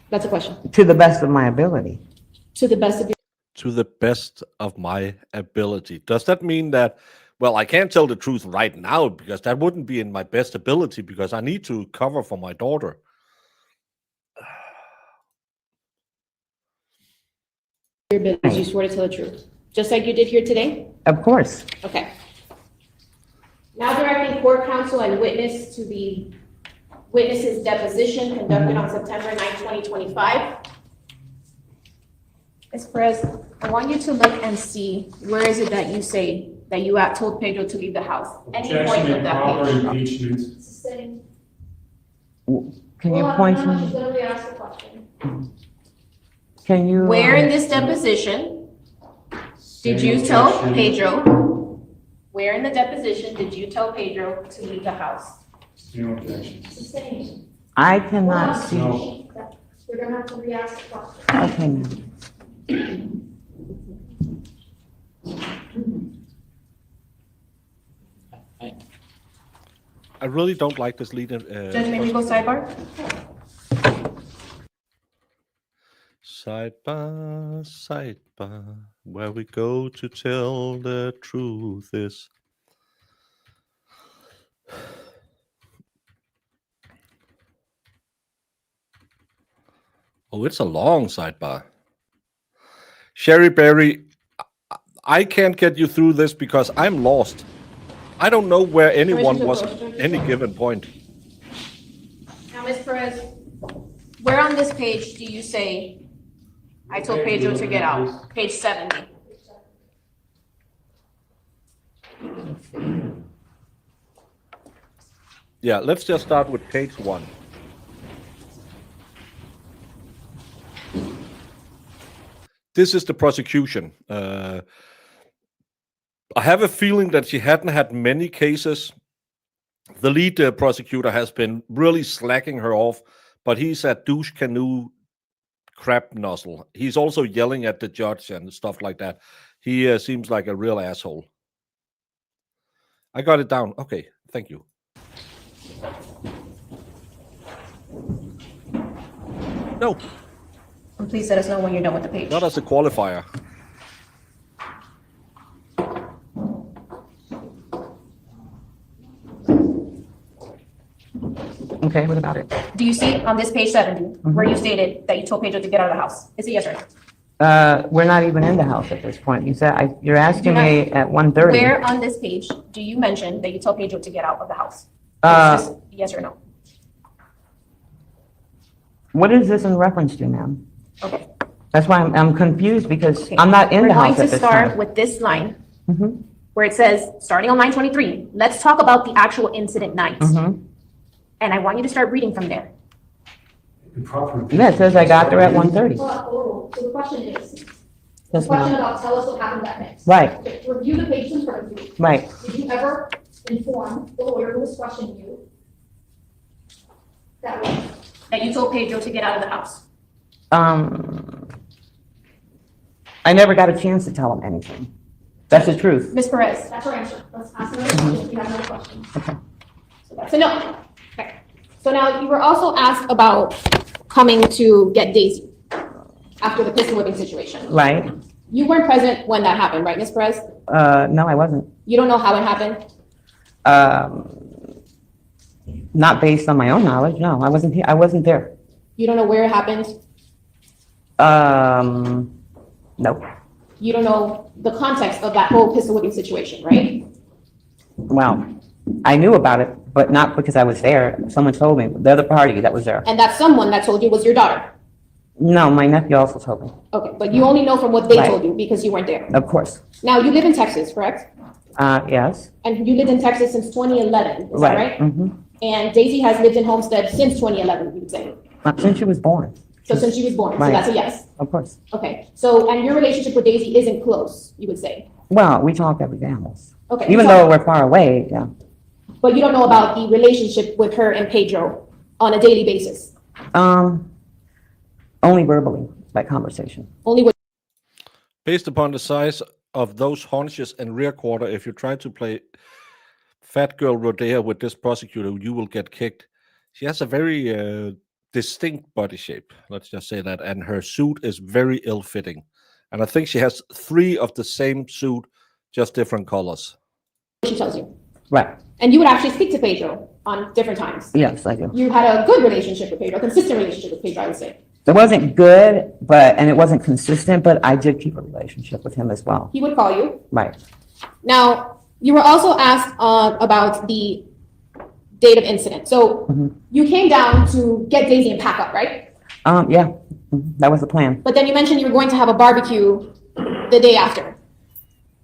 That's a question. To the best of my ability. To the best of your, To the best of my ability. Does that mean that, well, I can't tell the truth right now because that wouldn't be in my best ability because I need to cover for my daughter? abilities, you swore to tell the truth, just like you did here today? Of course. Okay. Now directing court counsel and witness to the witness's deposition conducted on September 9, 2025. Ms. Perez, I want you to look and see, where is it that you say that you told Pedro to leave the house? Any point Objection, of that improper page? impeachment. Sustain. Can you Well, point I'm to, gonna re-ask the question. can you? Where in this deposition did you tell Objection. Pedro, where in the deposition did you tell Pedro to leave the house? No objection. Sustain. I cannot see. No. We're gonna have to re-ask the question. Okay, ma'am. I really don't like this lead. Judge, may we go sidebar? Sidebar, where we go to tell the truth is. Oh, it's a long sidebar. Sherry Berry, I can't get you through this because I'm lost. I don't know where anyone was at any given point. Now, Ms. Perez, where on this page do you say, I told Pedro to get out? Page 70. Yeah, let's just start with page 1. This is the prosecution. I have a feeling that she hadn't had many cases. The lead prosecutor has been really slacking her off, but he's a douche canoe crap nozzle. He's also yelling at the judge and stuff like that. He seems like a real asshole. I got it down. Okay, thank you. No, And please let us know when you're done with the page. not as a qualifier. Okay, what about it? Do you see on this page 70, where you stated that you told Pedro to get out of the house? Is it yes or no? We're not even in the house at this point. You said, you're asking me at 1:30. Where on this page do you mention that you told Pedro to get out of the house? It's just yes or no? What is this in reference to, ma'am? Okay. That's why I'm confused because I'm not in the house at this We're going to start time. with this line, Mhm. where it says, starting on line 23, let's talk about the actual incident night. Mhm. And I want you to start reading from there. Yeah, it says I got there at 1:30. So the question is, the Yes, question ma'am. about tell us what happened that night. Right, Okay, review the page in front of you. right. Did you ever inform the lawyer who was questioning you that way? That you told Pedro to get out of the house. I never got a chance to tell him anything. That's the truth. Ms. Perez, That's your answer. Let's ask another question if you have another question. so that's a no. Okay. So now you were also asked about coming to get Daisy after the pistol whipping situation. Right? You weren't present when that happened, right, Ms. Perez? No, I wasn't. You don't know how it happened? Not based on my own knowledge, no, I wasn't here, I wasn't there. You don't know where it happened? No. You don't know the context of that whole pistol whipping situation, right? Well, I knew about it, but not because I was there. Someone told me, the other party that was there. And that someone that told you was your daughter? No, my nephew also told me, Okay, but you only know from what they Right. told you because you weren't there. of course. Now, you live in Texas, correct? Yes, And you lived in Texas since 2011, is that right. right? Mm-hmm. And Daisy has lived in Homestead since 2011, you would say. Since she was born, So since she was born, so Right. that's a yes. of course. Okay, so, and your relationship with Daisy isn't close, you would say? Well, we talk every day almost. Okay. Even so- though we're far away, yeah. But you don't know about the relationship with her and Pedro on a daily basis? Only verbally, by conversation. Only with, Based upon the size of those haunches and rear quarter, if you try to play fat girl rodeo with this prosecutor, you will get kicked. She has a very distinct body shape, let's just say that, and her suit is very ill-fitting. And I think she has 3 of the same suit, just different colors. she tells you. Right, And you would actually speak to Pedro on different times. yes, I do. You had a good relationship with Pedro, a consistent relationship with Pedro, I would say. It wasn't good, and it wasn't consistent, but I did keep a relationship with him as well. He would call you. Right. Now, you were also asked about the date of incident. So you came down to get Daisy and pack up, right? Yeah, that was the plan. But then you mentioned you were going to have a barbecue the day after.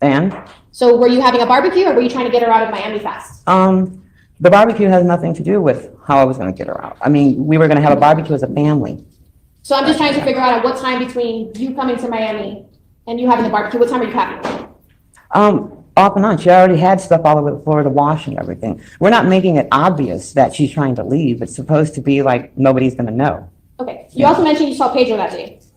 And, So were you having a barbecue or were you trying to get her out of Miami fast? the barbecue has nothing to do with how I was gonna get her out. I mean, we were gonna have a barbecue as a family. So I'm just trying to figure out at what time between you coming to Miami and you having the barbecue, what time are you packing? Off and on, she already had stuff all over the floor to wash and everything. We're not making it obvious that she's trying to leave. It's supposed to be like nobody's gonna know. Okay, you also mentioned you saw Pedro that day. Is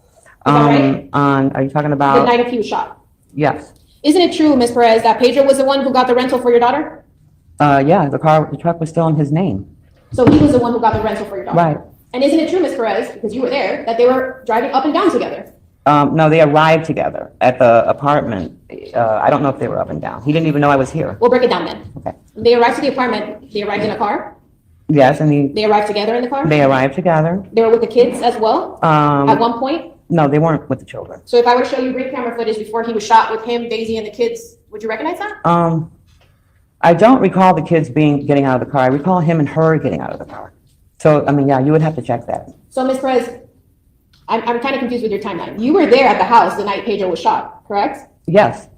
that right? Are you talking The about? night of he was shot. Yes. Isn't it true, Ms. Perez, that Pedro was the one who got the rental for your daughter? Yeah, the truck was still in his name. So he was the one who got the rental for your daughter? Right. And isn't it true, Ms. Perez, because you were there, that they were driving up and down together? No, they arrived together at the apartment. I don't know if they were up and down. He didn't even know I was here. We'll break it down then. Okay. They arrived to the apartment, they arrived in a car? Yes, and They arrived together in the car? they arrived together. They were with the kids as well, at one point? No, they weren't with the children. So if I were to show you ring camera footage before he was shot with him, Daisy, and the kids, would you recognize that? I don't recall the kids getting out of the car. I recall him and her getting out of the car. So, I mean, yeah, you would have to check that. So Ms. Perez, I'm kind of confused with your timeline. You were there at the house the night Pedro was shot, correct? Yes,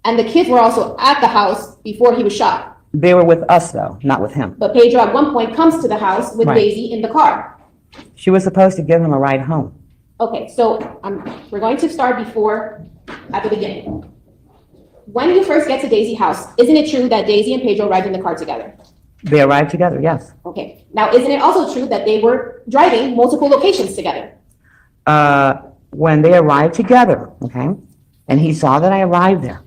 And the kids were also at the house before he was shot. they were with us though, not with him. But Pedro at one point comes to the house with Right. Daisy in the car. She was supposed to give him a ride home. Okay, so we're going to start at the beginning. When you first get to Daisy's house, isn't it true that Daisy and Pedro arrived in the car together? They arrived together, yes. Okay, now isn't it also true that they were driving multiple locations together? When they arrived together, okay, and he saw that I arrived there,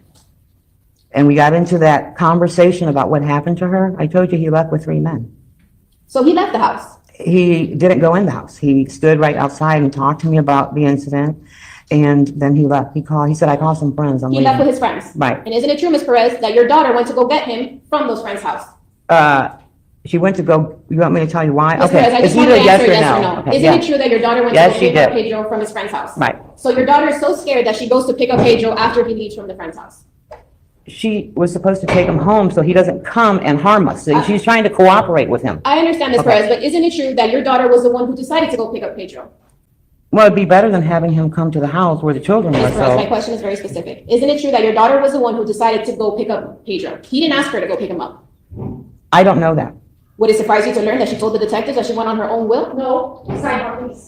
and we got into that conversation about what happened to her, I told you he left with 3 men. So he left the house. He didn't go in the house. He stood right outside and talked to me about the incident, and then he left. He said, I called some friends, I'm He leaving. left with his friends. Right. And isn't it true, Ms. Perez, that your daughter went to go get him from those friends' house? She went to go, you want me to tell you why? Ms. Okay, Perez, I it's just want to either answer yes yes or no. Okay, Isn't yeah. it true that your daughter went Yes, to she go pick up did. Pedro from his friend's house? Right. So your daughter is so scared that she goes to pick up Pedro after he leaves from the friend's house. She was supposed to take him home so he doesn't come and harm us. So she's trying to cooperate with him. I understand, Ms. Okay. Perez, but isn't it true that your daughter was the one who decided to go pick up Pedro? Well, it'd be better than having him come to the house where the children were, Ms. Perez, my so. question is very specific. Isn't it true that your daughter was the one who decided to go pick up Pedro? He didn't ask her to go pick him up. I don't know that. Would it surprise you to learn that she told the detectives that she went on her own will? No, sign our release.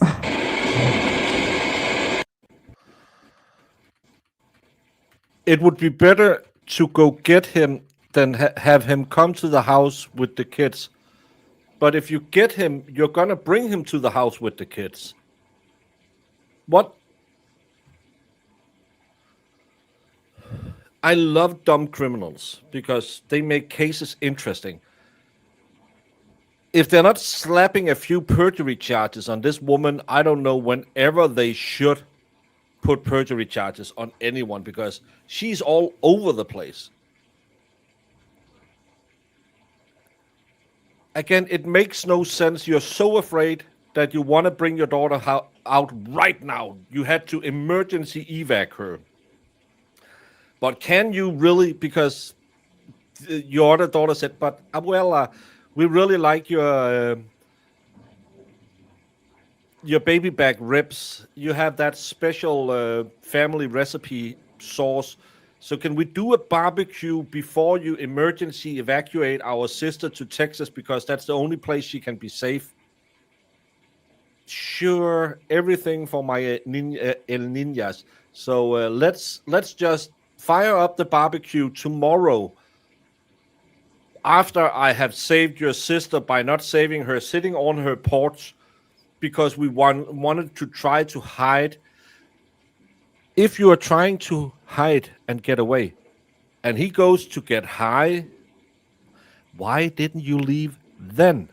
It would be better to go get him than have him come to the house with the kids. But if you get him, you're gonna bring him to the house with the kids. What? I love dumb criminals because they make cases interesting. If they're not slapping a few perjury charges on this woman, I don't know whenever they should put perjury charges on anyone because she's all over the place. Again, it makes no sense. You're so afraid that you want to bring your daughter out right now. You had to emergency evac her. But can you really, because your other daughter said, but we really like your baby back ribs. You have that special family recipe sauce. So can we do a barbecue before you emergency evacuate our sister to Texas because that's the only place she can be safe? Sure, everything for my El Niñas. So let's just fire up the barbecue tomorrow after I have saved your sister by not saving her sitting on her porch because we wanted to try to hide. If you are trying to hide and get away, and he goes to get high, why didn't you leave then?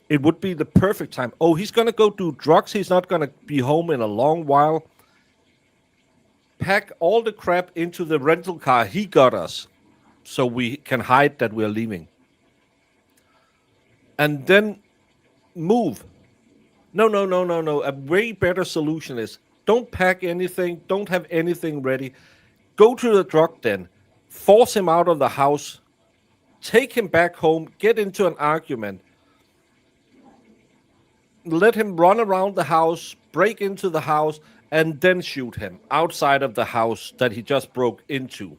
It would be the perfect time. Oh, he's going to go do drugs. He's not going to be home in a long while. Pack all the crap into the rental car he got us so we can hide that we're leaving. And then move. No. A way better solution is don't pack anything. Don't have anything ready. Go to the drug den. Force him out of the house. Take him back home. Get into an argument. Let him run around the house. Break into the house. And then shoot him outside of the house that he just broke into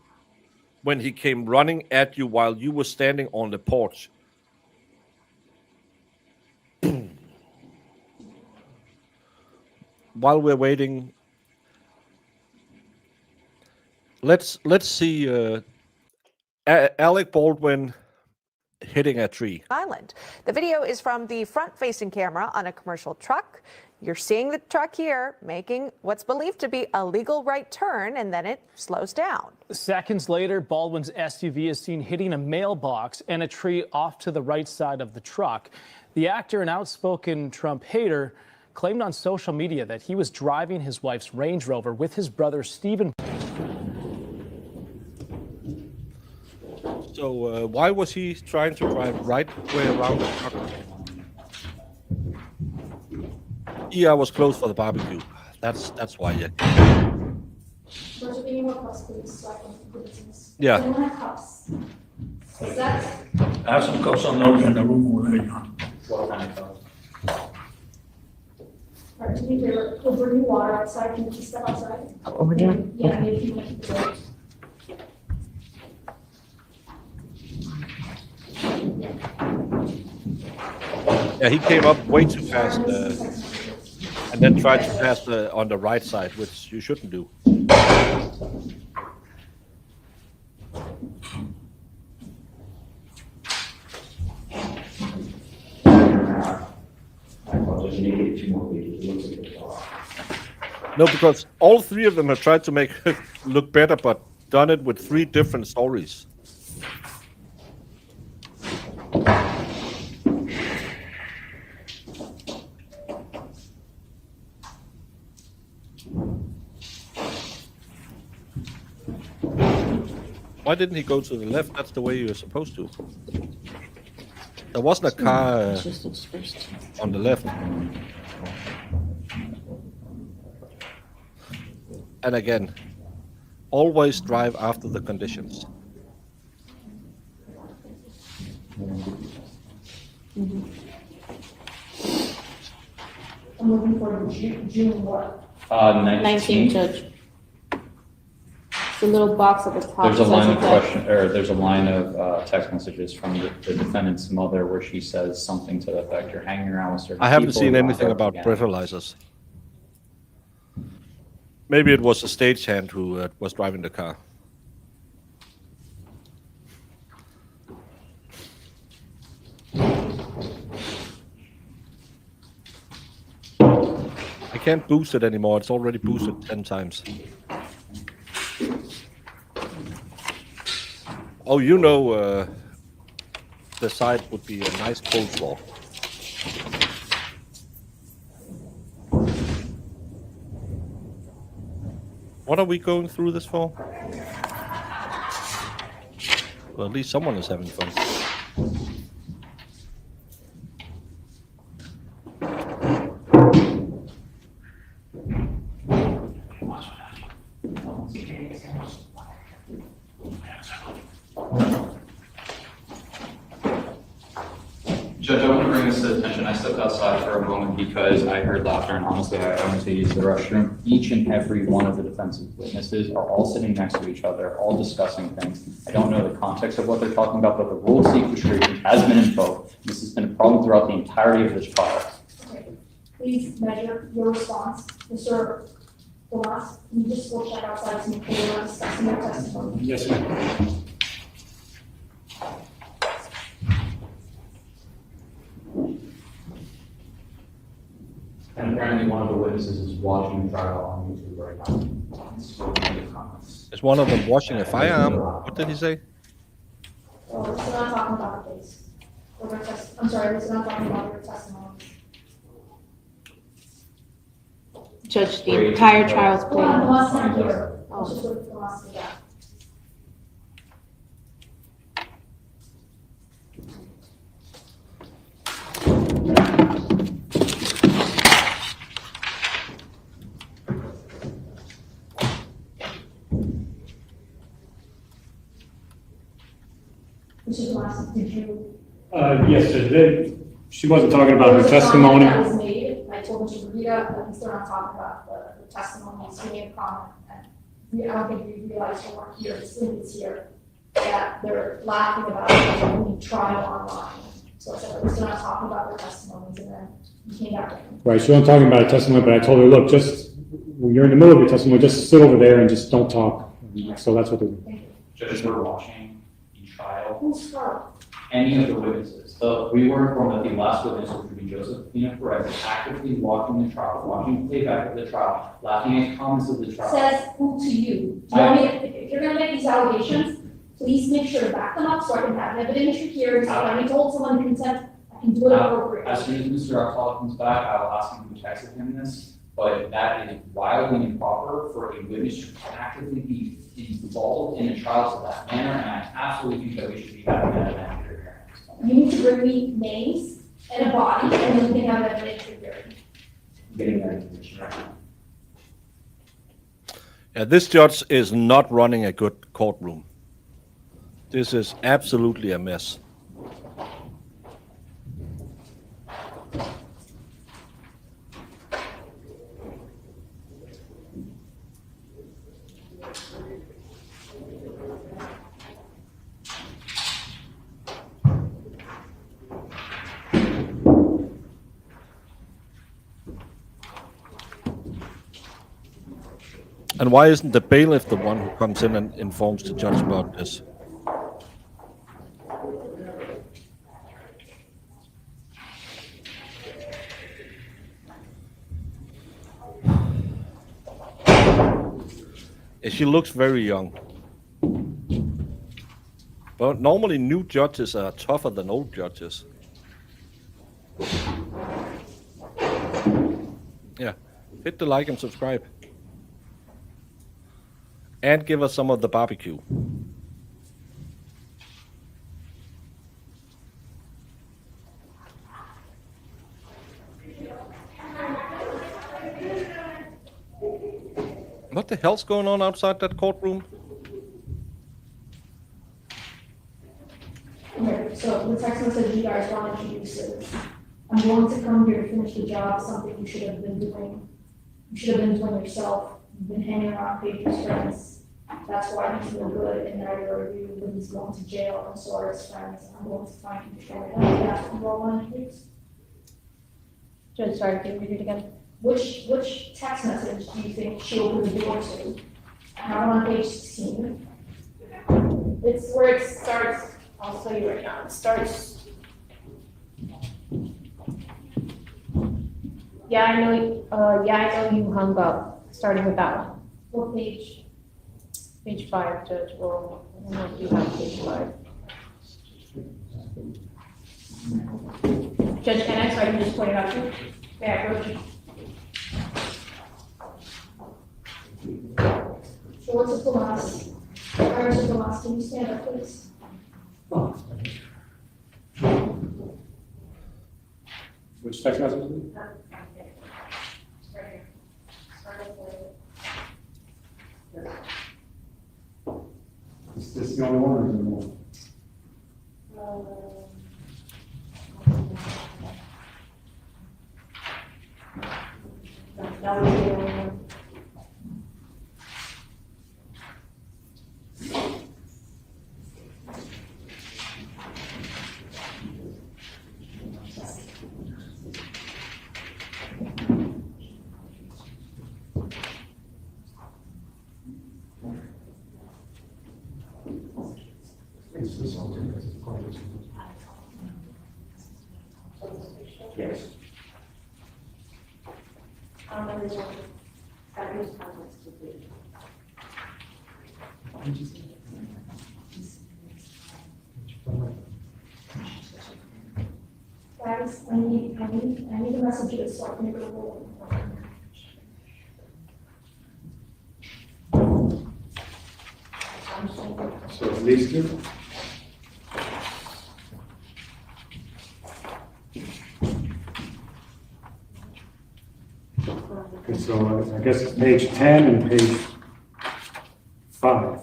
when he came running at you while you were standing on the porch. While we're waiting, let's see Alec Baldwin hitting a tree. Island. The video is from the front-facing camera on a commercial truck. You're seeing the truck here making what's believed to be a legal right turn, and then it slows down. Seconds later, Baldwin's SUV is seen hitting a mailbox and a tree off to the right side of the truck. The actor, an outspoken Trump hater, claimed on social media that he was driving his wife's Range Rover with his brother Stephen. So why was he trying to drive right way around the truck? Yeah, I was closed for the barbecue. That's why. Yeah. Roger, give me more cups, please, so I can put it in this. Yeah. I want cups. Is that? I have some cups on those in the room over there. All right, do me a favor, go bring me water outside, can you just step outside? Over there? Yeah, maybe you can. Yeah, he came up way too fast and then tried to pass on the right side, which you shouldn't do. No, because all three of them have tried to make it look better, but done it with three different stories. Why didn't he go to the left? That's the way you're supposed to. There wasn't a car on the left. And again, always drive after the conditions. I'm looking for June what? 19. Judge. The little box at the top. There's a says line of that- question, or there's a line of text messages from the defendant's mother where she says something to the effect, "You're hanging around with certain I haven't people, seen you're anything not about again." breathalyzers. Maybe it was a stagehand who was driving the car. I can't boost it anymore. It's already boosted 10 times. Oh, you know, the side would be a nice coleslaw. What are we going through this for? Well, at least someone is having fun. Judge, I want to bring this to attention. I stepped outside for a moment because I heard laughter, and honestly, I went to use the restroom. Each and every one of the defensive witnesses are all sitting next to each other, all discussing things. I don't know the context of what they're talking about, but the rule of sequestration has been invoked. This has been a problem throughout the entirety of this trial. Okay. Please measure your response. Mr. Demas, can you just go check outside to make sure you're discussing your testimony? Yes, ma'am. And apparently one of the witnesses is watching the trial on YouTube right now. So, comments. Is one of them washing a firearm? What did he say? Well, we're still not talking about the case. I'm sorry, we're still not talking about your testimony. Judge, the entire trial's Hold on, the played. last time here. Let's just look at the last of that. Mr. Demas, did you? Yes, she wasn't talking about her testimony. That was made, I told Mr. Rita, but he's still not talking about the testimony, he's made a comment, and I don't think we realized we weren't here, the students here, that they're laughing about the trial online. So I said, we're still not talking about their testimonies, and then he came back in. Right, she wasn't talking about her testimony, but I told her, look, just, when you're in the middle of your testimony, just sit over there and just don't talk. So that's what the, Judges were watching the trial. Who's her? Any of the witnesses. We were informed that the last witness, which would be Josephina Perez, is actively watching the trial, watching playback of the trial, laughing at comments of the trial. Says who to you? Do you want me to, if you're gonna make these allegations, please make sure to back them up so I can have an evidentiary hearing, so if I told someone to consent, I can do it appropriately. As soon as Mr. Arcala comes back, I will ask him who texted him this, but that is wildly improper for a witness to actively be involved in a trial to that manner, and I absolutely think that we should be having that evidentiary hearing. You need to bring me names and a body, and then we can have an evidentiary hearing. I'm getting that information right now. Yeah, this judge is not running a good courtroom. This is absolutely a mess. And why isn't the bailiff the one who comes in and informs the judge about this? She looks very young. But normally new judges are tougher than old judges. Yeah, hit the like and subscribe. And give us some of the barbecue. What the hell's going on outside that courtroom? Okay, so the text message you guys want to introduce is, I'm going to come here to finish the job, something you should have been doing. You should have been doing yourself. You've been hanging around Pedro's friends. That's why he's no good, and neither of you, when he's going to jail, and so are his friends. I'm going to find you for it. That's what you all want to introduce. Judge, sorry, can you read it again? Which text message do you think she opened the door to? I have it on page 16. It's where it starts, I'll tell you right now, it starts. Yeah, I know you hung up, starting with that one. What page? Page 5, Judge, well, I don't know if you have page 5. Judge, can I, so I can just point it out to you? Yeah, I wrote you. So what's the last? Where's the last? Can you stand up, please? Which text message? Is this the only one or is there more? That would be the only one. Yes. Guys, I need the messages so I can go forward. So at least two? Okay, so I guess it's page 10 and page 5.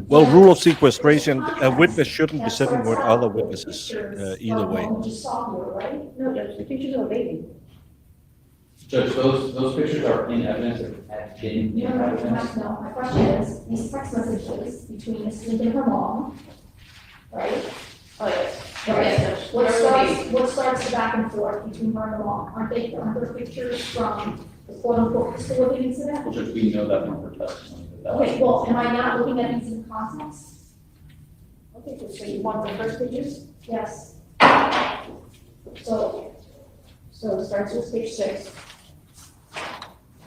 Well, rule of sequestration, a witness shouldn't be sitting with other witnesses either way. Just saw her, right? No, Judge, the pictures of a baby. Judge, those pictures are in evidence or have been in evidence? No, my question is, these text messages between Ms. Link and her mom, right? Oh, yes. Right. What starts the back and forth between her and her mom? Aren't there pictures from the quote unquote facility incident? Judge, we know that from her testimony. Okay, well, am I not looking at these in context? Okay, so you want the first pages? Yes. So it starts with page 6.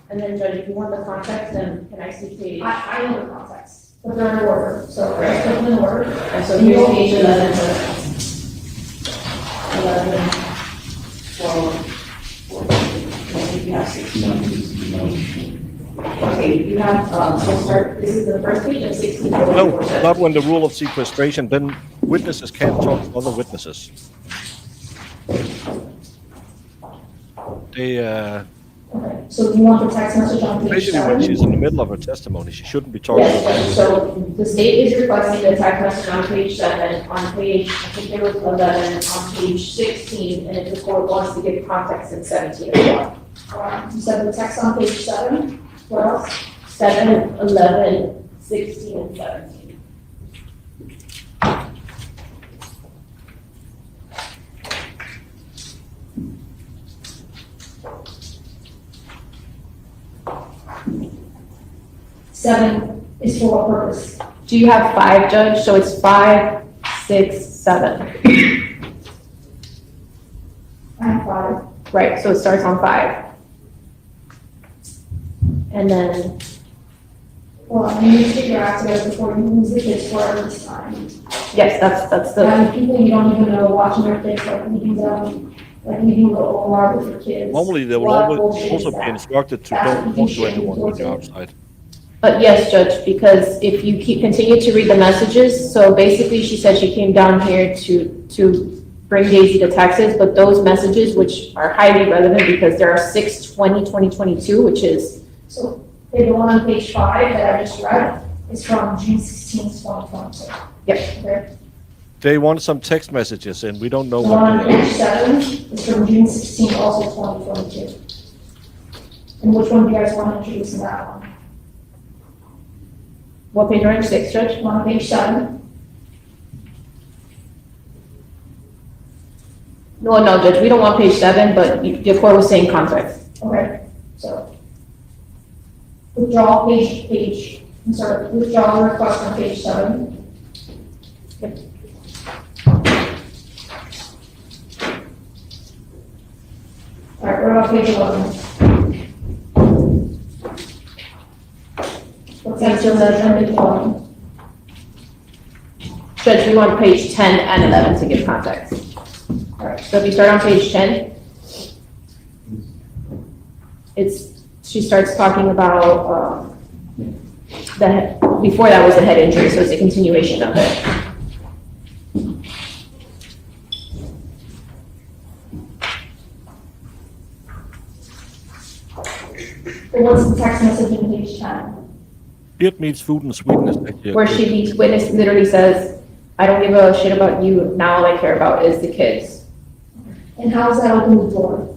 And then, Judge, if you want the context, then can I see page? I know the context, but they're in order, so let's put them in order. And so here's page 11, 12, 14, you have 16. Okay, you have, so start, this is the first page of 16. No, not when the rule of sequestration, then witnesses can't talk to other witnesses. They, Okay, so do you want the text message on page especially 7? when she's in the middle of her testimony, she shouldn't be talking Yes, about so the state is requesting the text message on page 7, on page, I think there was 11, on page 16, and if the court wants to give context in 17 as well. You said the text on page 7, what else? 7, 11, 16, and 17. Seven is for what purpose? Do you have 5, Judge? So it's 5, 6, 7. I have 5. Right, so it starts on 5. And then Well, you need to get your act together before you lose the kids for this time. Yes, that's the, And people you don't even know watching their kids, like leaving them, like leaving the OR with your kids. Normally, they will What always bullshit also is be that? instructed to That's don't what talk you to should anyone be when you're doing. outside. but yes, Judge, because if you continue to read the messages, so basically she said she came down here to bring Daisy to Texas, but those messages, which are highly relevant because there are 6/20/2022, which is, So, the one on page 5 that I just read is from June 16th, 2022. yep. Okay? They want some text messages, and we don't know The one on what they page 7 is from June 16th, also 2022. And which one do you guys want to introduce in that one? What page are you, 6, Judge? One on page 7. No, Judge, we don't want page 7, but the court was saying context. Okay, so. Withdraw withdraw the request on page 7. All right, we're on page 11. What's that, so that's on page 11? Judge, we want page 10 and 11 to give context. All right. So if you start on page 10, she starts talking about, before that was a head injury, so it's a continuation of it. And what's the text message on page 10? It means food and sweetness. Actually. Where the witness literally says, I don't give a shit about you, now all I care about is the kids. And how does that open the door?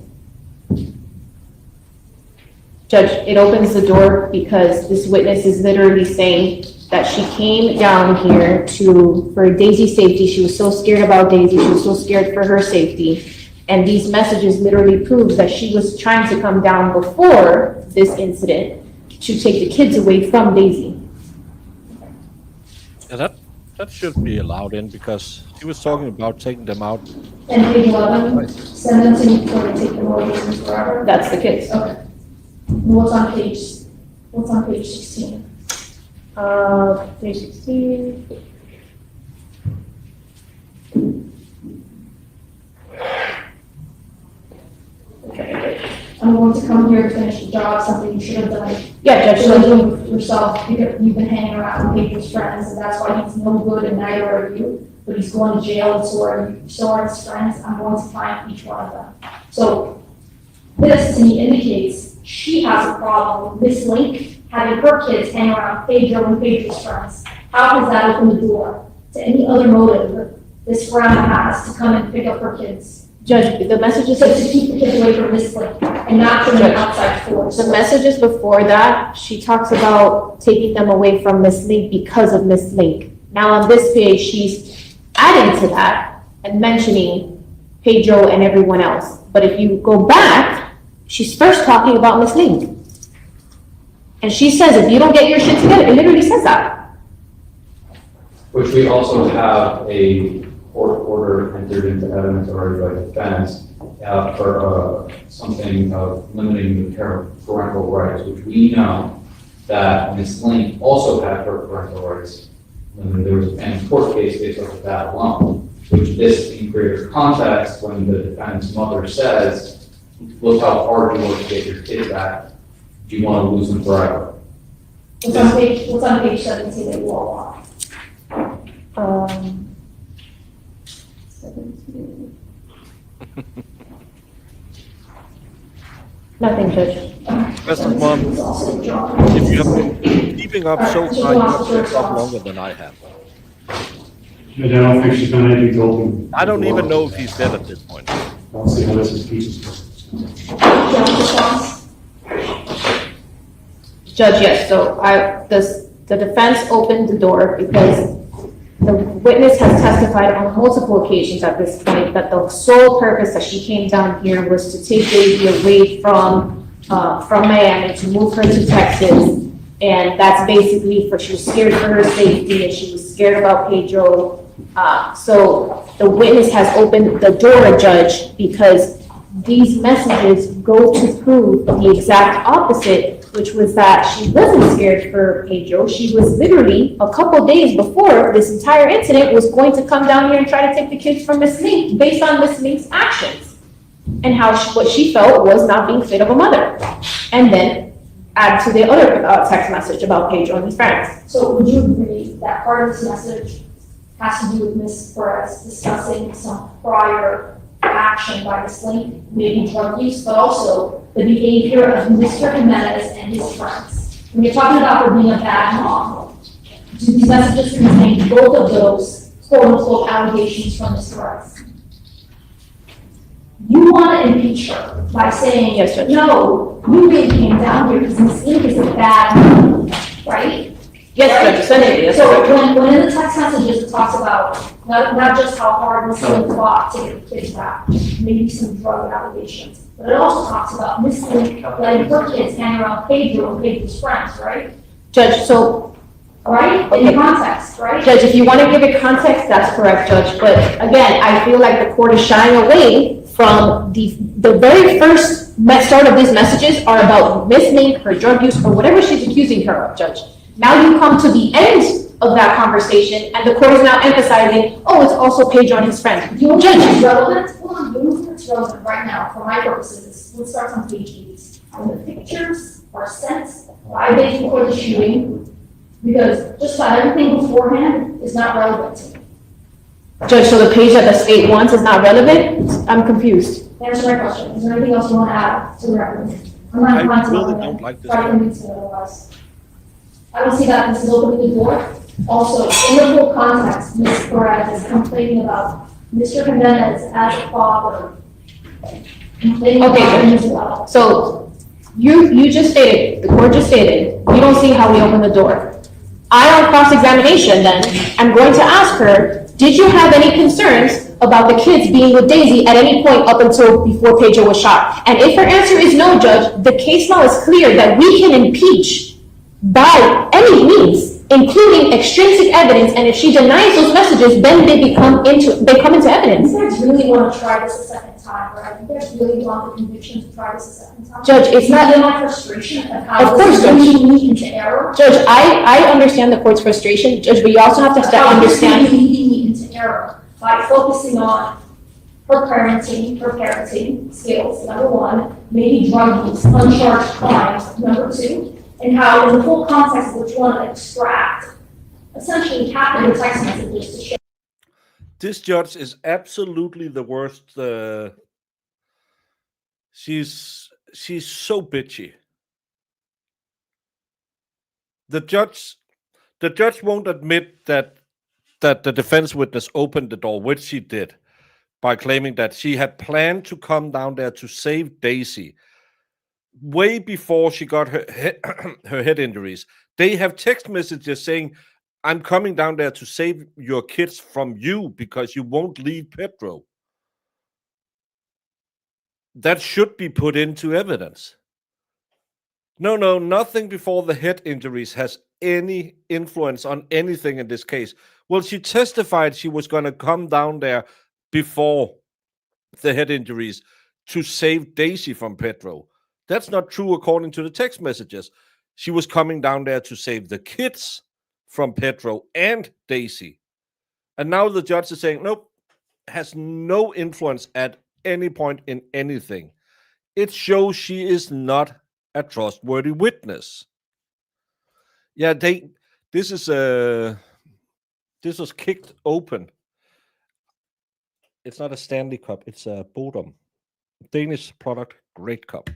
Judge, it opens the door because this witness is literally saying that she came down here for Daisy's safety. She was so scared about Daisy. She was so scared for her safety. And these messages literally prove that she was trying to come down before this incident to take the kids away from Daisy. Yeah, that should be allowed in because he was talking about taking them out. And page 11, send them to me before they take them away forever? That's the kids. Okay. And what's on page 16? Page 16. Okay. I'm going to come here to finish the job, something you should have done. Yeah, Judge, So so you yourself, because you've been hanging around with Pedro's friends, and that's why he's no good, and neither are you. But he's going to jail, and so are his friends. I'm going to find each one of them. So this to me indicates she has a problem with Miss Link having her kids hang around Pedro and Pedro's friends. How does that open the door to any other motive that this friend has to come and pick up her kids? Judge, the messages, So to keep the kids away from Miss Link and not from the outside force. the messages before that, she talks about taking them away from Miss Link because of Miss Link. Now on this page, she's adding to that and mentioning Pedro and everyone else. But if you go back, she's first talking about Miss Link. And she says, if you don't get your shit together, it literally says that. Which we also have a court order entered into evidence already by defense for something of limiting the parental rights, which we know that Ms. Link also had her parental rights limited. There was a family court case based off of that alone, which this in greater context when the defendant's mother says, look how hard you work to get your kids back. Do you want to lose them forever? What's on page 17 that you all want? 17. Nothing, Judge. Mr. Mom, It's also drawn. if you have been keeping up so far, you have kept up longer than I have. I don't think she's done anything to open. I don't even know if he's dead at this point. I'll see how this is pieces. Judge, yes, so the defense opened the door because the witness has testified on multiple occasions at this point that the sole purpose that she came down here was to take Daisy away from Miami, to move her to Texas. And that's basically she was scared for her safety and she was scared about Pedro. So the witness has opened the door, Judge, because these messages go to prove the exact opposite, which was that she wasn't scared for Pedro. She was literally, a couple days before this entire incident, was going to come down here and try to take the kids from Miss Mink based on Miss Mink's actions and what she felt was not being fit of a mother. And then add to the other text message about Pedro and his friends. So would you agree that part of this message has to do with Ms. Perez discussing some prior action by Ms. Link, maybe drug use, but also the behavior of Mr. Jimenez and his friends? When you're talking about her being a bad mom, do these messages contain both of those quote-unquote allegations from Ms. Perez? You want to impeach her by saying, Yes, Judge. no, you really came down here because Ms. Link is a bad mom, right? Yes, Judge, essentially, yes. So when in the text messages it talks about not just how hard Ms. Link fought to get the kids back, maybe some drug allegations, but it also talks about Ms. Link letting her kids hang around Pedro and Pedro's friends, right? Judge, so, Right? Okay. In context, right? Judge, if you want to give it context, that's correct, Judge. But again, I feel like the court is shying away from the very first start of these messages are about Miss Mink, her drug use, or whatever she's accusing her of, Judge. Now you come to the end of that conversation, and the court is now emphasizing, oh, it's also Pedro and his friends. You know Judge, what's relevant? Hold on, you know what's relevant right now, for my purposes, let's start on page 8. When the pictures are sent 5 days before the shooting, because just about everything beforehand is not relevant to me. Judge, so the page that the state wants is not relevant? I'm confused. Answer my question. Is there anything else you want to add to the record? I'm not I inclined to really let don't them like this try to one. convince me otherwise. I don't see that this is opening the door. Also, in the full context, Ms. Perez is complaining about Mr. Jimenez as a father. Complaining Okay, about him Judge. as well. So you just stated, the court just stated, you don't see how we open the door. I, on cross-examination then, am going to ask her, did you have any concerns about the kids being with Daisy at any point up until before Pedro was shot? And if her answer is no, Judge, the case law is clear that we can impeach by any means, including extrinsic evidence, and if she denies those messages, then they come into evidence. You guys really want to try this a second time, right? You guys really want the conviction to try this a second time? Judge, it's not- You know my frustration of how Of course, this Judge. leading me into error? Judge, I understand the court's frustration, Judge, but you also have to understand. How this is leading me into error by focusing on her parenting skills, number one, maybe drug use, uncharged crimes, number two, and how in the full context of which you want to extract, essentially half of the text messages to share. This judge is absolutely the worst. She's so bitchy. The judge won't admit that the defense witness opened the door, which she did, by claiming that she had planned to come down there to save Daisy way before she got her head injuries. They have text messages saying, I'm coming down there to save your kids from you because you won't leave Pedro. That should be put into evidence. No, nothing before the head injuries has any influence on anything in this case. Well, she testified she was going to come down there before the head injuries to save Daisy from Pedro. That's not true according to the text messages. She was coming down there to save the kids from Pedro and Daisy. And now the judge is saying, nope, has no influence at any point in anything. It shows she is not a trustworthy witness. Yeah, this was kicked open. It's not a Stanley Cup, it's a Bodum. Danish product, great cup.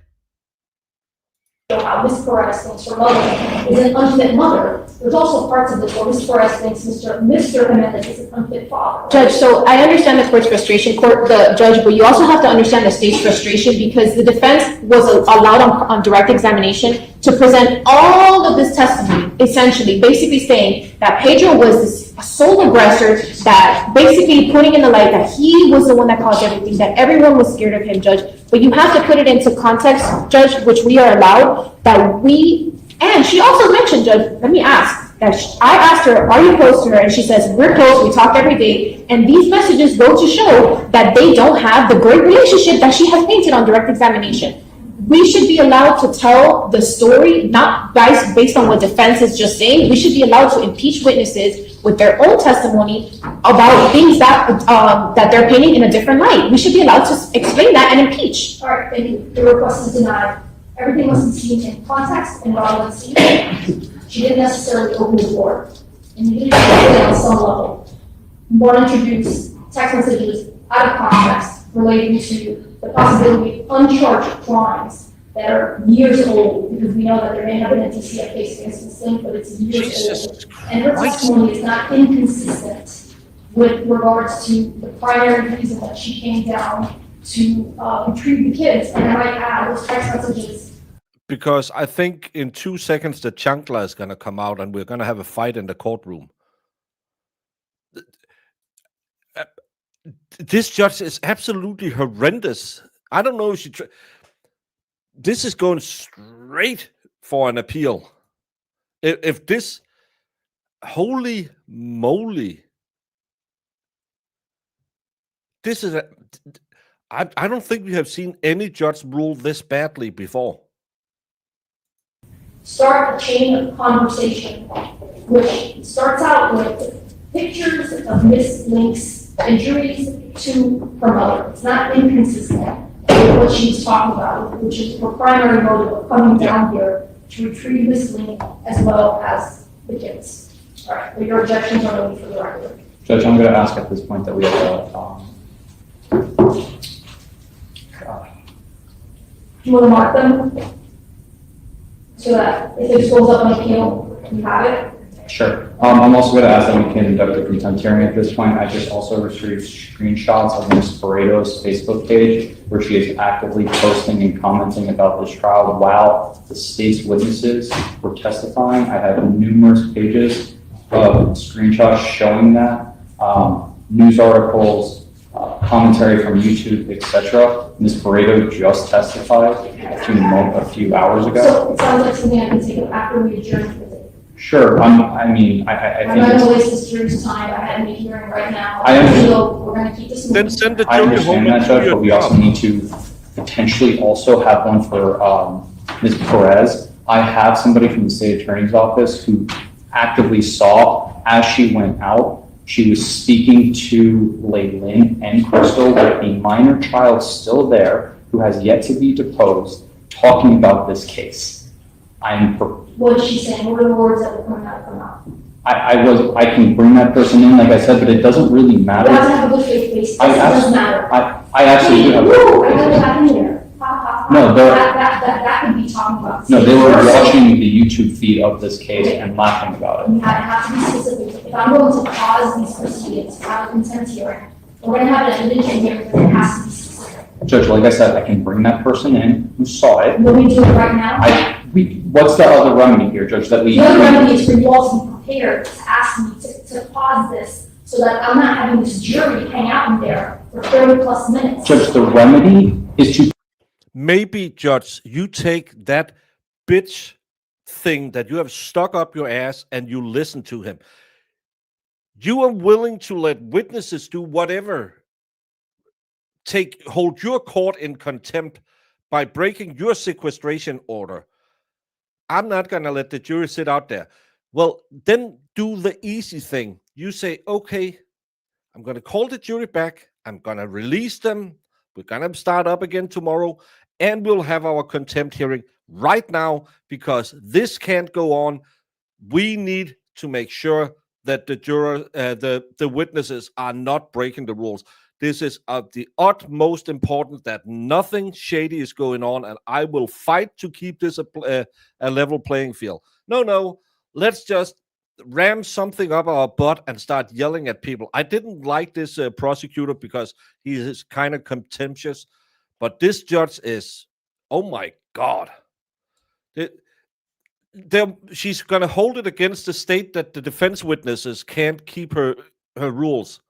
How Ms. Perez thinks her mother is an unfit mother. There's also parts of this where Ms. Perez thinks Mr. Jimenez is an unfit father. Judge, so I understand the court's frustration, Judge, but you also have to understand the state's frustration because the defense was allowed on direct examination to present all of this testimony, essentially, basically saying that Pedro was this sole aggressor, that basically putting in the light that he was the one that caused everything, that everyone was scared of him, Judge. But you have to put it into context, Judge, which we are allowed, and she also mentioned, Judge, let me ask, I asked her, are you close to her? And she says, we're close, we talk every day. And these messages go to show that they don't have the great relationship that she has painted on direct examination. We should be allowed to tell the story, not based on what defense is just saying. We should be allowed to impeach witnesses with their own testimony about things that they're painting in a different light. We should be allowed to explain that and impeach. All right, thank you. The request is denied. Everything must be seen in context and relevancy. She didn't necessarily open the door, and you didn't have to on some level. One introduced text messages out of context relating to the possibility of uncharged crimes that are years old, because we know that there may have been a DCF case against Ms. Link, but it's years old. And her testimony is not inconsistent with regards to the primary reason that she came down to retrieve the kids. And I might add, those text messages. Because I think in 2 seconds the chancla is going to come out and we're going to have a fight in the courtroom. This judge is absolutely horrendous. I don't know if she... This is going straight for an appeal. If this... Holy moly. This is a... I don't think we have seen any judge rule this badly before. Start a chain of conversation, which starts out with pictures of Miss Link's injuries to her mother. It's not inconsistent with what she was talking about, which is her primary motive of coming down here to retrieve Miss Link as well as the kids. All right, well, your objections are only for the record. Judge, I'm going to ask at this point that we have a, Do you want to mark them? So that if it goes up on appeal, you have it? Sure. I'm also going to ask that we can conduct a contempt hearing at this point. I just also received screenshots of Ms. Paredo's Facebook page where she is actively posting and commenting about this trial while the state's witnesses were testifying. I have numerous pages of screenshots showing that, news articles, commentary from YouTube, etc. Ms. Paredo just testified a few hours ago. So it sounds like something I can take up after we adjourn for the. Sure. I think I'm not gonna waste this jury's time. I had a hearing right now. I understand. So we're gonna keep this. Then send the I jury home understand that, and do Judge, your but we also job. need to potentially also have one for Ms. Perez. I have somebody from the state attorney's office who actively saw as she went out. She was speaking to Laylin and Crystal with a minor child still there who has yet to be deposed, talking about this case. What is she saying? What are the words that were coming out of her mouth? I can bring that person in, like I said, but it doesn't really matter. You have to have a good faith basis. It doesn't matter. I actually do have. Woo, I know what happened here. No, that could be talking about. No, they were watching the YouTube feed of this case and laughing about it. You have to be specific. If I'm going to pause these proceedings, have a contempt hearing, we're gonna have an evidentiary hearing, but it has to be specific. Judge, like I said, I can bring that person in who saw it. Will we do it right now? What's the other remedy here, Judge, that we? The other remedy is for you all to be prepared to ask me to pause this so that I'm not having this jury hang out in there for 30+ minutes. Judge, the remedy is to. Maybe, Judge, you take that bitch thing that you have stuck up your ass and you listen to him. You are willing to let witnesses do whatever, hold your court in contempt by breaking your sequestration order. I'm not going to let the jury sit out there. Well, then do the easy thing. You say, okay, I'm going to call the jury back. I'm going to release them. We're going to start up again tomorrow. And we'll have our contempt hearing right now because this can't go on. We need to make sure that the witnesses are not breaking the rules. This is of the utmost important that nothing shady is going on, and I will fight to keep this a level playing field. No, let's just ram something up our butt and start yelling at people. I didn't like this prosecutor because he is kind of contemptuous. But this judge is, oh my God. She's going to hold it against the state that the defense witnesses can't keep her rules.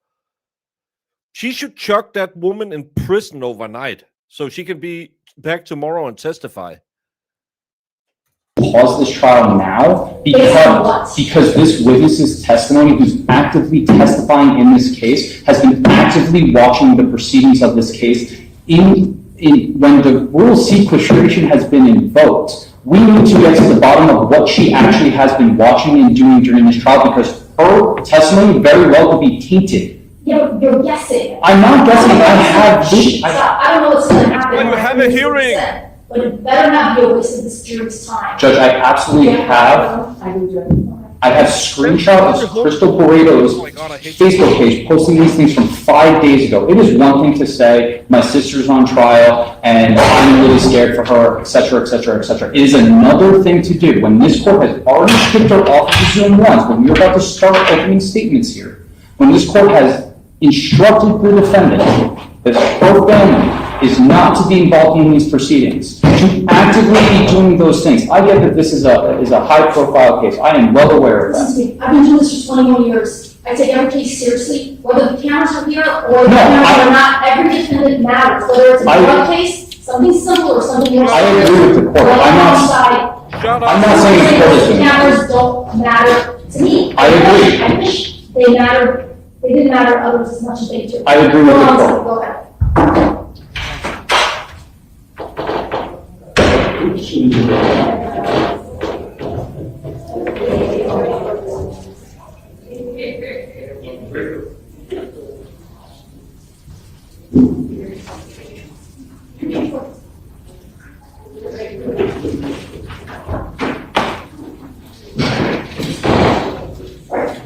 She should chuck that woman in prison overnight so she can be back tomorrow and testify. pause this trial now because this witness's testimony, who's actively testifying in this case, has been actively watching the proceedings of this case when the rule sequestration has been invoked. We need to get to the bottom of what she actually has been watching and doing during this trial, because her testimony very well could be tainted. Yeah, but you're guessing. I'm not guessing. I don't know what's going to happen. When you have a hearing. But it better not be a waste of this jury's time. Judge, I absolutely have. I have screenshots of Crystal Paredo's Facebook page posting these things from 5 days ago. It is one thing to say, my sister's on trial and I'm really scared for her, etc., etc., etc. It is another thing to do when this court has already kicked her off of the Zoom once, when we're about to start opening statements here, when this court has instructed the defendant that her family is not to be involved in these proceedings, to actively be doing those things. I get that this is a high-profile case. I am well aware of that. Listen to me, I've been doing this for 21 years. I take every case seriously, whether the cameras are here or the cameras are not. Every defendant matters, whether it's a drug case, something simple or something more. I agree with the court. I'm not saying the court is doing it. Cameras don't matter to me. I agree. I wish they mattered. They didn't matter to others as much as they do. I agree with the court. Go ahead.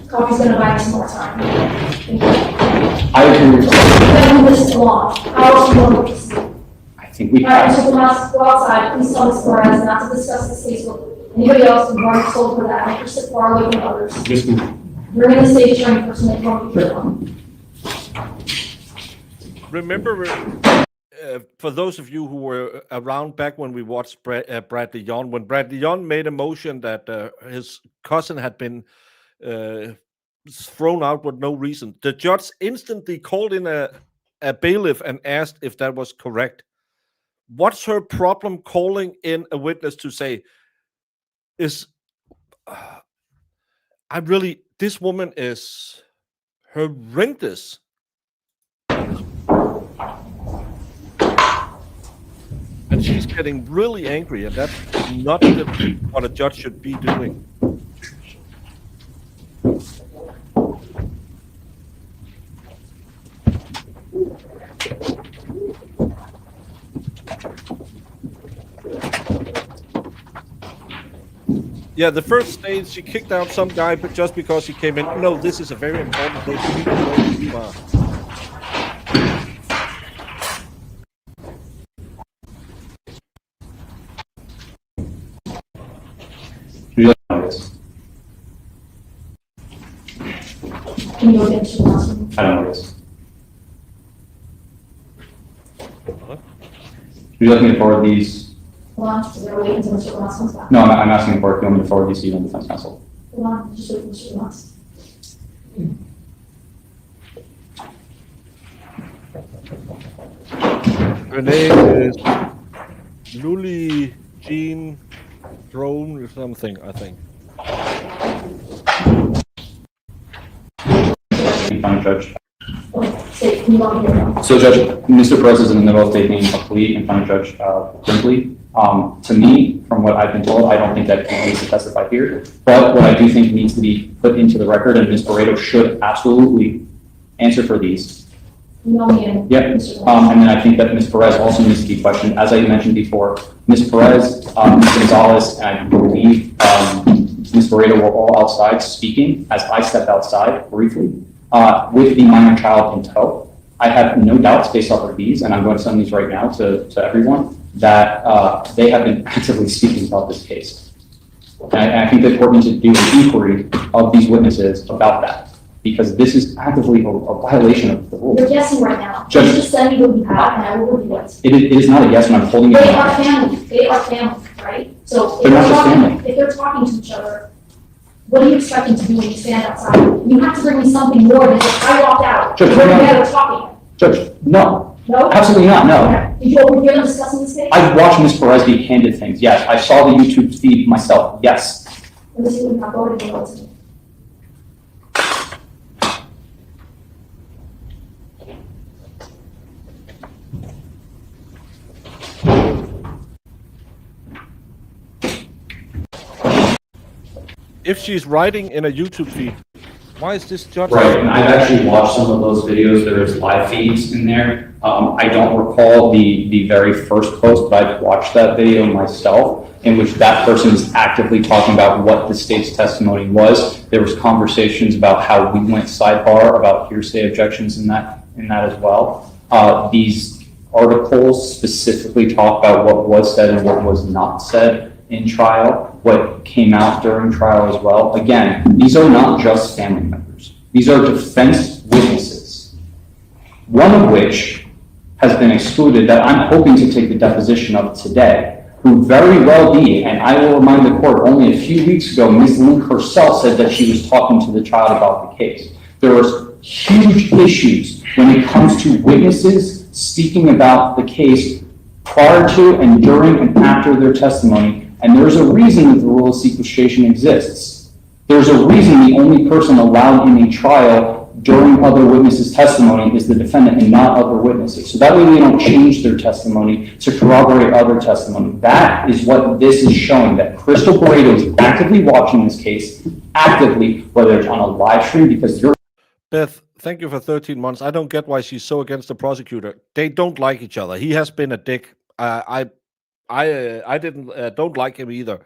Coffee's gonna buy me some more time. I agree with you. I've been this long. How else do you want this? I think we All right, have. so let's go outside. Please tell Ms. Perez not to discuss this case with anybody else who's already told her that. Make her sit far away from others. Yes, ma'am. You're in the state attorney person that can't be here. Remember, for those of you who were around back when we watched Bradley Young, when Bradley Young made a motion that his cousin had been thrown out with no reason, the judge instantly called in a bailiff and asked if that was correct. What's her problem calling in a witness to say, this woman is horrendous. And she's getting really angry, and that's not what a judge should be doing. Yeah, the first stage, she kicked out some guy but just because he came in. No, this is a very important day. You need to know who you are. Can you go again to the last one? I don't know this. Would you like me to forward these? Hold on, because we're waiting until Mr. Ross comes back. No, I'm asking for it. You want me to forward these to you on defense counsel? Hold on, just wait for Mr. Ross. Her name is Luli Jean Drone or something, I think. Fine, Judge. Say, can you want me to know? So, Judge, Mr. Perez is in the middle of taking a plea in front of Judge Brinkley. To me, from what I've been told, I don't think that he needs to testify here. But what I do think needs to be put into the record, and Ms. Paredo should absolutely answer for these. You know me and Yep. Mr. Ross. And then I think that Ms. Perez also needs to be questioned. As I mentioned before, Ms. Perez, Ms. Gonzalez, and I believe Ms. Paredo were all outside speaking as I stepped outside briefly with the minor child in tow. I have no doubts based off of these, and I'm going to send these right now to everyone, that they have been actively speaking about this case. And I think the court needs to do an inquiry of these witnesses about that, because this is actively a violation of the rules. You're guessing right now. Judge- You just send me what you have, and I will review it. It is not a yes when I'm holding it. They in my are hand. family. They are family, right? So They're not just family. if they're talking to each other, what are you expecting to do when you stand outside? You have to bring me something more than just, I walked out. Judge, We're no. together talking. Judge, no. No? Absolutely not, no. Okay. Did you overhear them discussing this case? I've watched Ms. Perez be handed things, yes. I saw the YouTube feed myself, yes. Let me see what my voting was. If she's writing in a YouTube feed, why is this judge? Right, and I've actually watched some of those videos. There's live feeds in there. I don't recall the very first post, but I've watched that video myself, in which that person is actively talking about what the state's testimony was. There was conversations about how we went sidebar about hearsay objections in that as well. These articles specifically talk about what was said and what was not said in trial, what came out during trial as well. Again, these are not just family members. These are defense witnesses, one of which has been excluded that I'm hoping to take the deposition of today, who very well be, and I will remind the court, only a few weeks ago, Ms. Link herself said that she was talking to the child about the case. There was huge issues when it comes to witnesses speaking about the case prior to and during and after their testimony. And there's a reason that the rule of sequestration exists. There's a reason the only person allowed in a trial during other witnesses' testimony is the defendant and not other witnesses. So that way they don't change their testimony to corroborate other testimony. That is what this is showing, that Crystal Pareto is actively watching this case, actively, whether it's on a live stream, because you're... Beth, thank you for 13 months. I don't get why she's so against the prosecutor. They don't like each other. He has been a dick. I don't like him either.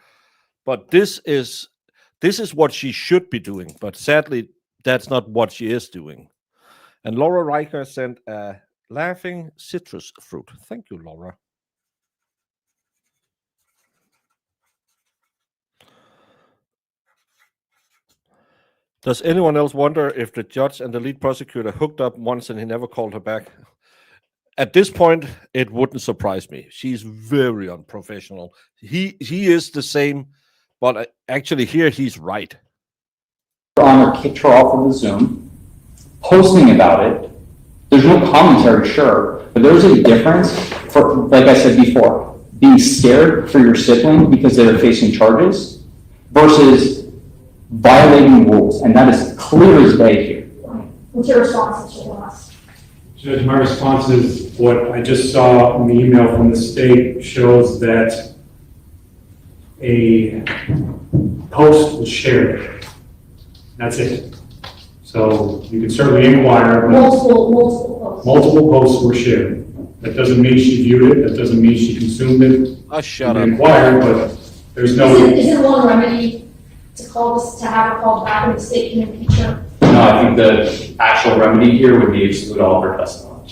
But this is what she should be doing. But sadly, that's not what she is doing. And Laura Riker sent a laughing citrus fruit. Thank you, Laura. Does anyone else wonder if the judge and the lead prosecutor hooked up once and he never called her back? At this point, it wouldn't surprise me. She's very unprofessional. He is the same, but actually here he's right. Honor kicked her off of the Zoom, posting about it. There's no commentary, sure, but there's a difference for, like I said before, being scared for your sibling because they're facing charges versus violating rules, and that is clear as day here. What's your response to us? Judge, my response is what I just saw in the email from the state shows that a post was shared. That's it. So you can certainly inquire. Multiple posts were shared. That doesn't mean she viewed it. That doesn't mean she consumed it. Shut up. Inquired, but there's no. Isn't one remedy to call this, to have her called back and the state can impeach her? No, I think the actual remedy here would be exclude all of her testimony.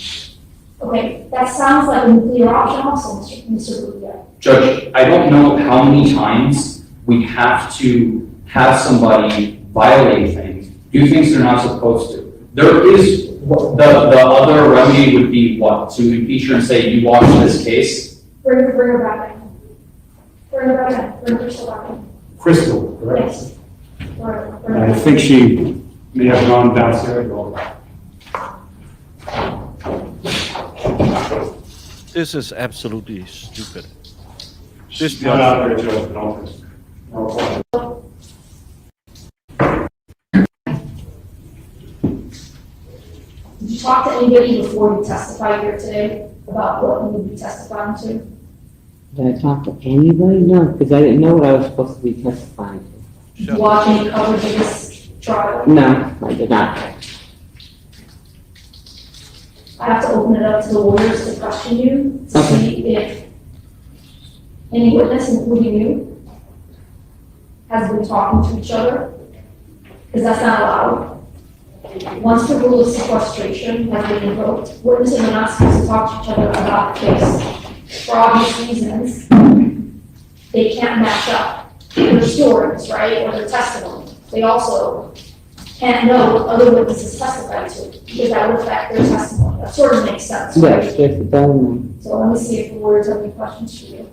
Okay, that sounds like a nuclear option also, Mr. Rubio. Judge, I don't know how many times we have to have somebody violate things, do things they're not supposed to. There is, the other remedy would be what? To impeach her and say, you watched this case? Bring her back in. Bring her back in. Bring Crystal back in. Crystal, correct? Yes. I think she may have gone downstairs. This is absolutely stupid. She's not out there, Judge, no. Did you talk to anybody before you testified here today about what you would be testifying to? Did I talk to anybody? No, because I didn't know what I was supposed to be testifying to. Did you watch any coverage of this trial? No, I did not. I have to open it up to the lawyers to question you, to Okay. see if any witness, including you, has been talking to each other, because that's not allowed. Once the rule of sequestration has been invoked, witnesses are not supposed to talk to each other about the case. For obvious reasons, they can't match up their stories, right, or their testimony. They also can't know what other witnesses testified to, because that would affect their testimony. That sort of makes sense, right? Yes, yes, it does. So let me see if the lawyers have any questions for you.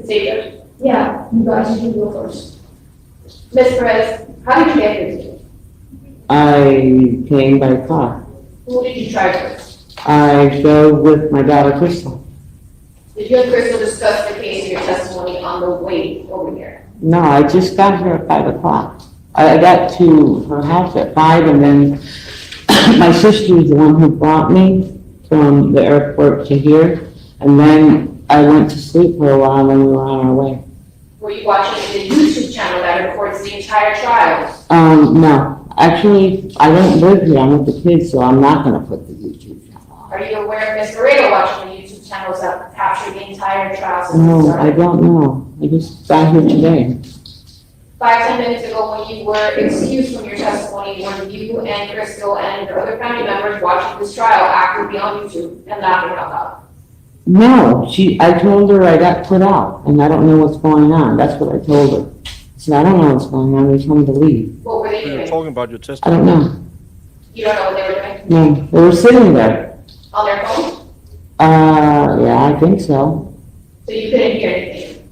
Xavier, Yeah, you guys, you can go first. Ms. Perez, how did you get here today? I came by car. Who did you drive with? I drove with my daughter Crystal. Did you and Crystal discuss the case of your testimony on the way over here? No, I just got here at 5 o'clock. I got to her house at 5, and then my sister was the one who brought me from the airport to here, and then I went to sleep for a while, and then we were on our way. Were you watching the YouTube channel that records the entire trial? No, actually, I don't live here, I'm with the kids, so I'm not gonna put the YouTube channel on. Are you aware of Ms. Guerrero watching the YouTube channels that capture the entire trial? since it No, started? I don't know, I just got here today. 5-10 minutes ago, when you were excused from your testimony, were you and Crystal and your other family members watching this trial actively on YouTube and laughing out loud? No, I told her I got put out, and I don't know what's going on, that's what I told her. I said, I don't know what's going on, they told me to leave. What were they We were doing? talking about your I testimony. don't know, You don't know what they were doing? no, they were sitting there. On their phone? Yeah, I think so, So you couldn't hear anything?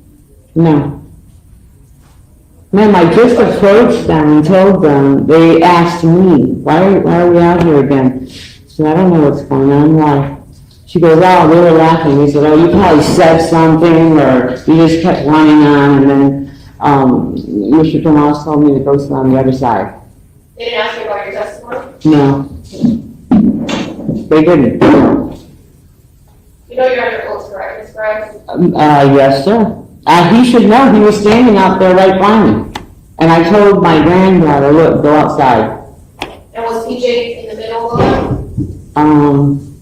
no. Ma'am, I just approached them and told them, they asked me, why are we out here again? So I don't know what's going on, why? She goes, oh, they were laughing. We said, oh, you probably said something, or you just kept running on, and then, Mr. Tomas told me to go sit on the other side. They didn't ask you about your testimony? No. They didn't. You know you're under oath, correct, Ms. Perez? Yes, sir. He should know, he was standing out there right by me. And I told my granddaughter, look, go outside. And was PJ in the middle of them?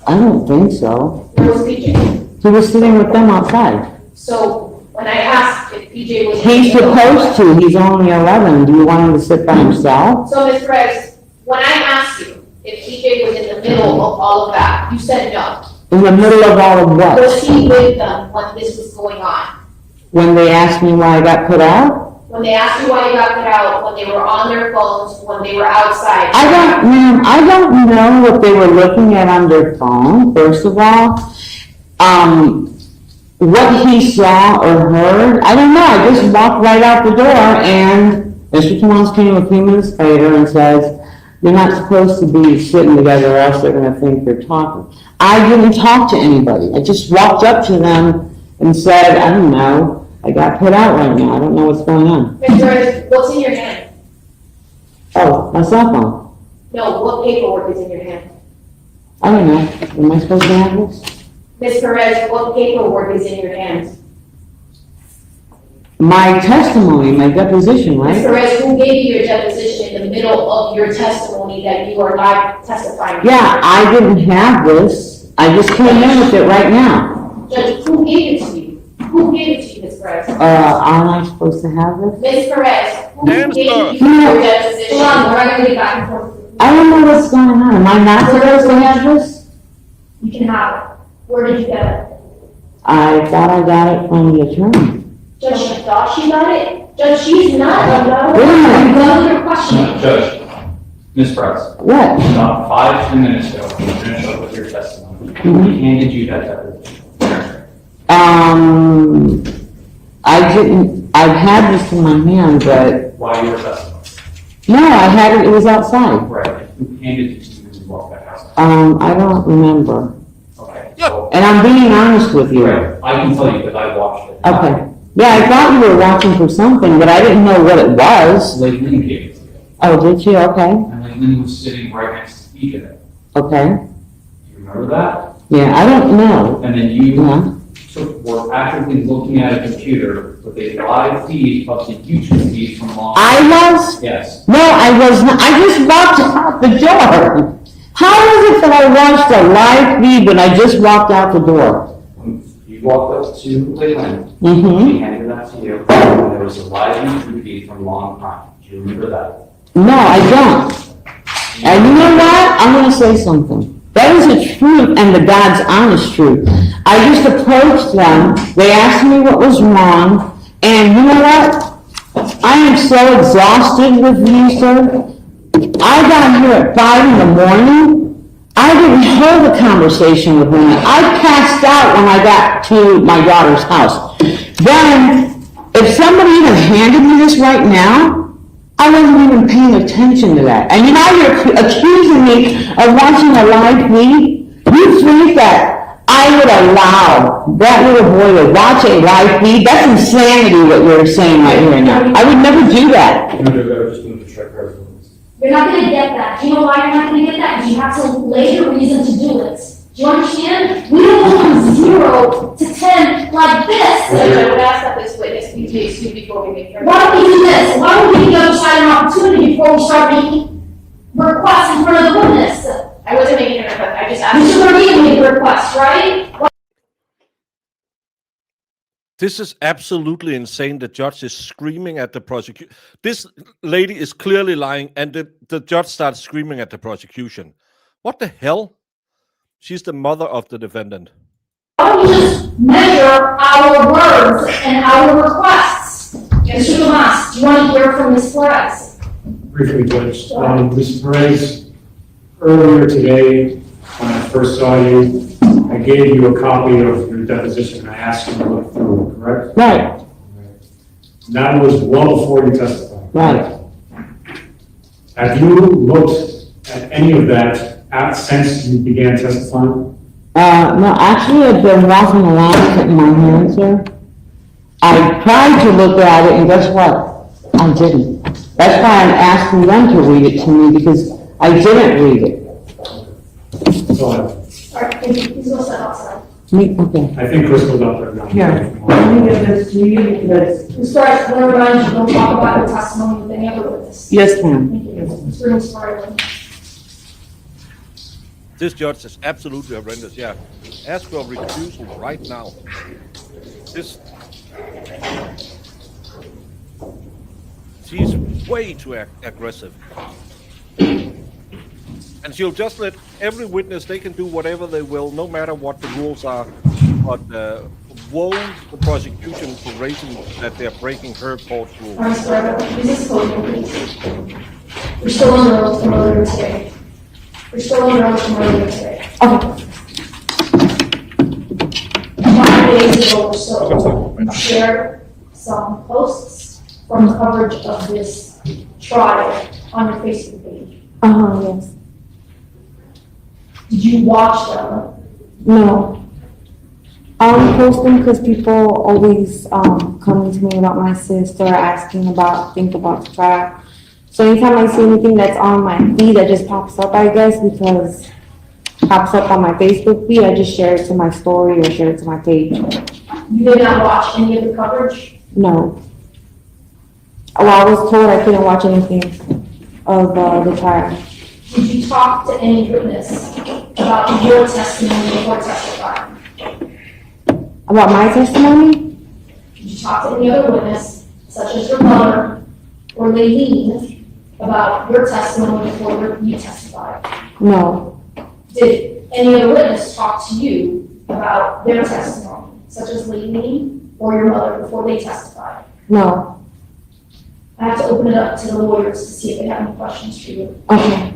I don't think so. Where was PJ? He was sitting with them outside. So when I asked if PJ was. He's supposed to, he's only 11. Do you want him to sit by himself? So Ms. Perez, when I asked you if PJ was in the middle of all of that, you said no. In the middle of all of what? Was he with them when this was going on? When they asked me why I got put out? When they asked you why you got put out, when they were on their phones, when they were outside? I don't know what they were looking at on their phone, first of all. What he saw or heard, I don't know, I just walked right out the door, and Mr. Tomas came a few minutes later and says, you're not supposed to be sitting together or else they're gonna think you're talking. I didn't talk to anybody, I just walked up to them and said, I don't know, I got put out right now, I don't know what's going on. Ms. Perez, what's in your hand? Oh, my cell phone. No, what paperwork is in your hand? I don't know, am I supposed to have this? Ms. Perez, what paperwork is in your hands? My testimony, my deposition, Ms. right? Perez, who gave you your deposition in the middle of your testimony that you are live testifying? Yeah, I didn't have this, I just came in with it right now. Judge, who gave it to you? Who gave it to you, Ms. Perez? Aren't I supposed to have this? Ms. Perez, who Answer. gave you your deposition? Hold on, we're not gonna get back and forth. I don't know what's going on, am I not supposed to have this? You can have it. Where did you get it? I thought I got it from the attorney. Judge, she thought she got it? Judge, she's not, no. Wait a minute. You go with your question. Judge, Ms. Perez, What? about 5-10 minutes ago, when you finished up with your testimony, he handed you that deposition. I didn't, I've had this in my hand, but, While you were testifying. no, I had it, it was outside. Right. Who handed it to you when you walked back outside? I don't remember. Okay. So, And I'm being honest with you. right, I can tell you because I watched it. Okay. Yeah, I thought you were watching for something, but I didn't know what it was. Lake Lynn gave it to you. Oh, did you? Okay, And Lake Lynn was sitting right next to each of them. okay. Do you remember that? Yeah, I don't know. And then you Yeah. were actively looking at a computer with a live feed of the YouTube feed from Long. I was? Yes. No, I was not. I just walked out the door. How is it that I watched a live feed when I just walked out the door? You walked up to Lake Lynn. Mm-hmm. She handed that to you. And there was a live YouTube feed from Long Prime. Do you remember that? No, I don't. And you know what? I'm gonna say something. That is the truth and the God's honest truth. I just approached them, they asked me what was wrong, and you know what? I am so exhausted with you, sir. I got here at 5 in the morning. I didn't hold a conversation with women. I passed out when I got to my daughter's house. Then, if somebody even handed me this right now, I wasn't even paying attention to that. And now you're accusing me of watching a live feed? You think that I would allow that little boy to watch a live feed? That's insanity what you're saying right here now. I would never do that. You're not gonna get that. Do you know why you're not gonna get that? Because you have to lay the reason to do it. Do you understand? We don't go from 0 to 10 like this. So I would ask that this witness be placed before we make. Why don't we do this? Why don't we give the other side an opportunity before we start making requests in front of the witness? I wasn't making a request, I just You asked. should already make a request, right? This is absolutely insane. The judge is screaming at the prosecution. This lady is clearly lying, and the judge starts screaming at the prosecution. What the hell? She's the mother of the defendant. Why don't we just measure our words and our requests? Mr. Tomas, do you want to hear from Ms. Flores? Briefly, Judge. Ms. Perez, earlier today, when I first saw you, I gave you a copy of your deposition. I asked you to look through it, correct? Right, That was well before you testified. right. Have you looked at any of that since you began testifying? No, actually, I've been walking around putting my hands there. I tried to look at it, and guess what? I didn't. That's why I'm asking them to read it to me, because I didn't read it. So All right, thank you. Please go sit outside. Okay. I think Crystal's up there now. Here. Let me give this to you, because... Ms. Flores, I want to remind you, don't talk about your testimony with any other witness. Yes, ma'am. Thank you. Mr. Ms. Flores. This judge is absolutely horrendous. Yeah, ask for a recusal right now. This, she's way too aggressive, and she'll just let every witness. They can do whatever they will, no matter what the rules are. But woe the prosecution for raising that they're breaking her court rules. All right, Ms. Flores, please disclose, please. We're still on the road from earlier today. We're still on the road from earlier today. Okay. 5 days ago or so, you shared some posts from the coverage of this trial on your Facebook page. Yes. Did you watch them? No. I'm posting because people always coming to me about my sister, asking about, think about the trial. So anytime I see anything that's on my feed that just pops up, I guess, because pops up on my Facebook feed, I just share it to my story or share it to my page. You did not watch any of the coverage? No. Well, I was told I couldn't watch anything of the trial. Did you talk to any witness about your testimony before testifying? About my testimony? Did you talk to any other witness, such as your mother or Leilene, about your testimony before you testified? No. Did any other witness talk to you about their testimony, such as Leilene or your mother, before they testified? No. I have to open it up to the lawyers to see if they have any questions for you. Okay.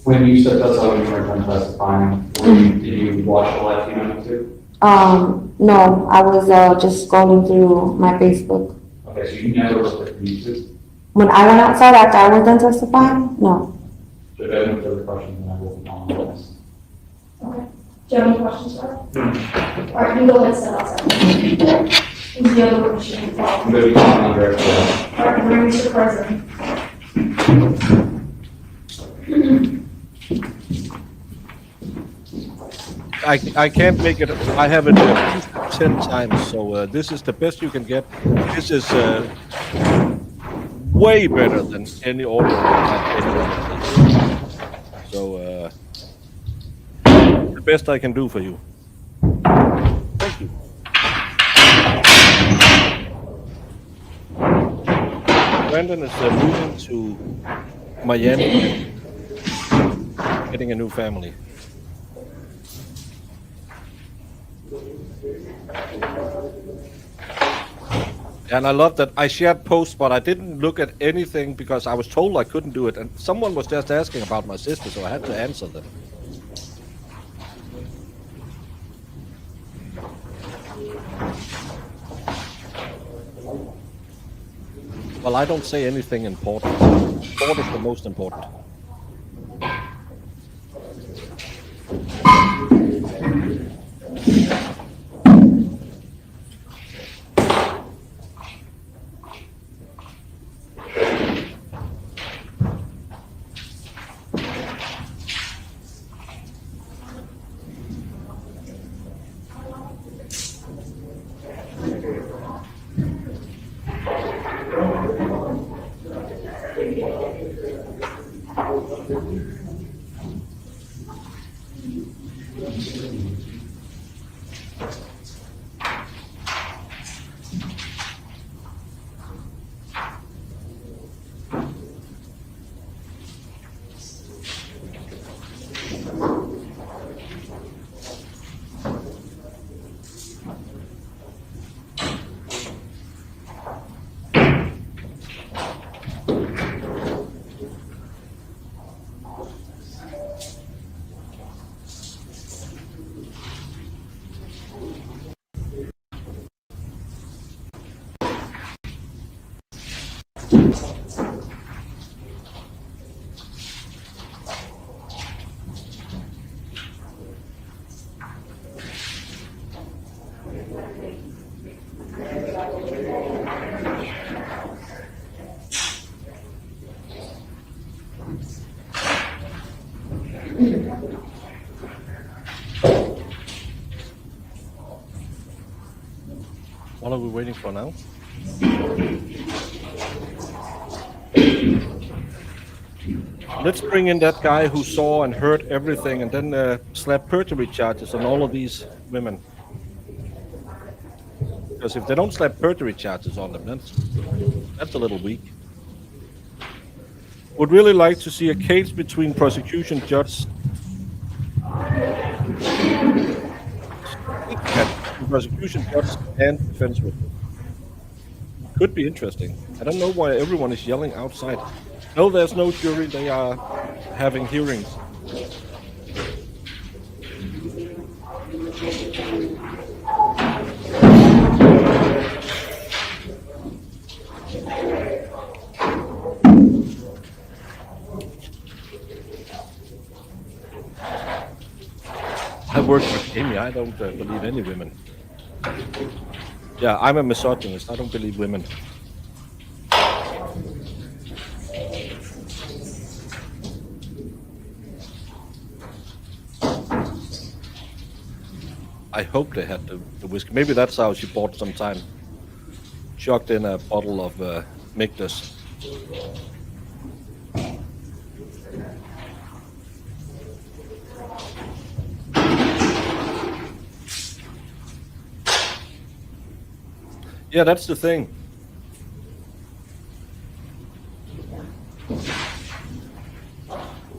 When you stepped outside when you were done testifying, did you watch the live feed on YouTube? No, I was just scrolling through my Facebook. Okay, so you never looked at YouTube? When I went outside after I was done testifying, no. So if I have no further questions, then I will on this. Okay. Do you have any questions for her? All right, you go ahead and sit outside. Who's the other witness you can call? I'm going to be talking on direct. All right, bring Mr. President. I can't make it. I have it 10 times, so this is the best you can get. This is way better than any order that anyone has. So the best I can do for you. Thank you. Brandon is moving to Miami, getting a new family. And I love that I shared posts, but I didn't look at anything because I was told I couldn't do it. And someone was just asking about my sister, so I had to answer them. Well, I don't say anything important. Court is the most important. What are we waiting for now? Let's bring in that guy who saw and heard everything and then slap perjury charges on all of these women. Because if they don't slap perjury charges on them, that's a little weak. Would really like to see a case between prosecution judge and defense witness. Could be interesting. I don't know why everyone is yelling outside. No, there's no jury. They are having hearings. I work with Amy. I don't believe any women. Yeah, I'm a misogynist. I don't believe women. I hope they had the whiskey. Maybe that's how she bought some time. Chucked in a bottle of Mictus. Yeah, that's the thing.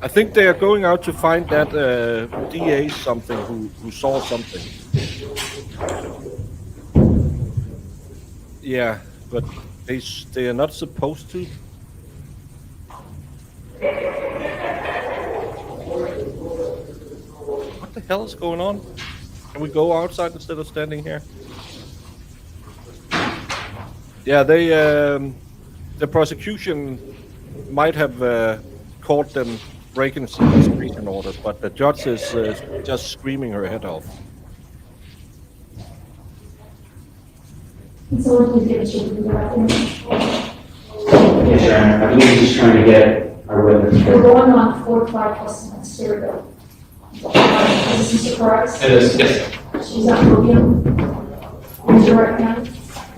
I think they are going out to find that DA something who saw something. Yeah, but they are not supposed to. What the hell is going on? Can we go outside instead of standing here? Yeah, they the prosecution might have caught them breaking sequestration orders, but the judge is just screaming her head off. Can someone please give a shake of the record? Yes, Your Honor. I believe he's just trying to get our witness. We're going on 4-5 plus minutes. Here we go. Is this Mr. Perez? It is, yes. She's at podium. Raise your right hand.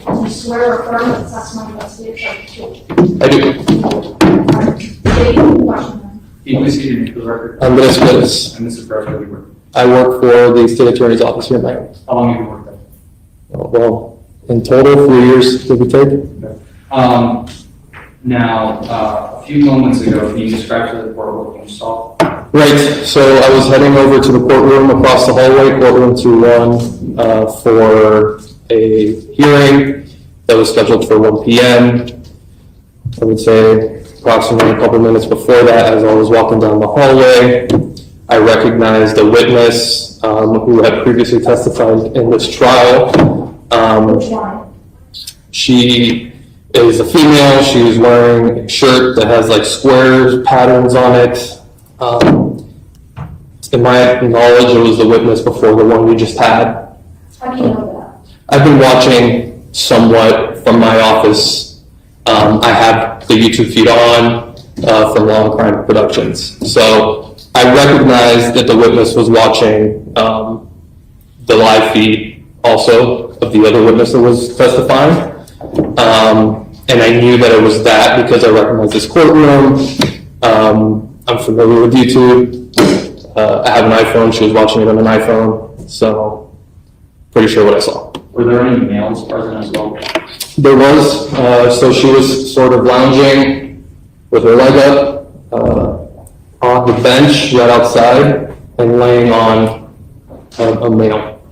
Do you swear or affirm that the testimony that's being taken? I do. State your question. Can you please state your name for the record? I'm Dennis Spitz. And Mr. Perez, where do you work? I work for the State Attorney's Office here in Miami. How long have you worked there? Well, in total, 3 years, give or take. Now, a few moments ago, can you describe to the court what you saw? Right, so I was heading over to the courtroom across the hallway, courtroom 2-1, for a hearing that was scheduled for 1 p.m. I would say approximately a couple minutes before that, as I was walking down the hallway, I recognized a witness who had previously testified in this trial. She is a female. She was wearing a shirt that has like squares, patterns on it. In my knowledge, it was the witness before the one we just had. How do you know that? I've been watching somewhat from my office. I have the YouTube feed on from Law & Crime Productions. So I recognized that the witness was watching the live feed also of the other witness that was testifying. And I knew that it was that because I recognized this courtroom. I'm familiar with YouTube. I have an iPhone. She was watching it on an iPhone. So pretty sure what I saw. Were there any males present as well? There was, so she was sort of lounging with her leg up on the bench right outside and laying on a male.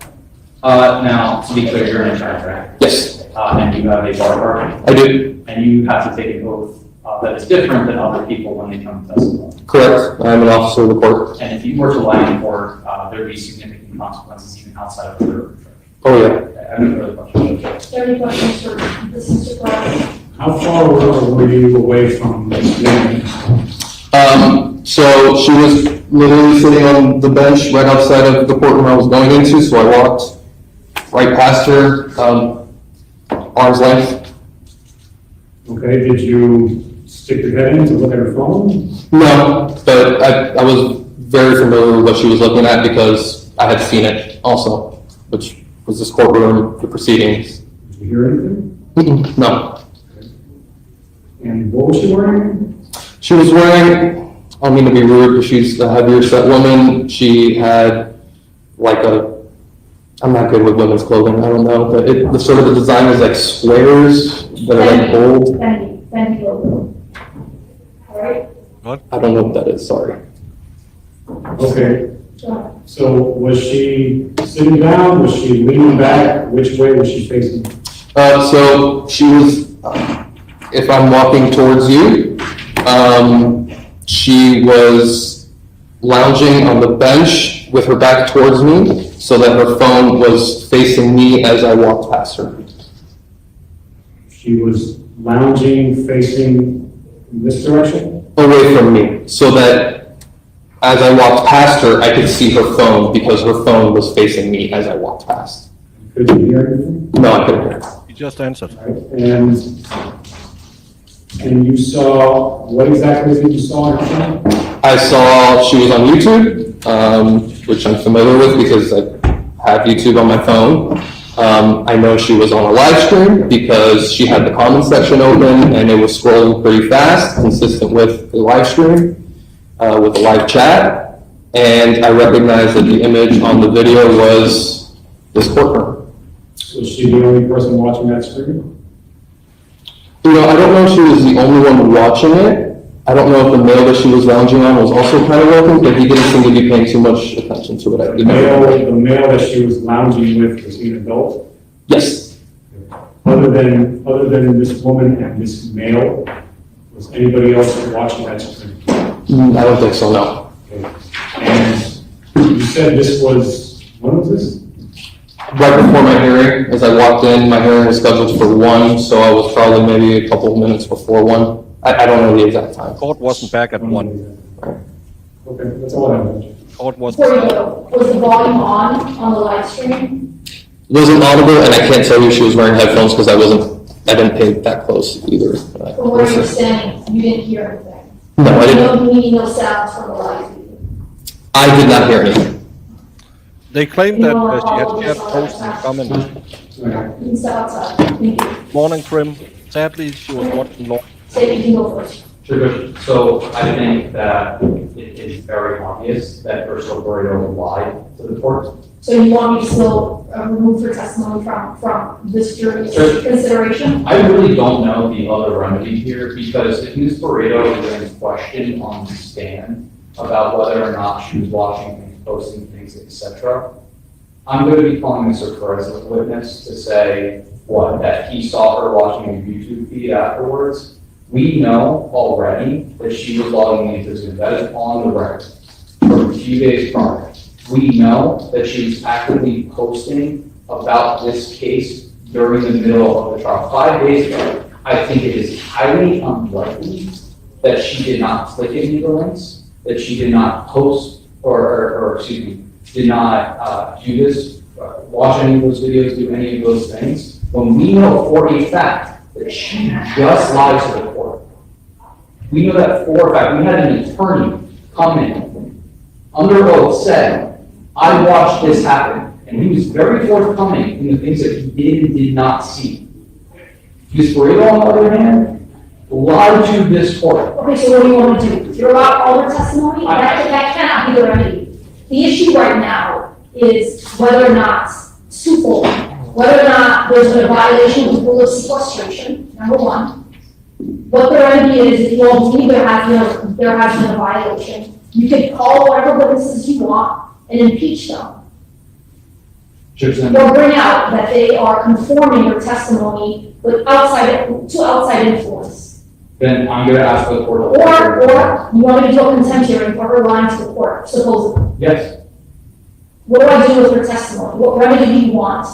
Now, to be clear, you're an attorney, right? Yes, And you have a bar card? I do. And you have to take an oath that is different than other people when they come to testify. Correct. I'm an officer of the court. And if you were to lie in court, there would be significant consequences even outside of the court. Oh, yeah. I have no further questions. Is there any questions for this Mr. Corrado? How far were you away from this woman? So she was literally sitting on the bench right outside of the courtroom I was going into, so I walked right past her, arm's length. Okay, did you stick your head in to look at her phone? No, but I was very familiar with what she was looking at because I had seen it also, which was this courtroom, the proceedings. Did you hear anything? No. And what was she wearing? She was wearing, I don't mean to be rude, but she's a heavier set woman. She had like I'm not good with women's clothing, I don't know, but the sort of the design is like squares that are like bold. Fendi logo. All right? I don't know what that is, sorry. Okay, Go ahead. so was she sitting down, was she leaning back, which way was she facing? So she was, if I'm walking towards you, she was lounging on the bench with her back towards me so that her phone was facing me as I walked past her. She was lounging, facing this direction? Away from me, so that as I walked past her, I could see her phone because her phone was facing me as I walked past. Could you hear anything? No, I couldn't hear her. You just answered. Right, and you saw, what exactly did you saw on her phone? I saw she was on YouTube, which I'm familiar with because I have YouTube on my phone. I know she was on a live stream because she had the comment section open and it was scrolling pretty fast, consistent with the live stream, with the live chat. And I recognized that the image on the video was this courtroom. Was she the only person watching that stream? You know, I don't know if she was the only one watching it. I don't know if the male that she was lounging on was also kind of working, but he didn't seem to be paying too much attention to it. The male that she was lounging with, was he an adult? Yes. Other than this woman and this male, was anybody else watching that stream? I don't think so, no. Okay. And you said this was, when was this? Right before my hearing, as I walked in, my hearing was scheduled for 1, so I was probably maybe a couple of minutes before 1. I don't know the exact time. Court wasn't back at 1. Okay, that's all I have. Court was. Before you go, was the volume on the live stream? It wasn't audible, and I can't tell you she was wearing headphones because I didn't pay that close either. From where you're standing, you didn't hear anything? No, I didn't. No sounds from the live feed? I did not hear anything. They claimed that she had shared posts and comments. You can step outside. Thank you. Morning, Trim. Sadly, she was watching law. Say you can go first. Sure. So I think that it is very obvious that Ursula Borrego lied to the court. So you want me to still remove her testimony from this jury's consideration? I really don't know the other remedy here because if Ms. Borrego is questioned on the stand about whether or not she was watching things, posting things, etc., I'm going to be calling Mr. Perez as a witness to say that he saw her watching a YouTube feed afterwards. We know already that she was logging into Zoom. That is on the record from a few days prior. We know that she was actively posting about this case during the middle of the trial. 5 days ago, I think it is highly unlikely that she did not click any of the links, that she did not post or excuse me, did not do this, watch any of those videos, do any of those things, when we know for a fact that she just lied to the court. We know that for a fact. We had an attorney come in, under oath said, I watched this happen, and he was very forthcoming in the things that he did and did not see. Ms. Borrego, on the other hand, lied to this court. Okay, so what do you want to do? You're about all her testimony? That cannot be the remedy. The issue right now is whether or not, it's twofold, whether or not there's been a violation of the rule of sequestration, number one. What the remedy is, if you all believe there has been a violation, you can call whatever witnesses you want and impeach them. Or bring out that they are conforming their testimony with outside influence. Then I'm going to ask the court. Or you want me to do a contempt hearing for her lying to the court, supposedly. Yes. What do I do with her testimony? What remedy do you want?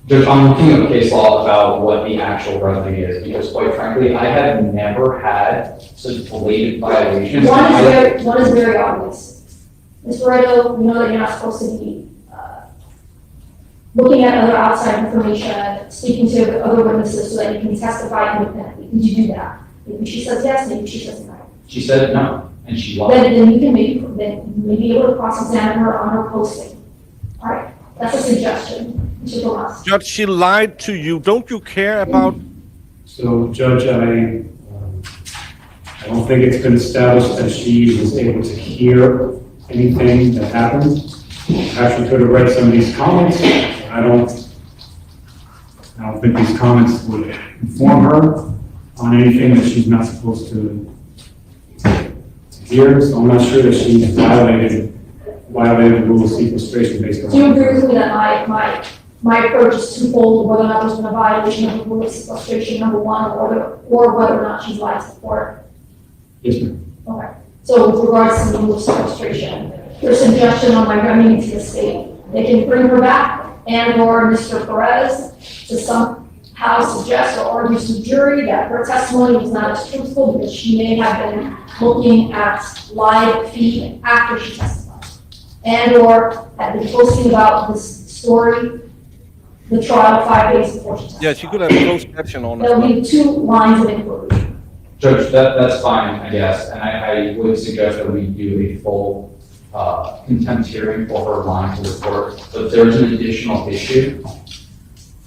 Judge, I'm looking at case law about what the actual remedy is, because quite frankly, I have never had such blatant violations. One is very obvious. Ms. Borrego, you know that you're not supposed to be looking at other outside information, speaking to other witnesses so that you can testify independently. Did you do that? Maybe she says yes, maybe she says no. She said no, and she lied. Then you can maybe able to cross-examine her on her posting. All right, that's a suggestion. Judge, she lied to you. Don't you care about? So, Judge, I don't think it's been established that she was able to hear anything that happened. Perhaps she could have read some of these comments. I don't think these comments would inform her on anything that she's not supposed to hear. So I'm not sure that she violated the rule of sequestration based on. Do you agree with me that my approach is twofold, whether or not there's been a violation of the rule of sequestration, number one, or whether or not she's lied to the court? Yes, ma'am. Okay. So with regards to the rule of sequestration, your suggestion on my remedy to the state, they can bring her back and/or Mr. Perez to somehow suggest or argue to the jury that her testimony was not as truthful because she may have been looking at live feed after she testified, and/or had been posting about this story, the trial 5 days before she testified. Yeah, she could have closed caption on There'll it. be 2 lines of inquiry. Judge, that's fine, I guess, and I would suggest that we do a full contempt hearing for her lying to the court. But there's an additional issue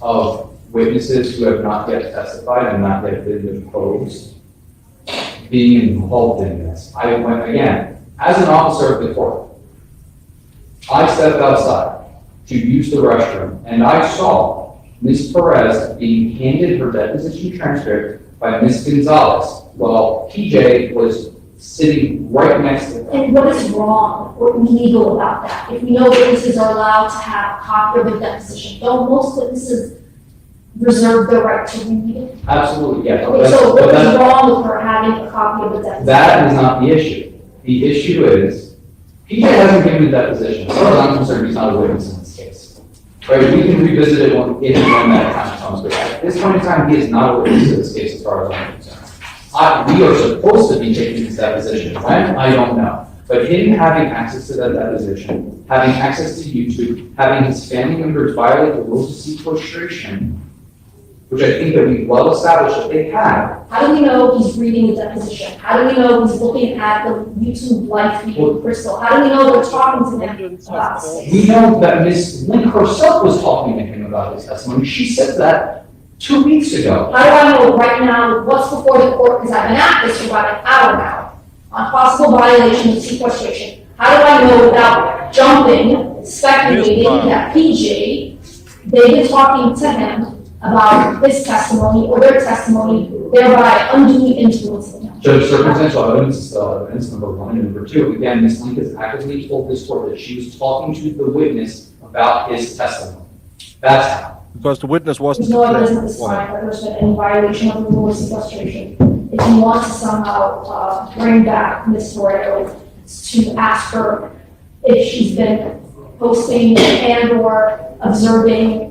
of witnesses who have not yet testified and not yet been deposed being involved in this. I went, again, as an officer of the court, I stepped outside to use the restroom, and I saw Ms. Perez being handed her deposition transcript by Ms. Gonzalez, while PJ was sitting right next to her. And what is wrong or illegal about that? If we know witnesses are allowed to have a copy of the deposition, don't most witnesses reserve the right to read it? Absolutely, yeah. Okay, so what is wrong with her having a copy of the deposition? That is not the issue. The issue is, PJ hasn't given the deposition. As far as I'm concerned, he's not a witness in this case. Right, we can revisit it if and when that time comes, but at this point in time, he is not a witness in this case as far as I'm concerned. We are supposed to be taking his deposition. When? I don't know. But him having access to that deposition, having access to YouTube, having his family members violate the rules of sequestration, which I think that we've well established that they have. How do we know he's reading the deposition? How do we know he's looking at the YouTube live feed with Crystal? How do we know they're talking to him about this? We know that Ms. Link herself was talking to him about his testimony. She said that 2 weeks ago. How do I know right now what's before the court? Because I've been at this for about an hour now on possible violation of sequestration. How do I know without jumping, speculating that PJ, they've been talking to him about his testimony or their testimony, thereby unduly influencing him? Judge, circumstantial evidence is still evidence, number one. And number two, again, Ms. Link has actively told this court that she was talking to the witness about his testimony. That's how. Because the witness wasn't. There's no evidence at this time that there's been any violation of the rule of sequestration. If you want to somehow bring back Ms. Borrego to ask her if she's been posting and/or observing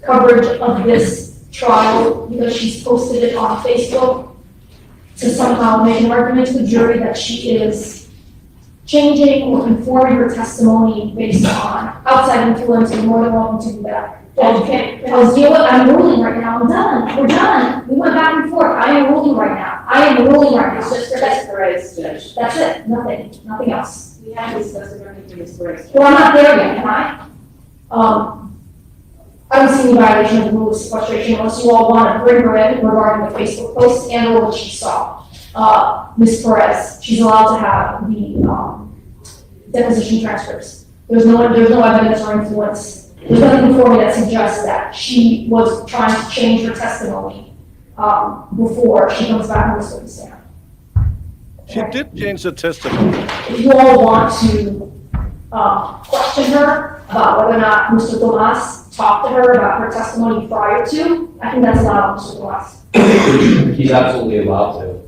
coverage of this trial because she's posted it on Facebook to somehow make an argument to the jury that she is changing or conforming her testimony based on outside influence, you're more than welcome to do that. Okay, I'll deal with, I'm ruling right now, I'm done, we're done. We went back and forth, I am ruling right now. That's Perez, Judge. That's it, nothing else. We haven't discussed the remedy for Ms. Perez. Well, I'm not there yet, am I? I don't see any violation of the rule of sequestration unless you all want to bring her in regarding the Facebook post and or what she saw. Ms. Perez, she's allowed to have the deposition transcripts. There's no evidence or influence. There's nothing before me that suggests that she was trying to change her testimony before she comes back on the witness stand. She did change the testimony. If you all want to question her about whether or not Mr. Tomas talked to her about her testimony prior to, I think that's allowed, Mr. Tomas. He's absolutely allowed to.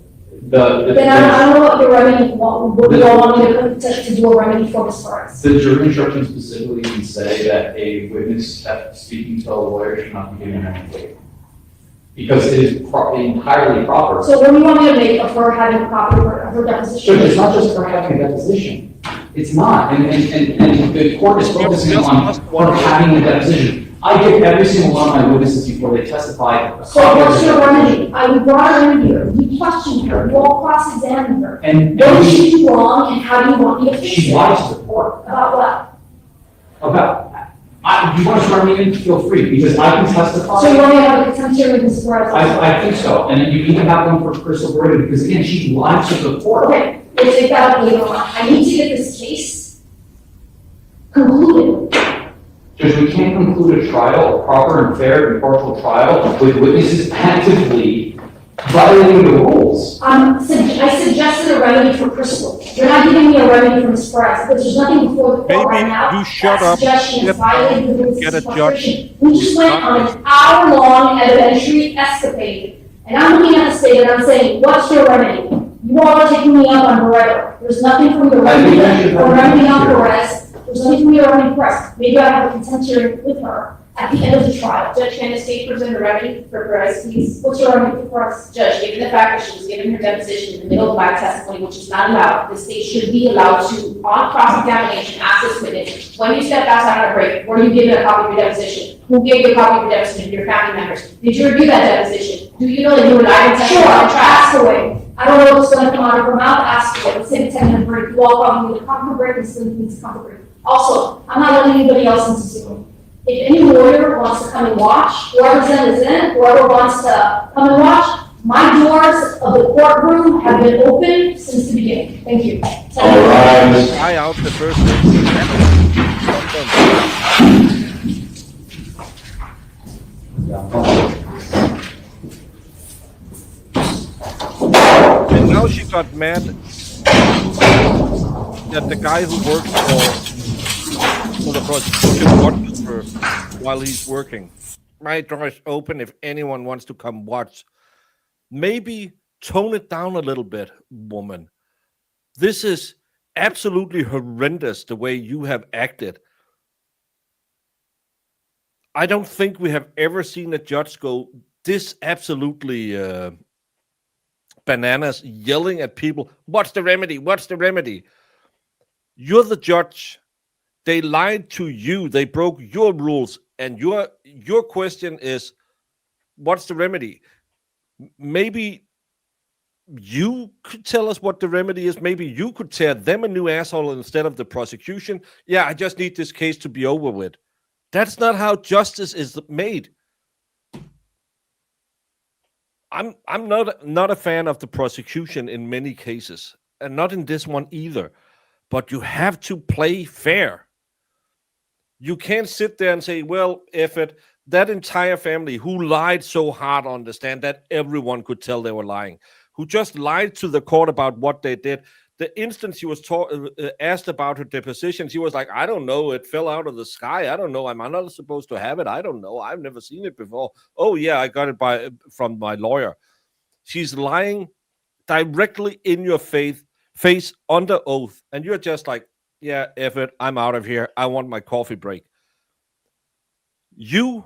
Then I don't know what the remedy, what you all want me to do a remedy for Ms. Perez. The jury instructions specifically can say that a witness speaking to a lawyer should not be given any weight. Because it is entirely proper. So what do you want me to make of her having a copy of her deposition? It's not just her having a deposition. It's not, and the court is focusing on her having a deposition. I give every single one of my witnesses before they testify. So what's your remedy? I brought her in here, you questioned her, you all cross-examined her. And what did she do wrong, and how do you want me to fix it? She lied to the court. About what? You want to swear me in, feel free, because I can testify. So you want me to have a contempt hearing with Ms. Perez? I think so, and you even have one for Crystal Brady, because again, she lied to the court. Okay, we'll take that up later on. I need to get this case concluded. Judge, we can't conclude a trial, a proper and fair and impartial trial, with witnesses actively violating the rules. I suggested a remedy for Crystal. You're not giving me a remedy for Ms. Perez, because there's nothing before the court right now. You shut That up. suggestion is violating the rules Get of a judge. sequestration. We just went on an hour-long evidentiary escapade, and I'm looking at the state and I'm saying, what's your remedy? You all are taking me up on Barreto. There's nothing from the remedy or remedy on Perez. There's nothing from me or remedy Perez. Maybe I have a contempt hearing with her at the end of the trial. Judge, can the state present a remedy for Perez, please? What's your remedy for Perez? Judge, given the fact that she was given her deposition in the middle of my testimony, which is not allowed, the state should be allowed to, on cross-examination, ask this witness, when you stepped outside on a break, were you given a copy of your deposition? Who gave you a copy of your deposition? Your family members. Did you review that deposition? Do you know that you were not in Sure, ask away. I don't know what's going to come out of her mouth, ask away. Let's take a 10-minute break. You all probably need a comfort break and still need a comfort break. Also, I'm not letting anybody else into Zoom. If any lawyer wants to come and watch, whoever's in, whoever wants to come and watch, my doors of the courtroom have been open since the beginning. Thank you. All right. Try out the first And now she got mad that the guy who works for the prosecution watches her while he's working. My door is open if anyone wants to come watch. Maybe tone it down a little bit, woman. This is absolutely horrendous the way you have acted. I don't think we have ever seen a judge go this absolutely bananas, yelling at people. What's the remedy? What's the remedy? You're the judge. They lied to you. They broke your rules. And your question is, what's the remedy? Maybe you could tell us what the remedy is. Maybe you could tear them a new asshole instead of the prosecution. Yeah, I just need this case to be over with. That's not how justice is made. I'm not a fan of the prosecution in many cases, and not in this one either. But you have to play fair. You can't sit there and say, well, if that entire family who lied so hard on the stand that everyone could tell they were lying, who just lied to the court about what they did. The instant she was asked about her deposition, she was like, I don't know. It fell out of the sky. I don't know. I'm not supposed to have it. I don't know. I've never seen it before. Oh, yeah, I got it from my lawyer. She's lying directly in your face under oath. And you're just like, yeah, F it. I'm out of here. I want my coffee break. Your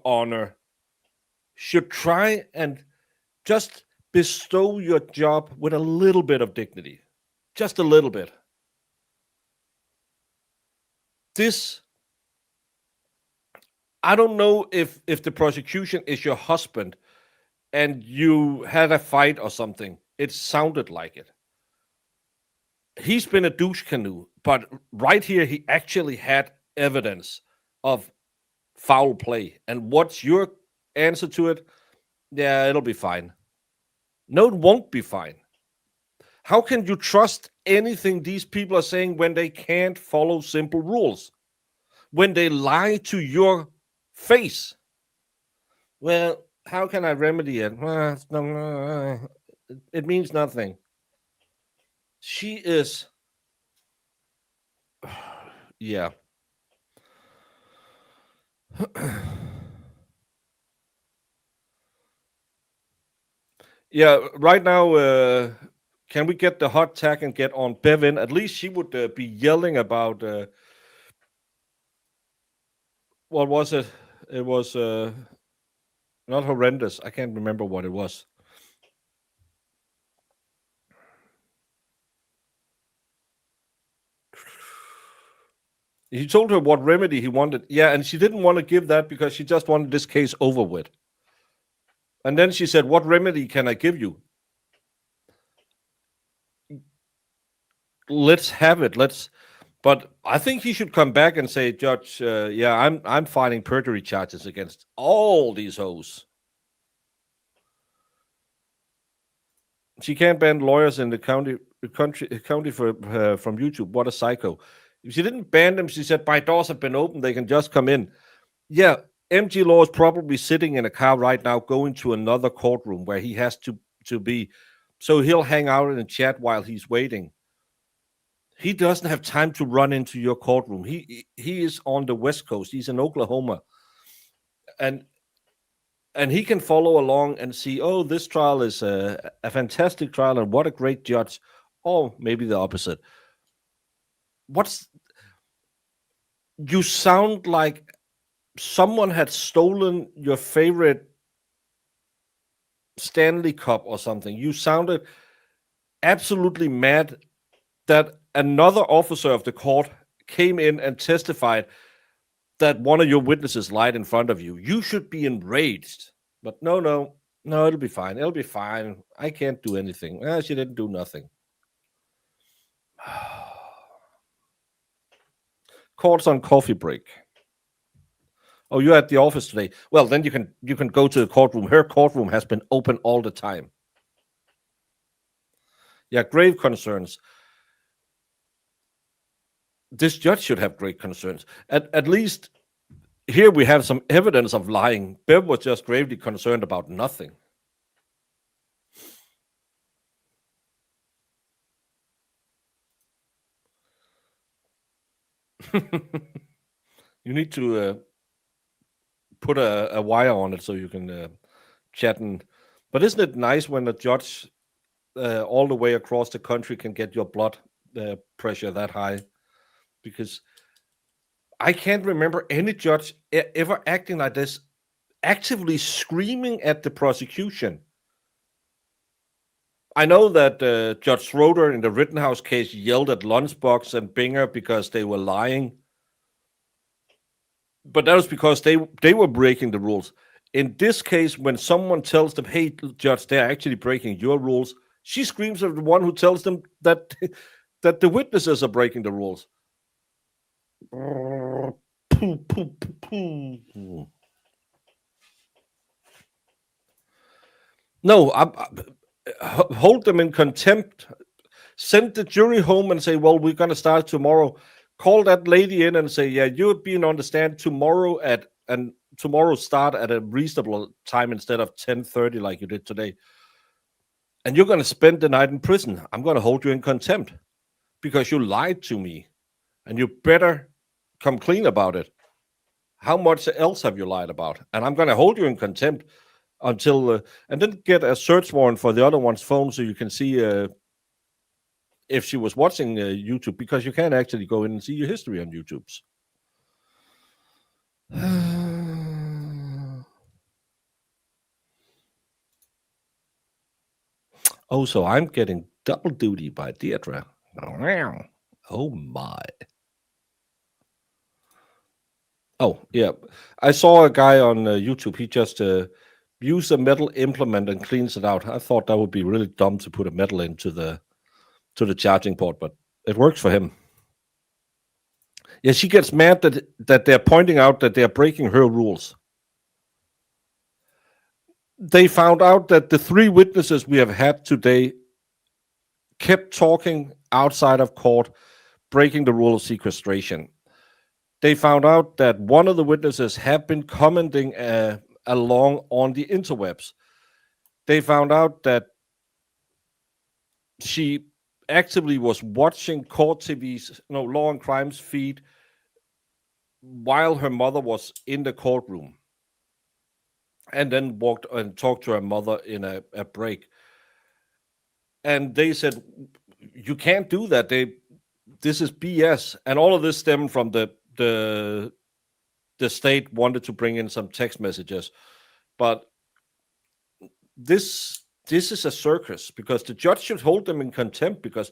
Honor, should try and just bestow your job with a little bit of dignity. Just a little bit. I don't know if the prosecution is your husband and you had a fight or something. It sounded like it. He's been a douche canoe, but right here he actually had evidence of foul play. And what's your answer to it? Yeah, it'll be fine. No, it won't be fine. How can you trust anything these people are saying when they can't follow simple rules? When they lie to your face? Well, how can I remedy it? It means nothing. She is, yeah. Yeah, right now, can we get the hot tag and get on Bev in? At least she would be yelling about, what was it? It was not horrendous. I can't remember what it was. He told her what remedy he wanted. Yeah, and she didn't want to give that because she just wanted this case over with. And then she said, what remedy can I give you? Let's have it. But I think he should come back and say, Judge, yeah, I'm filing perjury charges against all these hoes. She can't ban lawyers in the county from YouTube. What a psycho. If she didn't ban them, she said, my doors have been open, they can just come in. Yeah, MG Law is probably sitting in a car right now going to another courtroom where he has to be. So he'll hang out in a chat while he's waiting. He doesn't have time to run into your courtroom. He is on the West Coast. He's in Oklahoma. And he can follow along and see, oh, this trial is a fantastic trial and what a great judge. Or maybe the opposite. You sound like someone had stolen your favorite Stanley Cup or something. You sounded absolutely mad that another officer of the court came in and testified that one of your witnesses lied in front of you. You should be enraged. But no, it'll be fine. It'll be fine. I can't do anything. She didn't do nothing. Court's on coffee break. Oh, you're at the office today. Well, then you can go to the courtroom. Her courtroom has been open all the time. Yeah, grave concerns. This judge should have great concerns. At least here we have some evidence of lying. Bev was just gravely concerned about nothing. You need to put a wire on it so you can chat. But isn't it nice when a judge all the way across the country can get your blood pressure that high? Because I can't remember any judge ever acting like this, actively screaming at the prosecution. I know that Judge Schroeder in the Rittenhouse case yelled at Lunchbox and Binger because they were lying. But that was because they were breaking the rules. In this case, when someone tells them, hey, Judge, they're actually breaking your rules, she screams at the one who tells them that the witnesses are breaking the rules. No, hold them in contempt. Send the jury home and say, well, we're going to start tomorrow. Call that lady in and say, yeah, you're being on the stand tomorrow tomorrow start at a reasonable time instead of 10:30 like you did today. And you're going to spend the night in prison. I'm going to hold you in contempt because you lied to me. And you better come clean about it. How much else have you lied about? And I'm going to hold you in contempt until, and then get a search warrant for the other one's phone so you can see if she was watching YouTube, because you can actually go in and see your history on YouTube's. Oh, so I'm getting double duty by Deirdre. Oh my. Oh, yeah. I saw a guy on YouTube. He just used a metal implement and cleans it out. I thought that would be really dumb to put a metal into the charging port, but it works for him. Yeah, she gets mad that they're pointing out that they're breaking her rules. They found out that the 3 witnesses we have had today kept talking outside of court, breaking the rule of sequestration. They found out that one of the witnesses had been commenting along on the interwebs. They found out that she actively was watching court TV's Law and Crimes feed while her mother was in the courtroom, and then walked and talked to her mother in a break. And they said, you can't do that. This is BS. And all of this stemmed from the state wanted to bring in some text messages. But this is a circus, because the judge should hold them in contempt, because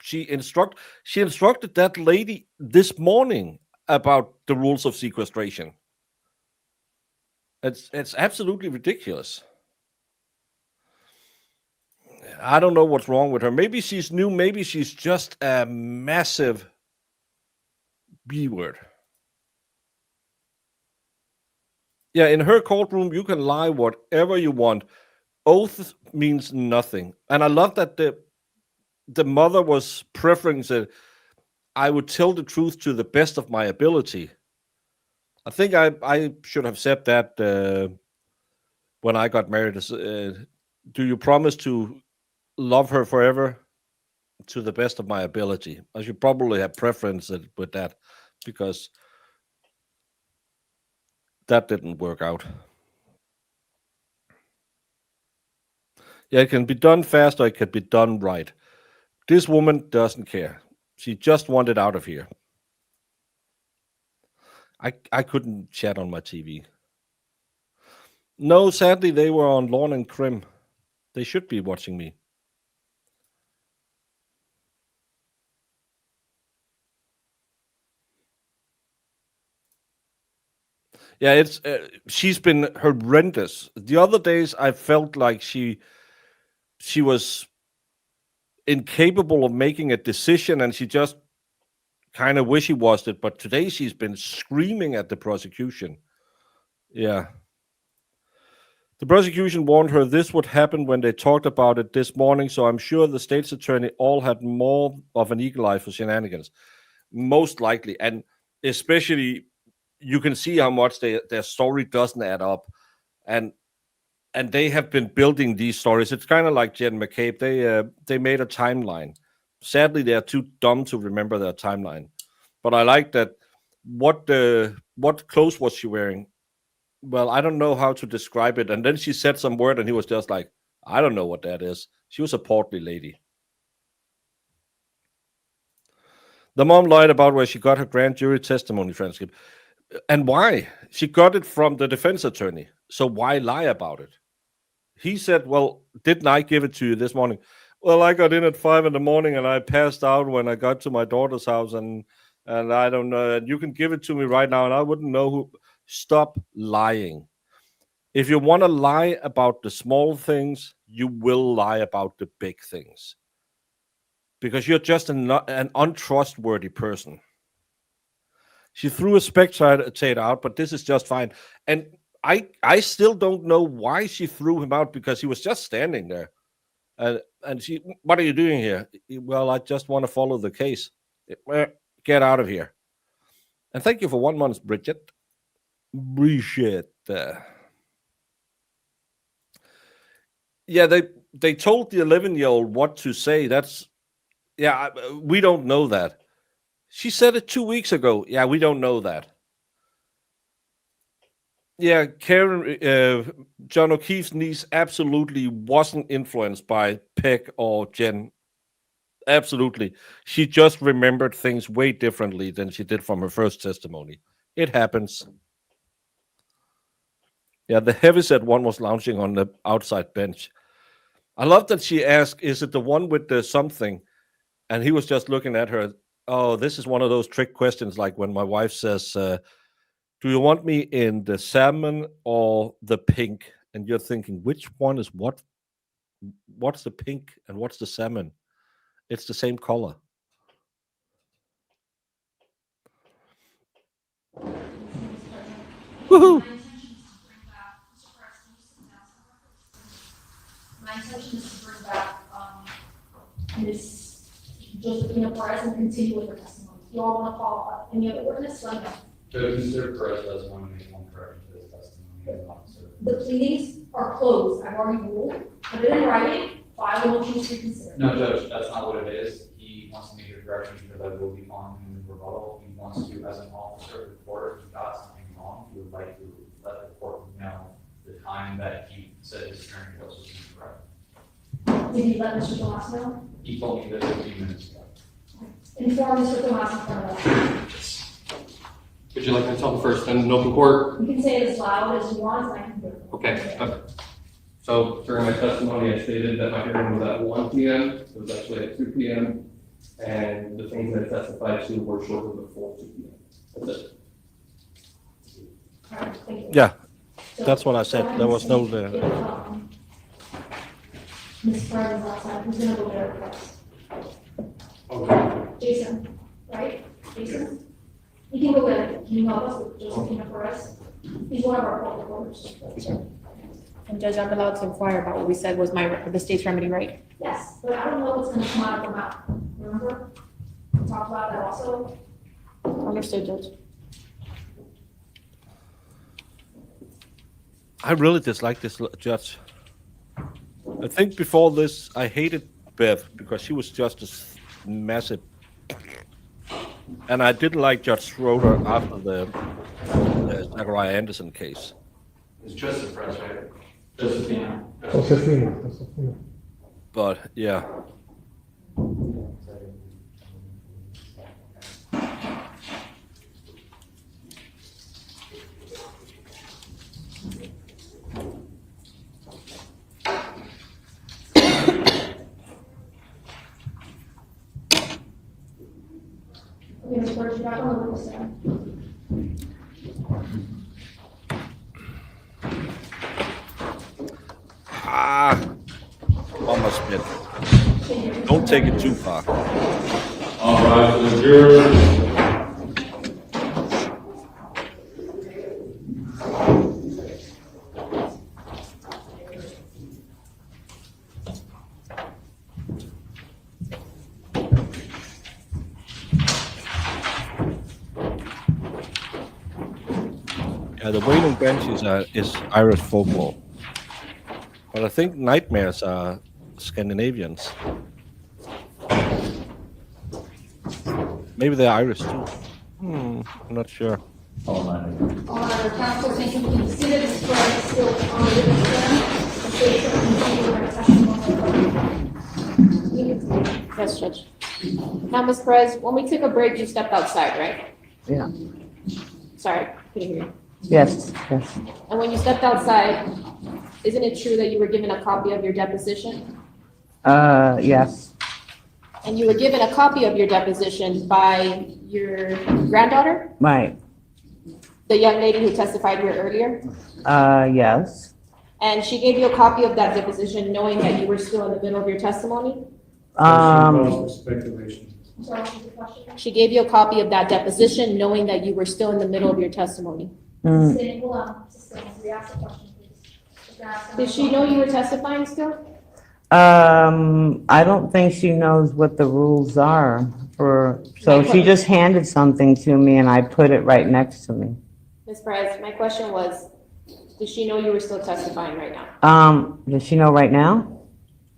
she instructed that lady this morning about the rules of sequestration. It's absolutely ridiculous. I don't know what's wrong with her. Maybe she's new. Maybe she's just a massive B word. Yeah, in her courtroom, you can lie whatever you want. Oath means nothing. And I love that the mother was preferring I would tell the truth to the best of my ability. I think I should have said that when I got married. Do you promise to love her forever? To the best of my ability. I should probably have preference with that, because that didn't work out. Yeah, it can be done fast, or it can be done right. This woman doesn't care. She just wanted out of here. I couldn't chat on my TV. No, sadly, they were on Lawn and Crim. They should be watching me. Yeah, she's been horrendous. The other days, I felt like she was incapable of making a decision, and she just kind of wishy-washed it. But today, she's been screaming at the prosecution. Yeah. The prosecution warned her this would happen when they talked about it this morning, so I'm sure the state's attorney all had more of an eagle eye for shenanigans. Most likely. And especially, you can see how much their story doesn't add up. And they have been building these stories. It's kind of like Jen McCabe. They made a timeline. Sadly, they're too dumb to remember their timeline. But I like that. What clothes was she wearing? Well, I don't know how to describe it. And then she said some word, and he was just like, I don't know what that is. She was a portly lady. The mom lied about where she got her grand jury testimony transcript. And why? She got it from the defense attorney. So why lie about it? He said, well, didn't I give it to you this morning? Well, I got in at 5 a.m. and I passed out when I got to my daughter's house, and I don't know. You can give it to me right now, and I wouldn't know who. Stop lying. If you want to lie about the small things, you will lie about the big things, because you're just an untrustworthy person. She threw a spectator out, but this is just fine. And I still don't know why she threw him out, because he was just standing there. And she, what are you doing here? Well, I just want to follow the case. Get out of here. And thank you for 1 month, Bridget. Yeah, they told the 11-year-old what to say. We don't know that. She said it 2 weeks ago. Yeah, we don't know that. Yeah, Karen, John O'Keefe's niece absolutely wasn't influenced by Peg or Jen. Absolutely. She just remembered things way differently than she did from her first testimony. It happens. Yeah, the heavyset one was lounging on the outside bench. I love that she asked, "Is it the one with the something?" And he was just looking at her. Oh, this is one of those trick questions, like when my wife says, "Do you want me in the salmon or the pink?" And you're thinking, which one is what? What's the pink and what's the salmon? It's the same color. Woohoo! My intention is to bring back, Ms. Josephina Perez and continue with her testimony. You all want to follow up? Any other witness? Let me know. Mr. Perez does want to make one correction to his testimony. The pleadings are closed. I've already ruled. Put it in writing. File a motion to reconsider. No, Judge, that's not what it is. He wants to make a correction because I will be calling him in rebuttal. He wants to, as an officer of the court, if he got something wrong, he would like to let the court know the time that he said his attorney was incorrect. Did he let Mr. Tomas know? He told me that 15 minutes ago. Inform Mr. Tomas in front of us. Would you like to tell the first in open court? You can say it as loud as you want, and I can do it. Okay. So during my testimony, I stated that my hearing was at 1 p.m. It was actually at 2 p.m. And the things I testified to were shortly before 2 p.m. That's it. All right, thank you. Yeah, So, that's what I said. go ahead There and was no see there. if, Ms. Perez is outside. Who's gonna go there first? Okay. Jason, right? Jason? You can go there. Can you help us with Josephina Perez? He's one of our court reporters. And Judge, I'm allowed to inquire about what we said was the state's remedy, right? Yes, but I don't know what's gonna come out of her mouth. Remember? We talked about that also. Understood, Judge. I really dislike this judge. I think before this, I hated Bev because she was just a massive. And I didn't like Judge Schroeder after the Zachariah Anderson case. It's just a Perez, right? Josephina. But yeah. Okay, Ms. Perez, you got one of those then. Almost bit. Don't take it too far. All right, the jurors. Yeah, the wailing bench is Irish folklore. But I think nightmares are Scandinavians. Maybe they're Irish too. I'm not sure. Counsel, thank you. We can see that Ms. Perez is still on the witness stand. The state should continue her testimony. Yes, Judge. Now, Ms. Perez, when we took a break, you stepped outside, right? Yeah. Sorry, couldn't hear you. Yes, yes. And when you stepped outside, isn't it true that you were given a copy of your deposition? Yes. And you were given a copy of your deposition by your granddaughter, Right. the young lady who testified here earlier? Yes. And she gave you a copy of that deposition knowing that you were still in the middle of your testimony? Speculation. Sorry, what's the question? She gave you a copy of that deposition knowing that you were still in the middle of your testimony? Sitting, hold on, sustain, re-ask the question, please. Did she know you were testifying still? I don't think she knows what the rules are so she just handed something to me and I put it right next to me. Ms. Perez, my question was, did she know you were still testifying right now? Does she know right now?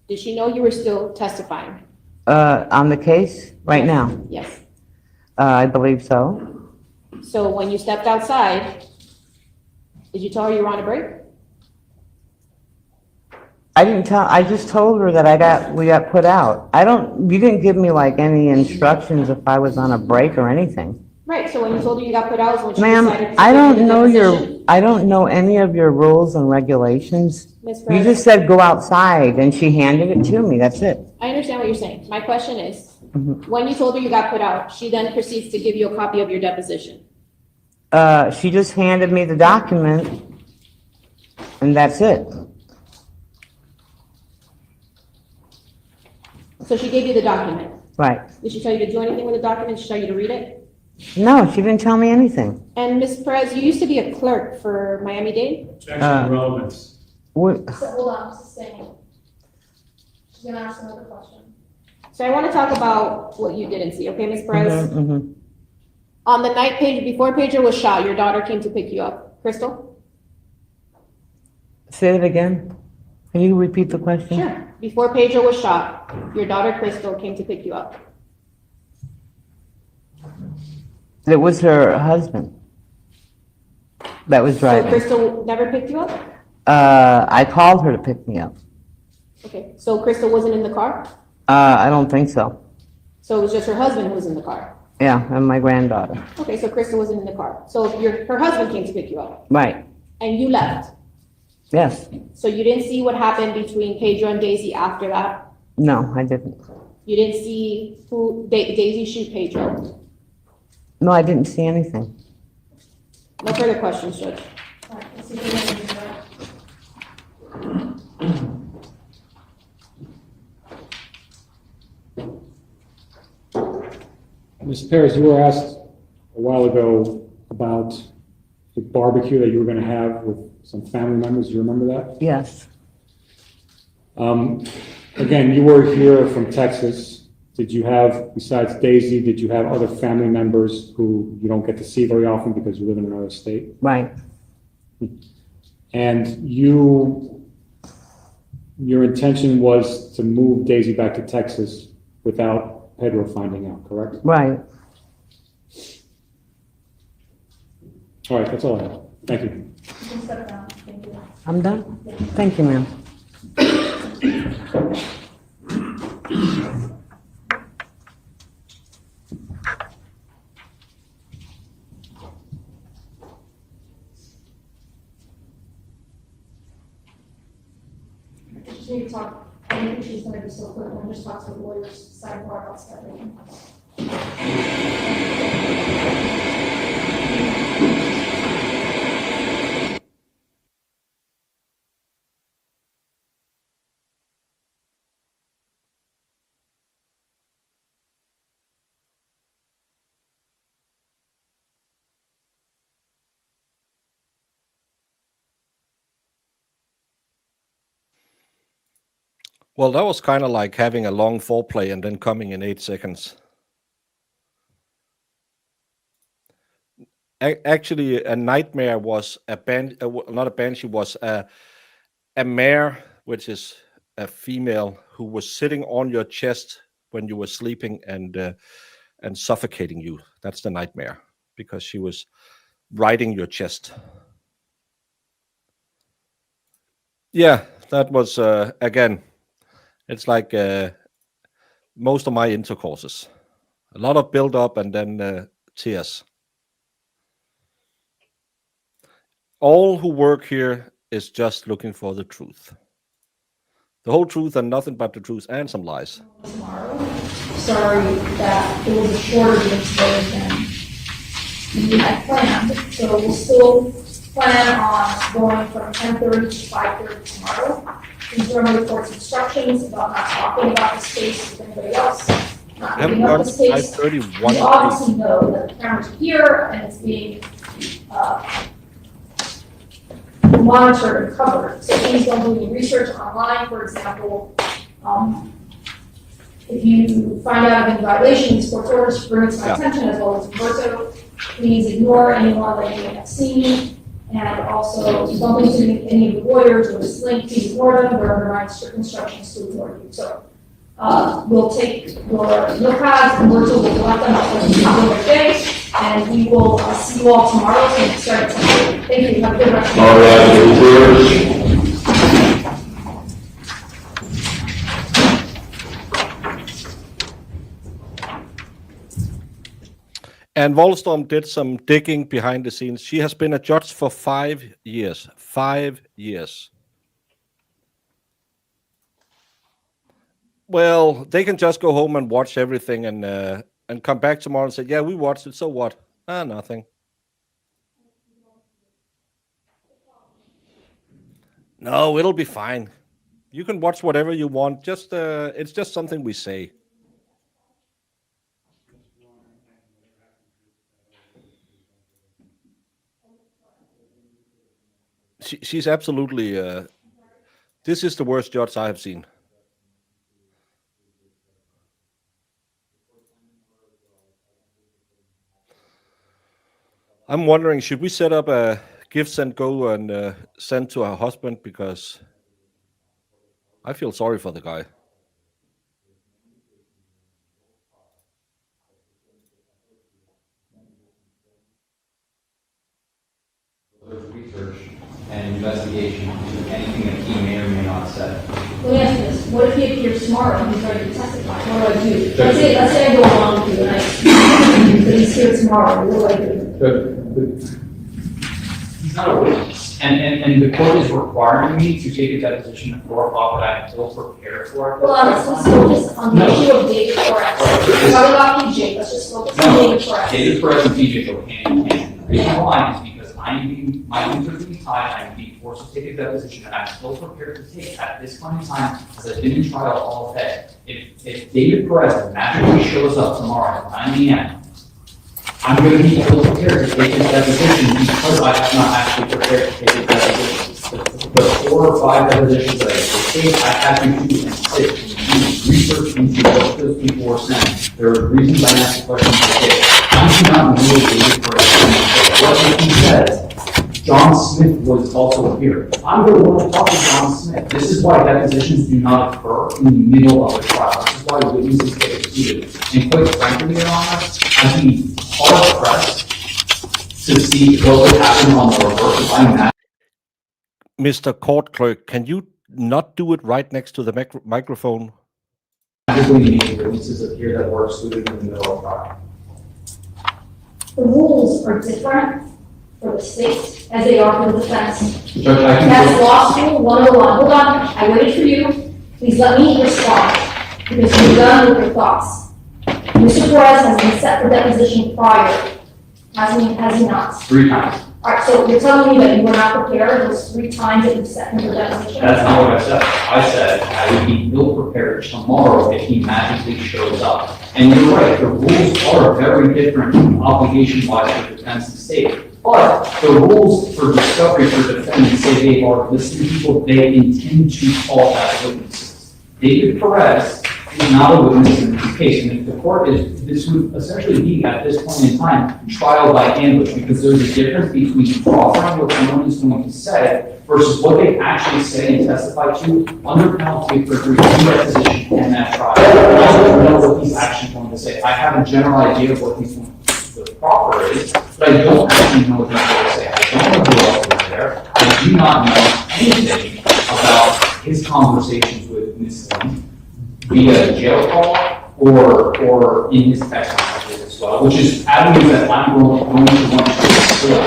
Did she know you were still testifying? On the case right now? Yes. I believe so. So when you stepped outside, did you tell her you were on a break? I just told her that we got put out. You didn't give me like any instructions if I was on a break or anything. Right, so when you told her you got put out is when she Ma'am, decided to I give you don't the know deposition? I don't know any of your rules and regulations. Ms. You Perez, just said go outside and she handed it to me, that's it. I understand what you're saying. My question is, Mhm. when you told her you got put out, she then proceeds to give you a copy of your deposition. She just handed me the document and that's it. So she gave you the document. Right. Did she tell you to do anything with the document? Did she tell you to read it? No, she didn't tell me anything. And Ms. Perez, you used to be a clerk for Miami-Dade? Objection, relevance. What, So hold on, Mrs. Stanley. She's gonna ask another question. So I want to talk about what you didn't see, okay, Ms. Perez? mhm. On the night before Pedro was shot, your daughter came to pick you up. Crystal? Say it again. Can you repeat the question? Sure. Before Pedro was shot, your daughter Crystal came to pick you up. It was her husband that was So driving. Crystal never picked you up? I called her to pick me up. Okay, so Crystal wasn't in the car? I don't think so. So it was just her husband who was in the car? Yeah, and my granddaughter. Okay, so Crystal wasn't in the car. So her husband came to pick you up, Right, and you left. yes. So you didn't see what happened between Pedro and Daisy after that? No, I didn't. You didn't see Daisy shoot Pedro? No, I didn't see anything. No further questions, Judge. All right, let's see if we can do that. Ms. Perez, you were asked a while ago about the barbecue that you were going to have with some family members. Do you remember that? Yes. Again, you were here from Texas. Did you have, besides Daisy, did you have other family members who you don't get to see very often because you live in another state? Right. And your intention was to move Daisy back to Texas without Pedro finding out, correct? Right. All right, that's all I have. Thank you. You can step down. Thank you. I'm done? Thank you, ma'am. I just need to talk, I don't think she's gonna be so quick, we'll just talk to the lawyers, sidebar about scheduling. Well, that was kind of like having a long foreplay and then coming in 8 seconds. Actually, a nightmare was not a banshee, was a mare, which is a female who was sitting on your chest when you were sleeping and suffocating you. That's the nightmare, because she was riding your chest. Yeah, that was again. It's like most of my intercourses. A lot of build up and then tears. All who work here is just looking for the truth. The whole truth and nothing but the truth and some lies. Tomorrow, sorry that it was a shorter day than we had planned, so we'll still plan on going from 10:30 to 5:30 tomorrow. These are my reports instructions about not talking about the space with anybody else, not I haven't giving up gone the to space. 5:31. We obviously know that the cameras are here and it's being monitored and covered. So please don't do any research online, for example. If you find out of any violations, court orders, bring it to my attention as well as Roberto. Please ignore anyone that you may have seen. And also, if you bump into any of the lawyers or this link, please ignore them. They're under my strict instructions to ignore you. So we'll take your notepads and Roberto will collect them after the day. And we will see you all tomorrow. So we start at 10:30. Thank you. Have a good rest of the day. All right, And Wallström did some digging behind the scenes. She has been a judge for 5 years. 5 years. Well, they can just go home and watch everything and come back tomorrow and say, yeah, we watched it, so what? Nothing. No, it'll be fine. You can watch whatever you want. Just it's just something we say. She's absolutely. This is the worst judge I have seen. I'm wondering, should we set up a gifts and go and send to her husband, because I feel sorry for the guy. Research and investigation into anything that he may or may not have said. Let me ask you this, what if he appears tomorrow and he's ready to testify, what do I do? Let's say I go along with you and I, but he's here tomorrow, what do I do? He's not a witness, and the court is requiring me to take a deposition at 4 o'clock, but I'm still prepared for it. Well, let's focus on the issue of David Perez. Let's talk about PJ, let's just focus on David Perez. David Perez and PJ go hand in hand. The reason why is because my hands are being tied, I'm being forced to take a deposition, and I'm still prepared to take at this point in time, as I've been in trial all day. If David Perez magically shows up tomorrow at 9 a.m., I'm going to be ill prepared to take his deposition because I have not actually prepared to take his deposition. The 4 or 5 depositions that I take, I have to do and sit and do research into what those people were saying. There are reasons I asked the questions I did. I do not know David Perez. What he says, John Smith was also here. I'm going to want to talk to John Smith. This is why depositions do not occur in the middle of a trial. This is why witnesses get excluded. And quite frankly, Your Honor, I'd be hard pressed to see what would happen on the reverse if I'm not. Mr. Court Clerk, can you not do it right next to the microphone? Magically make witnesses appear that were excluded in the middle of trial. The rules are different for the state as they are for the defense. Judge, I can That's law school 101. Hold on, I waited for you. Please let me respond, because you're done with your thoughts. Mr. Perez has been set for deposition prior, has he not? 3 times. All right, so you're telling me that you were not prepared those 3 times that you set him for deposition? That's not what I said. I said I would be ill prepared tomorrow if he magically shows up. And you're right, the rules are very different obligation-wise for defense and state. But the rules for discovery for defendants say they are listing people they intend to call as witnesses. David Perez is not a witness in this case, and if the court is, this would essentially be, at this point in time, trial by ambush, because there's a difference between offering what someone is going to say versus what they actually say and testify to under penalty for agreeing to that position and that trial. I don't know what he's actually going to say. I have a general idea of what he's going to say. The proper is, but I don't actually know what he's going to say. I don't know who else was there. I do not know anything about his conversations with Ms. Lynn via jail call or in his text messages as well, which is avenues that I'm going to want to explore.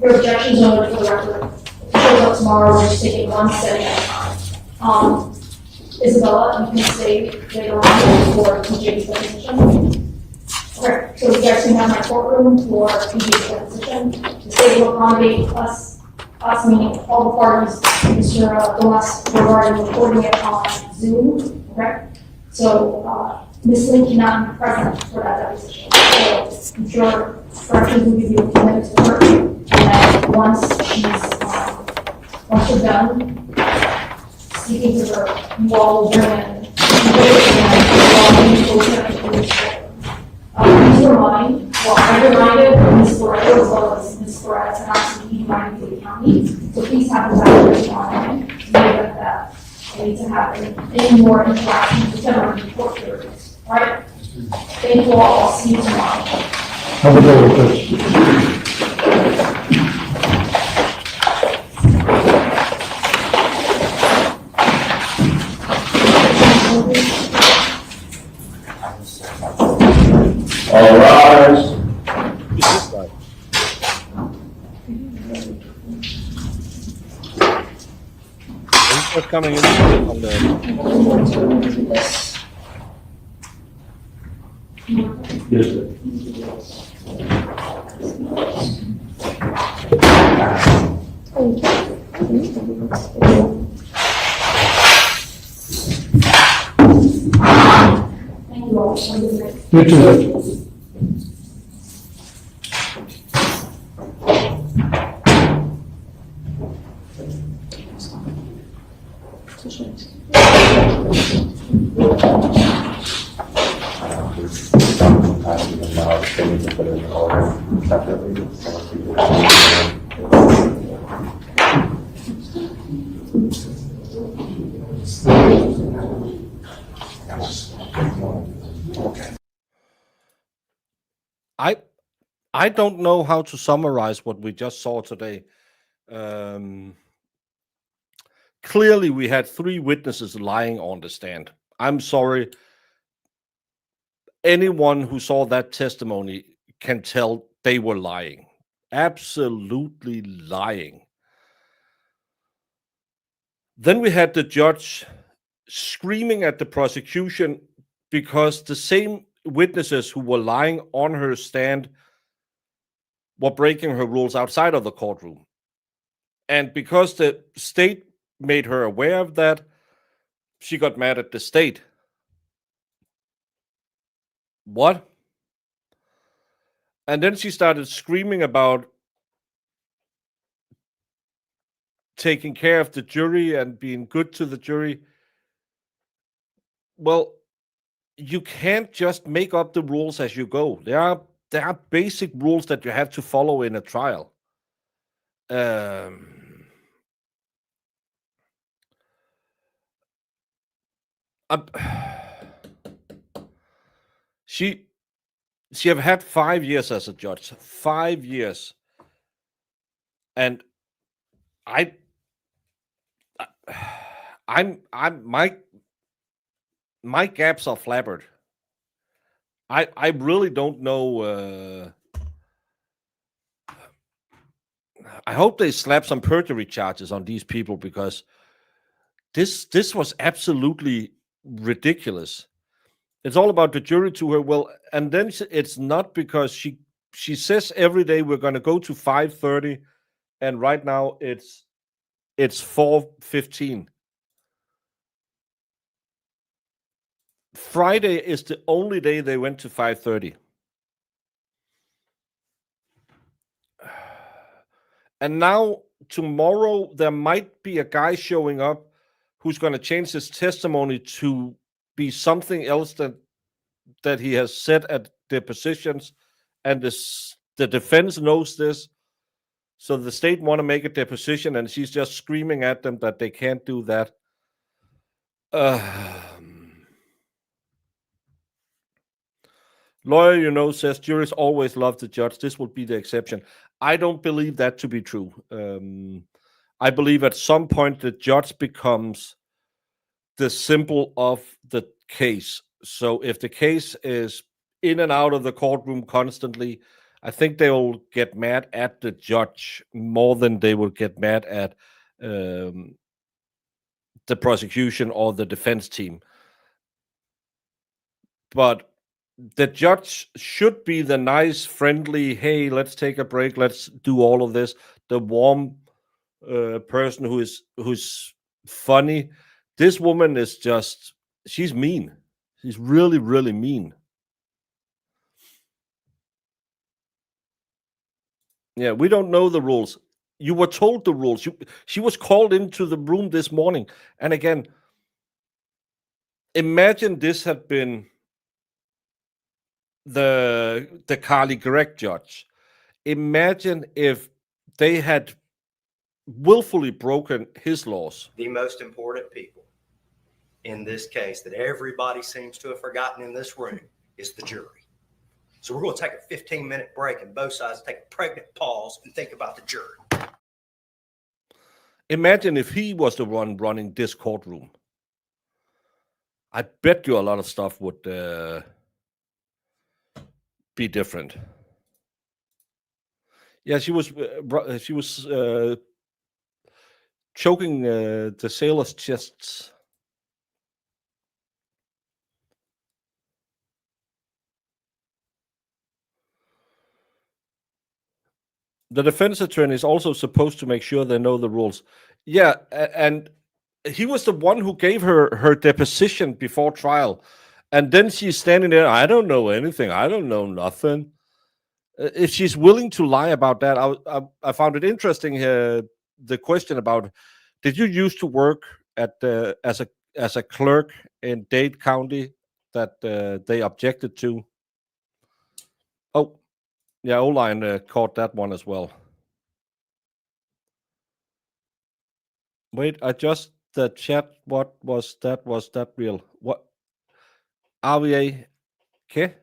Your objections are for the record. If it shows up tomorrow, we're just taking one setting at a time. Isabella, you can stay later on for PJ's deposition. Okay, so you guys can have my courtroom for PJ's deposition. The state will accommodate us meaning all the parties, Mr. Domas, regarding recording it on Zoom, okay? So, Ms. Lynn cannot be present for that deposition. So, I'm sure corrections will give you a few minutes to work. And then once you're done speaking to her, you all will bring in, please remind, well, I reminded Ms. Perez as well as Ms. Perez and actually reminded the county. So please have the factors on it. That I need to have any more interactions with them on the court hearings. All right? Thank you all. I'll see you tomorrow. Have a good one, All rise. Who's this guy? He's just coming in on the. Yes, sir. Thank you all. Have a good night. You too. I don't know how to summarize what we just saw today. Clearly, we had 3 witnesses lying on the stand. I'm sorry. Anyone who saw that testimony can tell they were lying. Absolutely lying. Then we had the judge screaming at the prosecution because the same witnesses who were lying on her stand were breaking her rules outside of the courtroom. And because the state made her aware of that, she got mad at the state. What? And then she started screaming about taking care of the jury and being good to the jury. Well, you can't just make up the rules as you go. There are basic rules that you have to follow in a trial. She have had 5 years as a judge. 5 years. And my gaps are flabbered. I really don't know. I hope they slap some perjury charges on these people, because this was absolutely ridiculous. It's all about the jury to her. Well, and then it's not, because she says every day we're going to go to 5:30, and right now it's 4:15. Friday is the only day they went to 5:30. And now tomorrow there might be a guy showing up who's going to change his testimony to be something else that he has said at depositions, and the defense knows this. So the state want to make a deposition, and she's just screaming at them that they can't do that. Lawyer, says juries always love the judge. This will be the exception. I don't believe that to be true. I believe at some point the judge becomes the symbol of the case. So if the case is in and out of the courtroom constantly, I think they will get mad at the judge more than they will get mad at the prosecution or the defense team. But the judge should be the nice, friendly, hey, let's take a break, let's do all of this. The warm person who's funny. This woman is she's mean. She's really, really mean. Yeah, we don't know the rules. You were told the rules. She was called into the room this morning. And again, imagine this had been the Carly Gregg judge. Imagine if they had willfully broken his laws. The most important people in this case that everybody seems to have forgotten in this room is the jury. So we're going to take a 15-minute break, and both sides take a pregnant pause and think about the jury. Imagine if he was the one running this courtroom. I bet you a lot of stuff would be different. Yeah, she was choking the sailors' chests. The defense attorney is also supposed to make sure they know the rules. Yeah, and he was the one who gave her deposition before trial, and then she's standing there. I don't know anything. I don't know nothing. If she's willing to lie about that, I found it interesting. The question about, did you used to work at as a clerk in Dade County that they objected to? Oh, yeah, Oline caught that one as well. Wait, I just the chat. What was that? Was that real? What? RVA? Okay.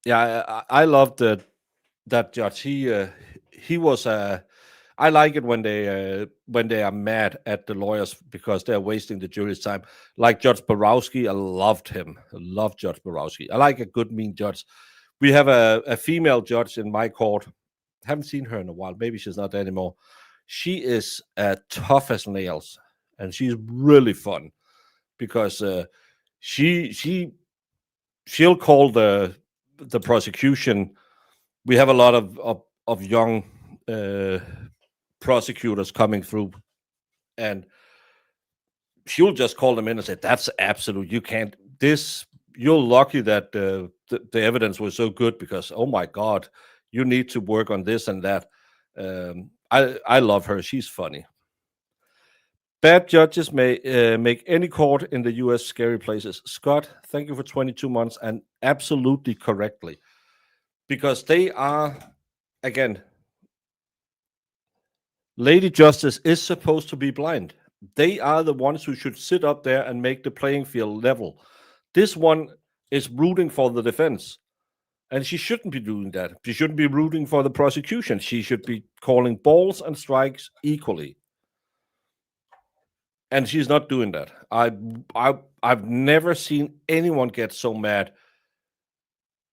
Yeah, I loved that judge. He was I like it when they are mad at the lawyers because they're wasting the jury's time. Like Judge Borowski, I loved him. I love Judge Borowski. I like a good mean judge. We have a female judge in my court. Haven't seen her in a while. Maybe she's not there anymore. She is tough as nails, and she's really fun because she'll call the prosecution. We have a lot of young prosecutors coming through, and she'll just call them in and say, "That's absolute. You can't. This. You're lucky that the evidence was so good because oh my God, you need to work on this and that." I love her. She's funny. Bad judges may make any court in the U.S. scary places. Scott, thank you for 22 months and absolutely correctly. Because they are, again, Lady Justice is supposed to be blind. They are the ones who should sit up there and make the playing field level. This one is rooting for the defense. And she shouldn't be doing that. She shouldn't be rooting for the prosecution. She should be calling balls and strikes equally. And she's not doing that. I've never seen anyone get so mad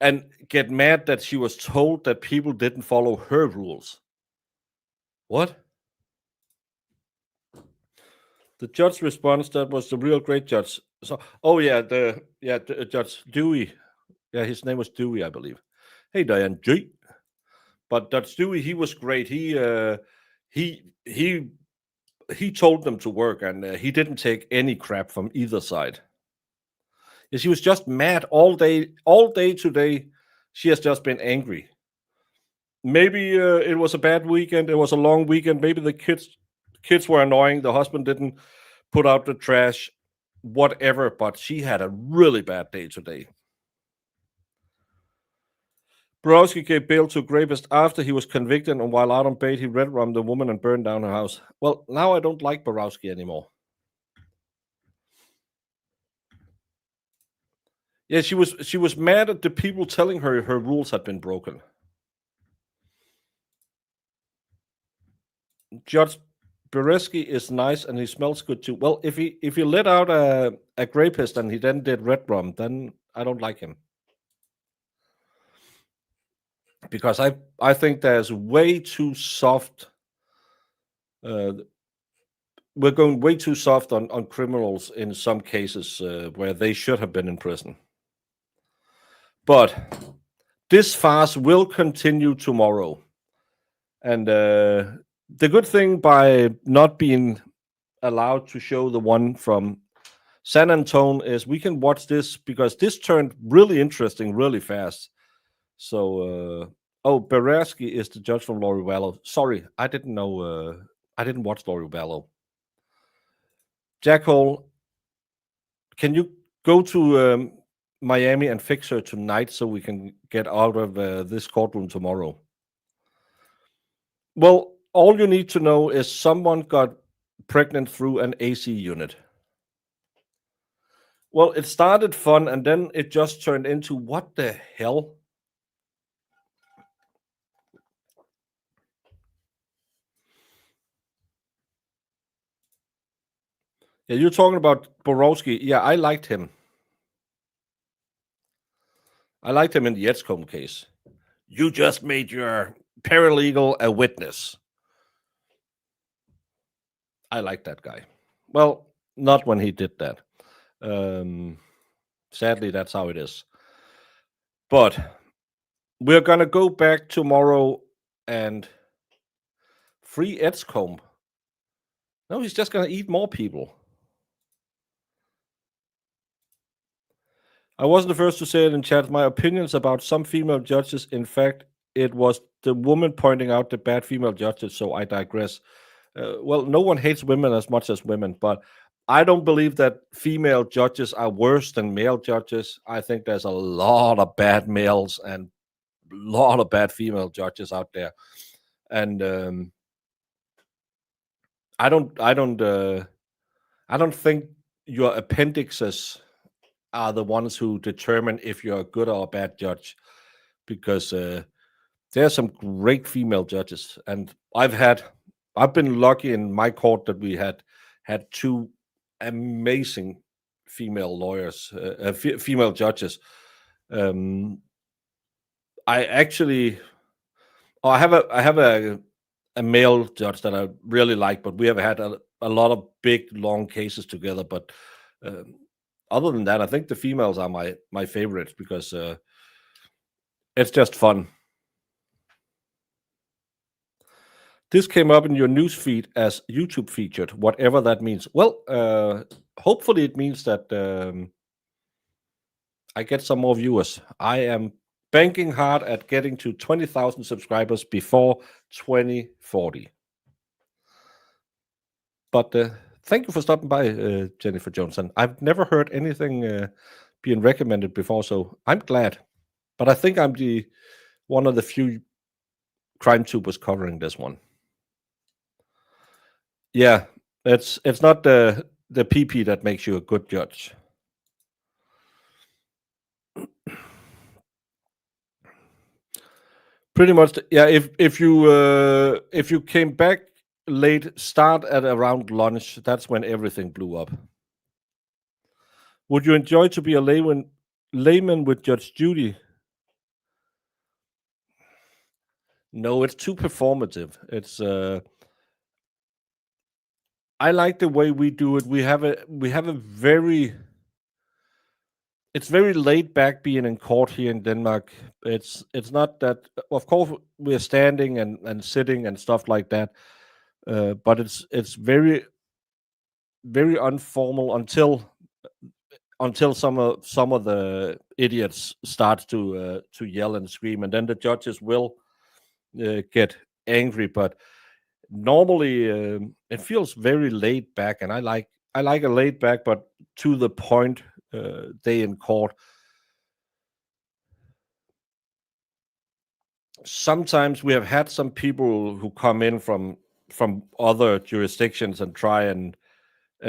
and get mad that she was told that people didn't follow her rules. What? The judge response, that was the real great judge. So, oh yeah, the Judge Dewey. Yeah, his name was Dewey, I believe. Hey, Diane G. But Judge Dewey, he was great. He told them to work, and he didn't take any crap from either side. Yes, she was just mad all day today. She has just been angry. Maybe it was a bad weekend. It was a long weekend. Maybe the kids were annoying. The husband didn't put out the trash, whatever. But she had a really bad day today. Borowski gave bail to a rapist after he was convicted, and while out on bail, he red-rummed the woman and burned down her house. Well, now I don't like Borowski anymore. Yeah, she was mad at the people telling her her rules had been broken. Judge Bereski is nice and he smells good too. Well, if he let out a rapist and he then did red rum, then I don't like him. Because I think there's way too soft. We're going way too soft on criminals in some cases where they should have been in prison. But this farce will continue tomorrow. And the good thing by not being allowed to show the one from San Antonio is we can watch this because this turned really interesting really fast. So, Bereski is the judge from Lori Vallow. Sorry, I didn't know. I didn't watch Lori Vallow. Jack Hole, can you go to Miami and fix her tonight so we can get out of this courtroom tomorrow? Well, all you need to know is someone got pregnant through an AC unit. Well, it started fun and then it just turned into what the hell? Yeah, you're talking about Borowski. Yeah, I liked him. I liked him in the Edgecombe case. You just made your paralegal a witness. I like that guy. Well, not when he did that. Sadly, that's how it is. But we're going to go back tomorrow and free Edgecombe. No, he's just going to eat more people. I wasn't the first to say it in chat. My opinions about some female judges, in fact, it was the woman pointing out the bad female judges, so I digress. Well, no one hates women as much as women, but I don't believe that female judges are worse than male judges. I think there's a lot of bad males and a lot of bad female judges out there. And I don't think your appendixes are the ones who determine if you're a good or a bad judge, because there are some great female judges, and I've been lucky in my court that we had two amazing female lawyers, female judges. I have a male judge that I really like, but we have had a lot of big long cases together. But other than that, I think the females are my favorites because it's just fun. This came up in your news feed as YouTube featured, whatever that means. Well, hopefully it means that I get some more viewers. I am banking hard at getting to 20,000 subscribers before 2040. But thank you for stopping by, Jennifer Johnson. I've never heard anything being recommended before, so I'm glad. But I think I'm one of the few crime tubers covering this one. Yeah, it's not the PP that makes you a good judge. Pretty much, yeah. If you came back late, start at around lunch. That's when everything blew up. Would you enjoy to be a layman with Judge Judy? No, it's too performative. It's I like the way we do it. We have a very, it's very laid back being in court here in Denmark. It's not that, of course, we're standing and sitting and stuff like that, but it's very, very informal until some of the idiots start to yell and scream, and then the judges will get angry. But normally it feels very laid back, and I like a laid back but to the point day in court. Sometimes we have had some people who come in from other jurisdictions and try and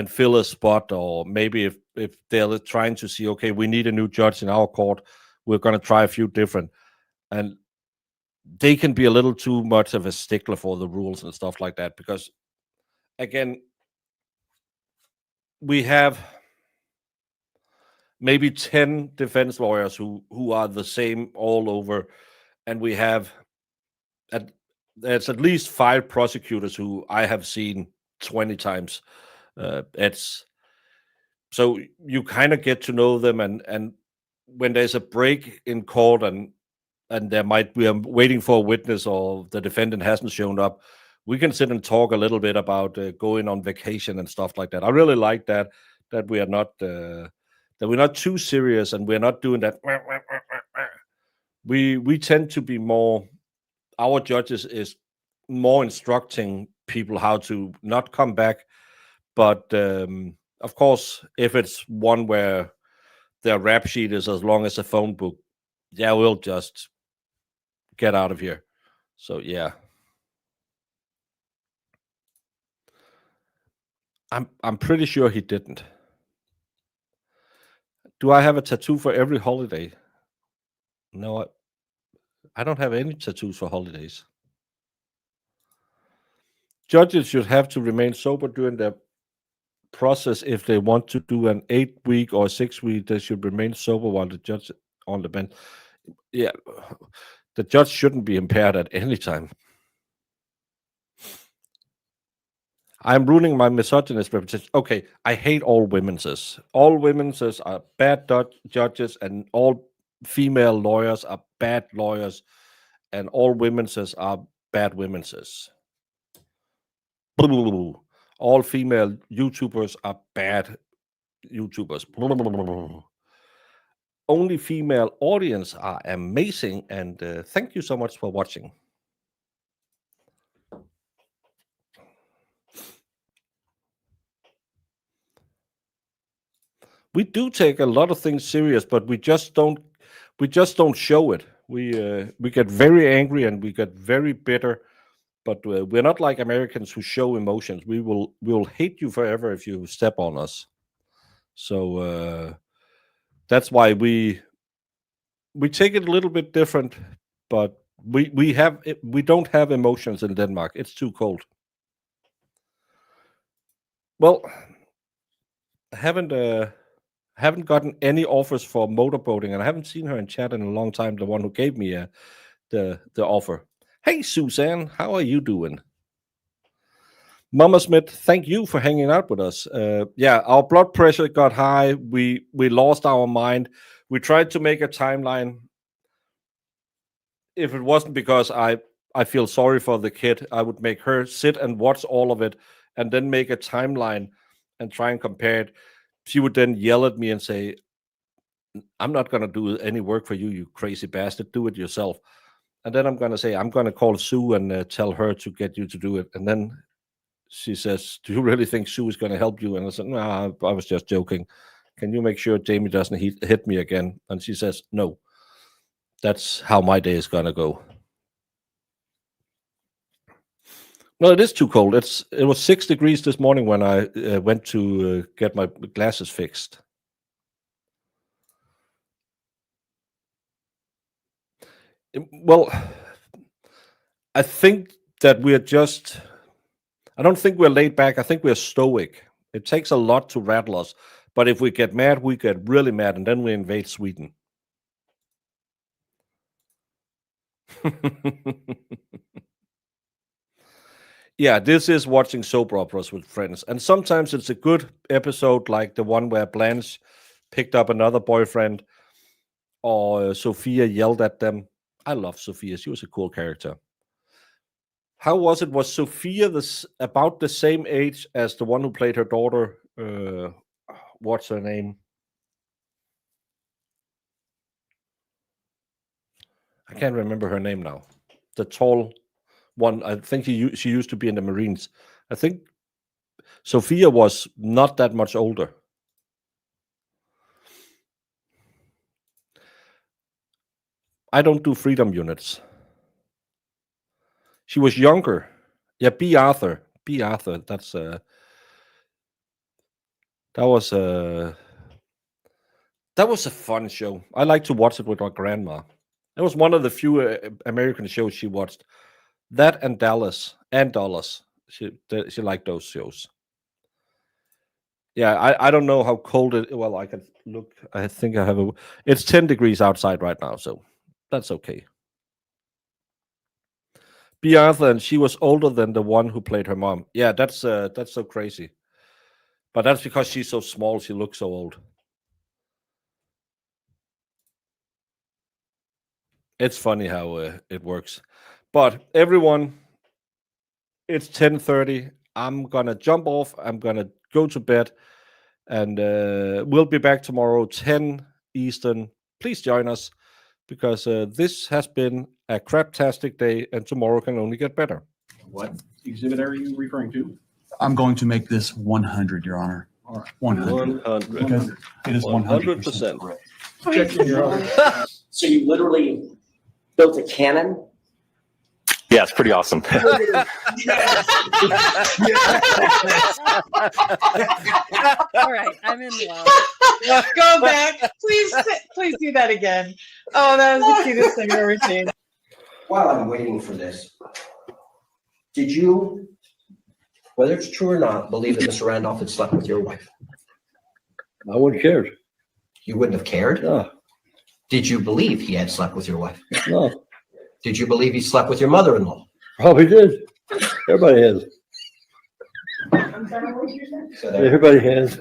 fill a spot, or maybe if they're trying to see, okay, we need a new judge in our court, we're going to try a few different, and they can be a little too much of a stickler for the rules and stuff like that, because again, we have maybe 10 defense lawyers who are the same all over, and we have there's at least 5 prosecutors who I have seen 20 times. It's so you kind of get to know them, and when there's a break in court and there might be waiting for a witness or the defendant hasn't shown up, we can sit and talk a little bit about going on vacation and stuff like that. I really like that we are not we're not too serious, and we're not doing that. We tend to be more, our judges is more instructing people how to not come back. But of course, if it's one where their rap sheet is as long as a phone book, yeah, we'll just get out of here. So yeah, I'm pretty sure he didn't. Do I have a tattoo for every holiday? No, I don't have any tattoos for holidays. Judges should have to remain sober during their process. If they want to do an 8-week or 6-week, they should remain sober while the judge on the bench. Yeah, the judge shouldn't be impaired at any time. I'm ruining my misogynist reputation. Okay, I hate all women's. All women's are bad judges, and all female lawyers are bad lawyers, and all women's are bad women's. All female YouTubers are bad YouTubers. Only female audience are amazing, and thank you so much for watching. We do take a lot of things serious, but we just don't show it. We get very angry and we get very bitter, but we're not like Americans who show emotions. We will hate you forever if you step on us. So that's why we take it a little bit different, but we don't have emotions in Denmark. It's too cold. Well, I haven't gotten any offers for motorboating, and I haven't seen her in chat in a long time. The one who gave me the offer. Hey, Suzanne, how are you doing? Mama Smith, thank you for hanging out with us. Yeah, our blood pressure got high. We lost our mind. We tried to make a timeline. If it wasn't because I feel sorry for the kid, I would make her sit and watch all of it and then make a timeline and try and compare it. She would then yell at me and say, I'm not going to do any work for you, you crazy bastard. Do it yourself. And then I'm going to say, I'm going to call Sue and tell her to get you to do it. And then she says, do you really think Sue is going to help you? And I said, no, I was just joking. Can you make sure Jamie doesn't hit me again? And she says, no. That's how my day is going to go. No, it is too cold. It was 6 degrees this morning when I went to get my glasses fixed. Well, I think that I don't think we're laid back. I think we're stoic. It takes a lot to rattle us. But if we get mad, we get really mad, and then we invade Sweden. Yeah, this is watching soap operas with friends. And sometimes it's a good episode, like the one where Blanche picked up another boyfriend, or Sophia yelled at them. I love Sophia. She was a cool character. How was it? Was Sophia about the same age as the one who played her daughter? What's her name? I can't remember her name now. The tall one. I think she used to be in the Marines. I think Sophia was not that much older. I don't do freedom units. She was younger. Yeah, B. Arthur. B. Arthur. That was a fun show. I like to watch it with my grandma. It was one of the few American shows she watched. That and Dallas and Dollars. She liked those shows. Yeah, I don't know how cold it. Well, I can look. I think I have It's 10 degrees outside right now, so that's okay. B. Arthur, and she was older than the one who played her mom. Yeah, that's so crazy. But that's because she's so small. She looks so old. It's funny how it works. But everyone, it's 10:30. I'm gonna jump off. I'm gonna go to bed, and we'll be back tomorrow 10 Eastern. Please join us, because this has been a craptastic day, and tomorrow can only get better. What exhibit are you referring to? I'm going to make this 100, Your Honor. All right. 100. 100. Because it is 100%. 100%. So you literally built a cannon? Yeah, it's pretty awesome. All right, I'm in love. Go back. Please do that again. Oh, that was the cutest thing I've ever seen. While I'm waiting for this, did you, whether it's true or not, believe that Mr. Randolph had slept with your wife? I wouldn't have cared. You wouldn't have cared? No. Did you believe he had slept with your wife? No, Did you believe he slept with your mother-in-law? probably did. Everybody has. So there- Everybody has.